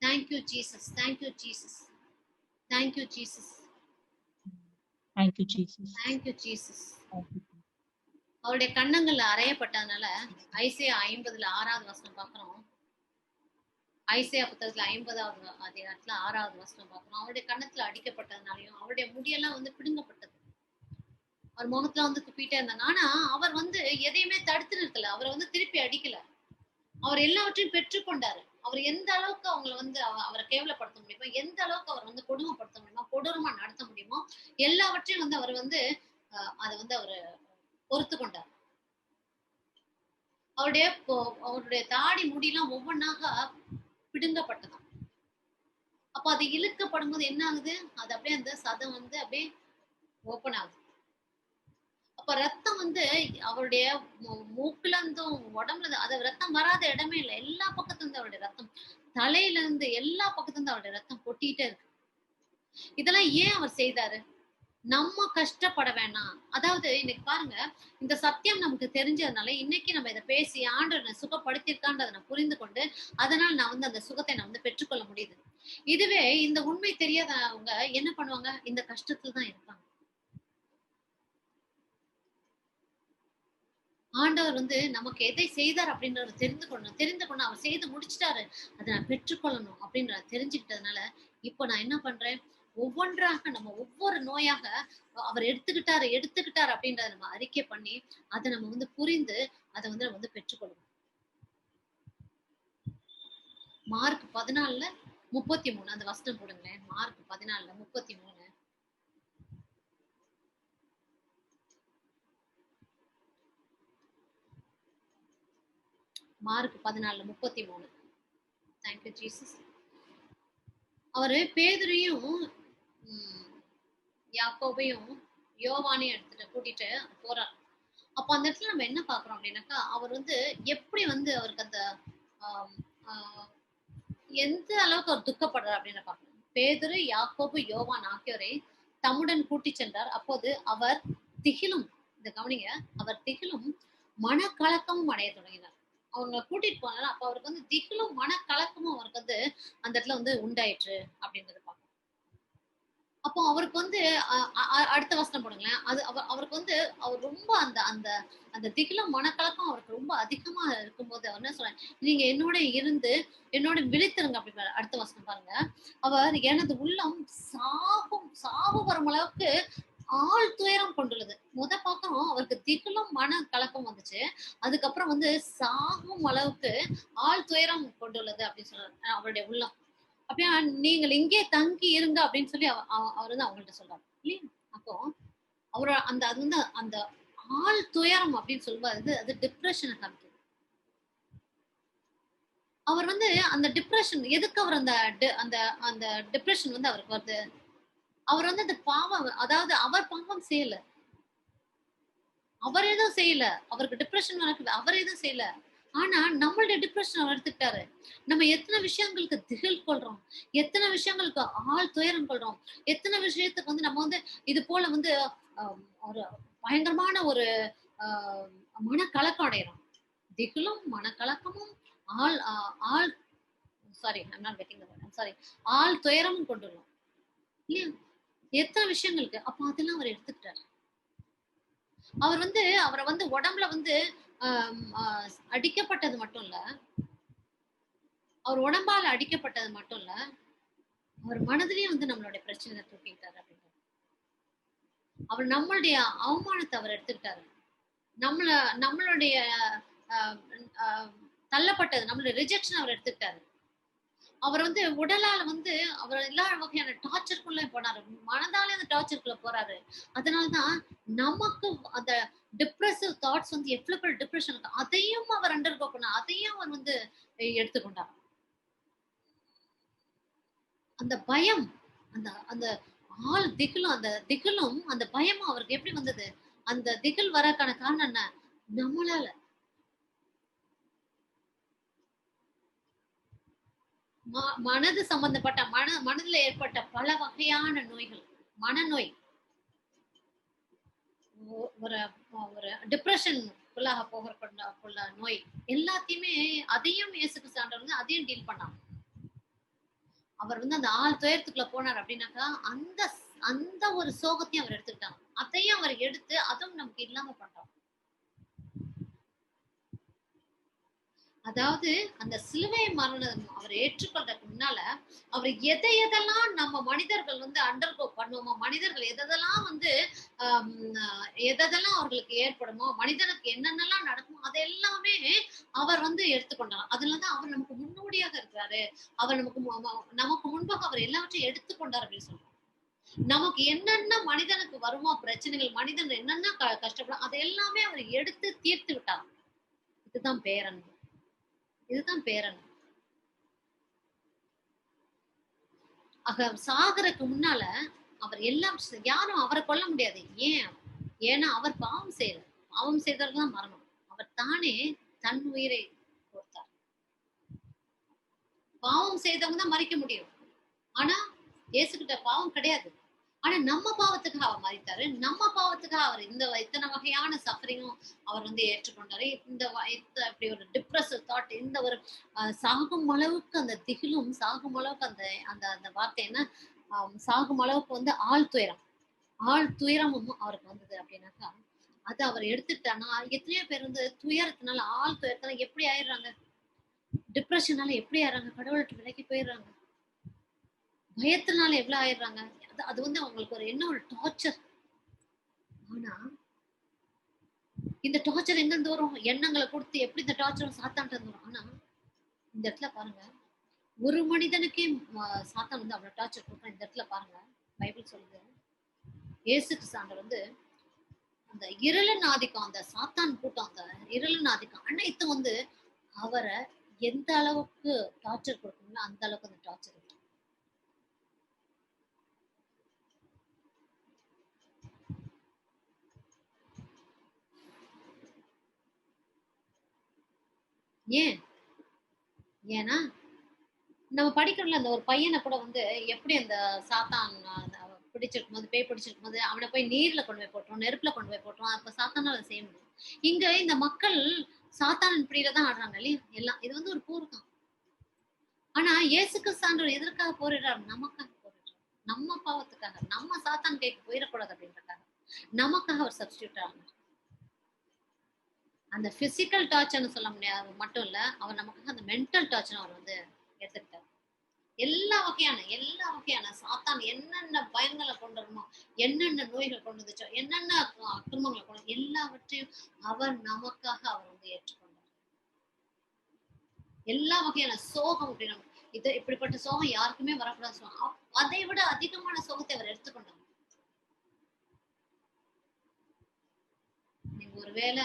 [SPEAKER 1] Thank you, Jesus. Thank you, Jesus. Thank you, Jesus.
[SPEAKER 2] Thank you, Jesus.
[SPEAKER 1] Thank you, Jesus. அவருடைய கண்ணங்கள்ல அறையப்பட்டதுனால Isaiah 50 6வது வசனம் பார்க்கிறோம். Isaiah புத்தகத்துல 50வது அதிகாரத்துல 6வது வசனம் பார்க்கிறோம். அவருடைய கண்ணத்துல அடிக்கப்பட்டதுனாலையும் அவருடைய முடியெல்லாம் வந்து பிடுங்கப்பட்டது. அவர் முகத்துல வந்து துப்பிட்டே இருந்தாங்க. ஆனா அவர் வந்து எதையுமே தடுத்து நிறுத்தல. அவரை வந்து திருப்பி அடிக்கல. அவர் எல்லாவற்றையும் பெற்றுக்கொண்டாரு. அவர் எந்த அளவுக்கு அவங்களை வந்து அவரை கேவலப்படுத்த முடியுமோ, எந்த அளவுக்கு அவர் வந்து கொடுமைப்படுத்த முடியுமோ, கொடூரமா நடத்த முடியுமோ, எல்லாவற்றையும் வந்து அவர் வந்து அதை வந்து அவரு பொறுத்து கொண்டார். அவருடைய தாடி முடியெல்லாம் ஒவ்வொன்னாக பிடுங்கப்பட்டதாம். அப்ப அது இழுக்கப்படும் போது என்ன ஆகுது? அது அப்படியே அந்த சதம் வந்து அப்படியே ஓப்பன் ஆகுது. அப்ப ரத்தம் வந்து அவருடைய மூக்குல இருந்தும் உடம்புல அது ரத்தம் வராத இடமே இல்லை. எல்லா பக்கத்துல இருந்து அவருடைய ரத்தம், தலையில இருந்து எல்லா பக்கத்துல இருந்து அவருடைய ரத்தம் கொட்டிட்டே இருக்கு. இதெல்லாம் ஏன் அவர் செய்தாரு? நம்ம கஷ்டப்பட வேணாம். அதாவது இன்னைக்கு பாருங்க, இந்த சத்தியம் நமக்கு தெரிஞ்சதுனால இன்னைக்கு நம்ம இதை பேசி ஆண்டவரை சுகப்படுத்திருக்கான்றதை நான் புரிந்து கொண்டு அதனால நான் வந்து அந்த சுகத்தை நான் வந்து பெற்றுக்கொள்ள முடியுது. இதுவே இந்த உண்மை தெரியாதவங்க என்ன பண்ணுவாங்க? இந்த கஷ்டத்துல தான் இருப்பாங்க. ஆண்டவர் வந்து நமக்கு எதை செய்தார் அப்படின்றத தெரிந்து கொண்டு அவர் செய்து முடிச்சிட்டாரு, அதை நான் பெற்றுக்கொள்ளணும் அப்படின்றத தெரிஞ்சுக்கிட்டதுனால இப்போ நான் என்ன பண்றேன்? ஒவ்வொன்றாக நம்ம ஒவ்வொரு நோயாக அவர் எடுத்துக்கிட்டாரு அப்படின்றத நம்ம அறிக்கை பண்ணி அதை நம்ம வந்து புரிந்து அதை வந்து நம்ம வந்து பெற்றுக்கொள்ளணும். மார்க் 14:33 அந்த வசனம் போடுங்களேன். மார்க் 14:33. மார்க் 14:33. Thank you Jesus. அவரு பேதுரையும் யாக்கோபையும் யோவானையும் எடுத்துட்டு கூட்டிட்டு போறார். அப்ப அந்த இடத்துல நம்ம என்ன பாக்குறோம் அப்படின்னாக்கா, அவர் வந்து எப்படி வந்து அவருக்கு அந்த எந்த அளவுக்கு அவர் துக்கப்படுறார் அப்படின்னு பாக்கணும். பேதுரு, யாக்கோபு, யோவான் ஆகியோரை தம்முடன் கூட்டி சென்றார். அப்போது அவர் திகிலும், இந்த கவனிங்க, அவர் திகிலும் மனக்கலக்கமும் அடைய தொடங்கினார். அவங்க கூட்டிட்டு போனாரு. அப்ப அவருக்கு வந்து திகிலும் மனக்கலக்கமும் அவருக்கு வந்து அந்த இடத்துல வந்து உண்டாயிற்று அப்படின்றத பார்க்கணும். அப்போ அவருக்கு வந்து அடுத்த வசனம் போடுங்களேன். அது அவருக்கு வந்து அவர் ரொம்ப அந்த அந்த அந்த திகிலும் மனக்கலக்கம் அவருக்கு ரொம்ப அதிகமா இருக்கும்போது அவர் என்ன சொல்றாரு? நீங்க என்னோட இருந்து என்னோட விழித்திருங்க அப்படி. அடுத்த வசனம் பாருங்க. அவர் எனது உள்ளம் சாவு வரும் அளவுக்கு ஆள் துயரம் கொண்டுள்ளது. பார்க்கிறோம் அவருக்கு திகிலும் மன கலக்கம் வந்துச்சு. அதுக்கப்புறம் வந்து சாகும் அளவுக்கு ஆள் துயரம் கொண்டுள்ளது அப்படின்னு சொல்றாரு அவருடைய உள்ளம். அப்படியா நீங்கள் இங்கே தங்கி இருங்க அப்படின்னு சொல்லி அவர் வந்து அவங்கள்ட்ட சொல்றாரு இல்லையா? அப்போ அவரோட அந்த அது வந்து அந்த ஆள் துயரம் அப்படின்னு சொல்லுவாரு அது டிப்ரெஷனை காமிக்குது. அவர் வந்து அந்த டிப்ரெஷன் எதுக்கு அவர் அந்த அந்த அந்த டிப்ரெஷன் வந்து அவருக்கு வருது? அவர் வந்து அந்த பாவம் அதாவது அவர் பாவம் செய்யல. அவர் எதுவும் செய்யல. அவருக்கு டிப்ரெஷன் நடக்குது. அவர் எதுவும் செய்யல. ஆனா நம்மளுடைய டிப்ரெஷன் அவர் எடுத்துக்கிட்டாரு. நம்ம எத்தன விஷயங்களுக்கு திகில் கொள்றோம். எத்தன விஷயங்களுக்கு ஆள் துயரம் கொள்றோம். எத்தன விஷயத்துக்கு வந்து நம்ம வந்து இது போல வந்து அ ஒரு பயங்கரமான ஒரு அ மனக்கலக்கம் அடையறோம். திகிலும், மனக்கலக்கமும் ஆள் ஆள் sorry I am not getting the word. I am sorry. ஆள் துயரமும் கொண்டுள்ளோம். இல்லையா? எத்தன விஷயங்களுக்கு. அப்ப அதெல்லாம் அவர் எடுத்துக்கிட்டாரு. அவர் வந்து அவர வந்து உடம்புல வந்து அடிக்கப்பட்டது மட்டும் இல்ல. அவர் உடம்பால அடிக்கப்பட்டது மட்டும் இல்ல. அவர் மனதிலேயே வந்து நம்மளுடைய பிரச்சனைய தூக்கிட்டாரு அப்படின்றாரு. அவர் நம்மளுடைய அவமானத்த அவர் எடுத்துக்கிட்டாரு. நம்மள நம்மளுடைய அ அ தள்ளப்பட்டது நம்மளுடைய ரிஜெக்ஷன் அவர் எடுத்துக்கிட்டாரு. அவர் வந்து உடலால வந்து அவர் எல்லா வகையான டார்ச்சர்க்குள்ள போனாரு. மனதாலே அந்த டார்ச்சர்க்குள்ள போறாரு. அதனால தான் நமக்கு அந்த டிப்ரசிவ் தாட்ஸ் வந்து எவ்வளவு பெரிய டிப்ரஷன் இருக்கு. அதையும் அவர் அண்டர்கோ பண்ணார். அதையும் அவர் வந்து எடுத்துக்கொண்டார். அந்த பயம் அந்த அந்த ஆள் திகிலும் அந்த திகிலும் அந்த பயமும் அவருக்கு எப்படி வந்தது? அந்த திகில் வரக்கான காரணம் என்ன? நம்மளால. மனது சம்பந்தப்பட்ட மனதுல ஏற்பட்ட பல வகையான நோய்கள். மனநோய். ஒரு ஒரு டிப்ரஷன்க்குள்ளாக போகறக்குள்ள நோய். எல்லாத்தையுமே அதையும் இயேசு கிறிஸ்து ஆண்டவர் வந்து அதையும் டீல் பண்ணார். அவர் வந்து அந்த ஆள் துயரத்துக்குள்ள போனார் அப்படின்னாக்கா, அந்த அந்த ஒரு சோகத்தையும் அவர் எடுத்துக்கிட்டாங்க. அதையும் அவர் எடுத்து அதுவும் நமக்கு இல்லாம பண்றார். அதாவது அந்த சிலுவை மரணம் அவர் ஏற்றுக்கொள்றதுக்கு முன்னால, அவர் எதெல்லாம் நம்ம மனிதர்கள் வந்து அண்டர்கோ பண்ணுவோமோ, மனிதர்கள் எதெல்லாம் வந்து அம் அ எதெல்லாம் அவர்களுக்கு ஏற்படுமோ, மனிதனுக்கு என்னென்னலாம் நடக்குமோ, அது எல்லாமே அவர் வந்து எடுத்துக்கொண்டார். அதுல தான் அவர் நமக்கு முன்னோடியாக இருக்கிறாரு. அவர் நமக்கு நமக்கு முன்பாக அவர் எல்லாவற்றையும் எடுத்துக்கொண்டார் அப்படின்னு சொல்றோம். நமக்கு என்னென்ன மனிதனுக்கு வருமோ பிரச்சனைகள், மனிதன் என்னென்ன கஷ்டப்படும், அது எல்லாமே அவர் எடுத்து தீர்த்து விட்டார். இதுதான் பேரன்பு. இதுதான் பேரன்பு. ஆக சாகறதுக்கு முன்னால அவர் எல்லாம் யாரும் அவரை கொல்ல முடியாது. ஏன்? ஏன்னா அவர் பாவம் செய்யல. பாவம் செய்தவர்கள் தான் மரணம். அவர் தானே தன் உயிரை கொடுத்தார். பாவம் செய்தவங்க தான் மறிக்க முடியும். ஆனா இயேசுகிட்ட பாவம் கிடையாது. ஆனா நம்ம பாவத்துக்காக அவர் மரித்தாரு. நம்ம பாவத்துக்காக அவர் இந்த இத்தனை வகையான சஃபரிங்கும் அவர் வந்து ஏற்றுக்கொண்டாரு. இப்படி ஒரு டிப்ரசிவ் தாட் இந்த ஒரு சாகும் அளவுக்கு அந்த திகிலும் சாகும் அளவுக்கு அந்த அந்த அந்த வார்த்தை என்ன சாகும் அளவுக்கு வந்து ஆள் துயரம் ஆள் துயரமும் அவருக்கு வந்தது அப்படின்னாக்கா அது அவர் எடுத்துட்டானா எத்தனையோ பேர் வந்து துயரத்தினால ஆள் துயரத்தினால எப்படி ஆயிடுறாங்க டிப்ரெஷனால எப்படி ஆயிடுறாங்க கடவுள்கிட்ட விலகி போயிடுறாங்க பயத்தினால எவ்வளவு ஆயிடுறாங்க அது வந்து அவங்களுக்கு ஒரு என்ன ஒரு டார்ச்சர் ஆனா இந்த டார்ச்சர் எங்க இருந்து வரும் எண்ணங்களை கொடுத்து எப்படி இந்த டார்ச்சர் சாத்தான்ட்டு வரும் ஆனா இந்த இடத்துல பாருங்க ஒரு மனிதனுக்கே சாத்தான் வந்து அவ்வளவு டார்ச்சர் கொடுக்குறான் இந்த இடத்துல பாருங்க பைபிள் சொல்லுது இயேசு கிறிஸ்து வந்து அந்த இருளன் ஆதிக்கம் அந்த சாத்தான் கூட்டம் அந்த இருளன் ஆதிக்கம் அனைத்து வந்து அவரை எந்த அளவுக்கு டார்ச்சர் கொடுக்கணுமோ அந்த அளவுக்கு அந்த டார்ச்சர் இருக்கு ஏன் ஏன்னா நம்ம படிக்கிறோம்ல அந்த ஒரு பையனை கூட வந்து எப்படி அந்த சாத்தான் பிடிச்சிருக்கும் போது பேய் பிடிச்சிருக்கும் போது அவனை போய் நீர்ல கொண்டு போய் போட்டோம் நெருப்புல கொண்டு போய் போட்டோம் அப்ப சாத்தானால அதை செய்ய முடியும் இங்க இந்த மக்கள் சாத்தானின் பிடியில தான் ஆடுறாங்க இல்லையா எல்லாம் இது வந்து ஒரு போர் தான் ஆனா இயேசு கிறிஸ்து எதற்காக போரிடுறாரு நமக்காக போரிடுறாரு நம்ம பாவத்துக்காக நம்ம சாத்தான் கேட்க போயிடக்கூடாது அப்படின்றக்காக நமக்காக அவர் சப்ஸ்டியூட் ஆனார் அந்த பிசிக்கல் டார்ச்சர்னு சொல்ல முடியாது மட்டும் இல்ல அவர் நமக்காக அந்த மென்டல் டார்ச்சர் அவர் வந்து எடுத்துக்கிட்டார் எல்லா வகையான சாத்தான் என்னென்ன பயங்களை கொண்டு வரணுமோ, என்னென்ன நோய்கள் கொண்டு வந்துச்சோ, என்னென்ன அக்கிரமங்களை கொண்டு எல்லாவற்றையும் அவர் நமக்காக அவர் வந்து ஏற்றுக்கொண்டார். எல்லா வகையான சோகம் அப்படின்னா இப்படிப்பட்ட சோகம் யாருக்குமே வரக்கூடாது சோகம். அதை விட அதிகமான சோகத்தை அவர் எடுத்துக்கொண்டார். நீங்க ஒருவேளை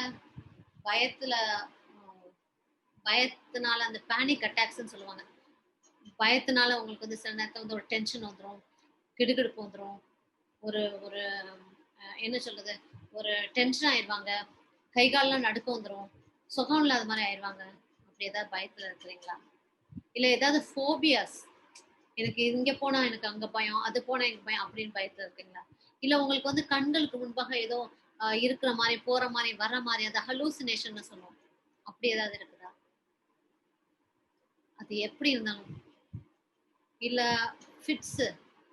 [SPEAKER 1] பயத்தினால அந்த பேனிக் அட்டாக்ஸ்ன்னு சொல்லுவாங்க. பயத்தினால உங்களுக்கு வந்து சில நேரத்துல வந்து ஒரு டென்ஷன் வந்துடும், கிடுகிடுப்பு வந்துடும், ஒரு ஒரு என்ன சொல்றது, ஒரு டென்ஷன் ஆயிடுவாங்க, கை கால்லாம் நடுக்கம் வந்துடும், சுகம் இல்லாத மாதிரி ஆயிடுவாங்க. அப்படி ஏதாவது பயத்துல இருக்கிறீங்களா? இல்ல ஏதாவது ஃபோபியாஸ், எனக்கு இங்க போனா எனக்கு அங்க பயம், அது போனா எனக்கு பயம் அப்படின்னு பயத்துல இருக்கீங்களா? இல்ல உங்களுக்கு வந்து கண்களுக்கு முன்பாக ஏதோ இருக்கிற மாதிரி, போற மாதிரி, வர்ற மாதிரி, அந்த ஹலூசினேஷன் சொல்லுவோம், அப்படி ஏதாவது இருக்குதா? அது எப்படி இருந்தாலும், இல்ல ஃபிட்ஸ்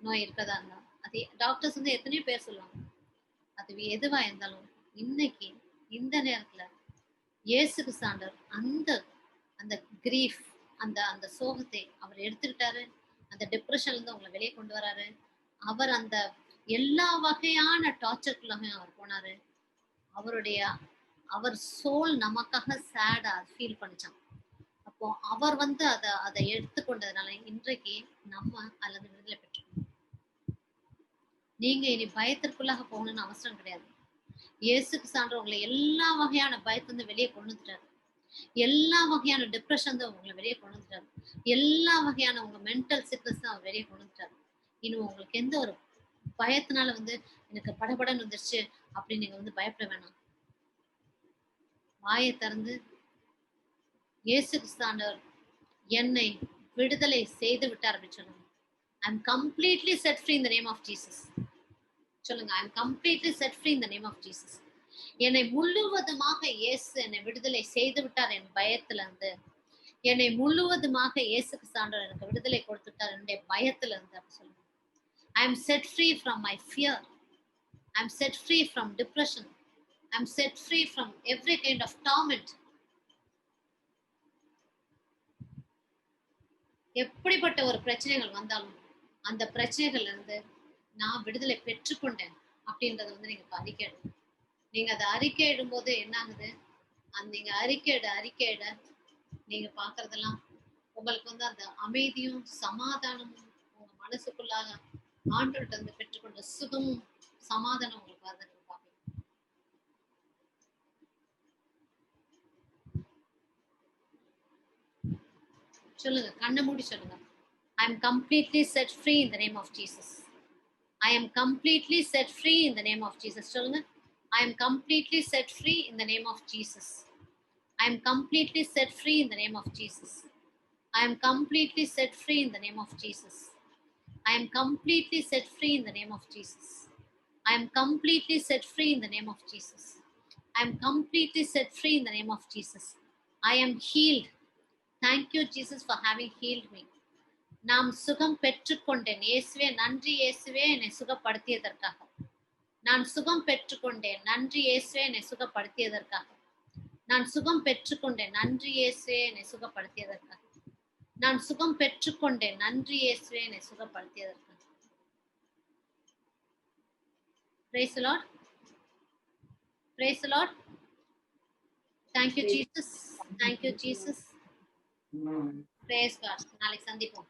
[SPEAKER 1] நோய் இருக்கதா இருந்தா, அது டாக்டர்ஸ் வந்து எத்தனையோ பேர் சொல்லுவாங்க. அது எதுவா இருந்தாலும் இன்னைக்கு இந்த நேரத்துல இயேசு கிறிஸ்து அந்த அந்த கிரீஃப், அந்த அந்த சோகத்தை அவர் எடுத்துக்கிட்டாரு. அந்த டிப்ரெஷன்ல இருந்து உங்களை வெளியே கொண்டு வராரு. அவர் அந்த எல்லா வகையான டார்ச்சருக்குள்ளாக அவர் போனாரு. அவர் சோல் நமக்காக சேடா ஃபீல் பண்ணிச்சான். அப்போ அவர் வந்து அதை எடுத்துக்கொண்டதுனால இன்றைக்கு நம்ம அதுல இருந்து விடுதலை பெற்றோம். நீங்க இனி பயத்திற்குள்ளாக போகணும்னு அவசரம் கிடையாது. இயேசுக்கு சான்று உங்களை எல்லா வகையான பயத்திலிருந்து வெளியே கொண்டு வந்துட்டாரு. எல்லா வகையான டிப்ரெஷன் தான் உங்களை வெளியே கொண்டு வந்துட்டாரு. எல்லா வகையான உங்க மென்டல் சிக்னஸ் தான் அவர் வெளியே கொண்டு வந்துட்டாரு. இன்னும் உங்களுக்கு எந்த ஒரு பயத்தினால வந்து எனக்கு படபடன்னு வந்துருச்சு அப்படின்னு நீங்க வந்து பயப்பட வேணாம். வாயை திறந்து இயேசு கிறிஸ்து என்னை விடுதலை செய்து விட்டார் அப்படின்னு சொல்லுங்க. I am completely set free in the name of Jesus. சொல்லுங்க, I am completely set free in the name of Jesus. என்னை முழுவதுமாக இயேசு என்னை விடுதலை செய்து விட்டார் என் பயத்துல இருந்து. என்னை முழுவதுமாக இயேசு கிறிஸ்து எனக்கு விடுதலை கொடுத்துட்டார் என்னுடைய பயத்துல இருந்து அப்படி சொல்லுங்க. I am set free from my fear. I am set free from depression. I am set free from every kind of torment. எப்படிப்பட்ட ஒரு பிரச்சனைகள் வந்தாலும் அந்த பிரச்சனைகள்ல இருந்து நான் விடுதலை பெற்றுக்கொண்டேன் அப்படின்றத வந்து நீங்க அறிக்கையிடும். நீங்க அதை அறிக்கையிடும் போது என்ன ஆகுது, அந்த நீங்க அறிக்கையிட நீங்க பாக்குறதெல்லாம் உங்களுக்கு வந்து அந்த அமைதியும் சமாதானமும் உங்க மனசுக்குள்ளாக ஆண்டவர்கிட்ட இருந்து பெற்றுக்கொண்ட சுகமும் சமாதானம் உங்களுக்கு வந்து பார்க்கலாம். சொல்லுங்க, கண்ணை மூடி சொல்லுங்க. I am completely set free in the name of Jesus. I am completely set free in the name of Jesus. சொல்லுங்க, I am completely set free in the name of Jesus. I am completely set free in the name of Jesus. I am completely set free in the name of Jesus. I am completely set free in the name of Jesus. I am completely set free in the name of Jesus. I am completely set free in the name of Jesus. I am healed. Thank you, Jesus, for having healed me. நாம் சுகம் பெற்றுக்கொண்டேன். இயேசுவே நன்றி, இயேசுவே என்னை சுகப்படுத்தியதற்காக. நான் சுகம் பெற்றுக்கொண்டேன். நன்றி இயேசுவே என்னை சுகப்படுத்தியதற்காக. நான் சுகம் பெற்றுக்கொண்டேன். நன்றி இயேசுவே என்னை சுகப்படுத்தியதற்காக. நான் சுகம் பெற்றுக்கொண்டேன். நன்றி இயேசுவே என்னை சுகப்படுத்தியதற்காக. Praise the Lord. Praise the Lord. Thank you, Jesus. Thank you, Jesus. Praise God. நாளைக்கு சந்திப்போம்.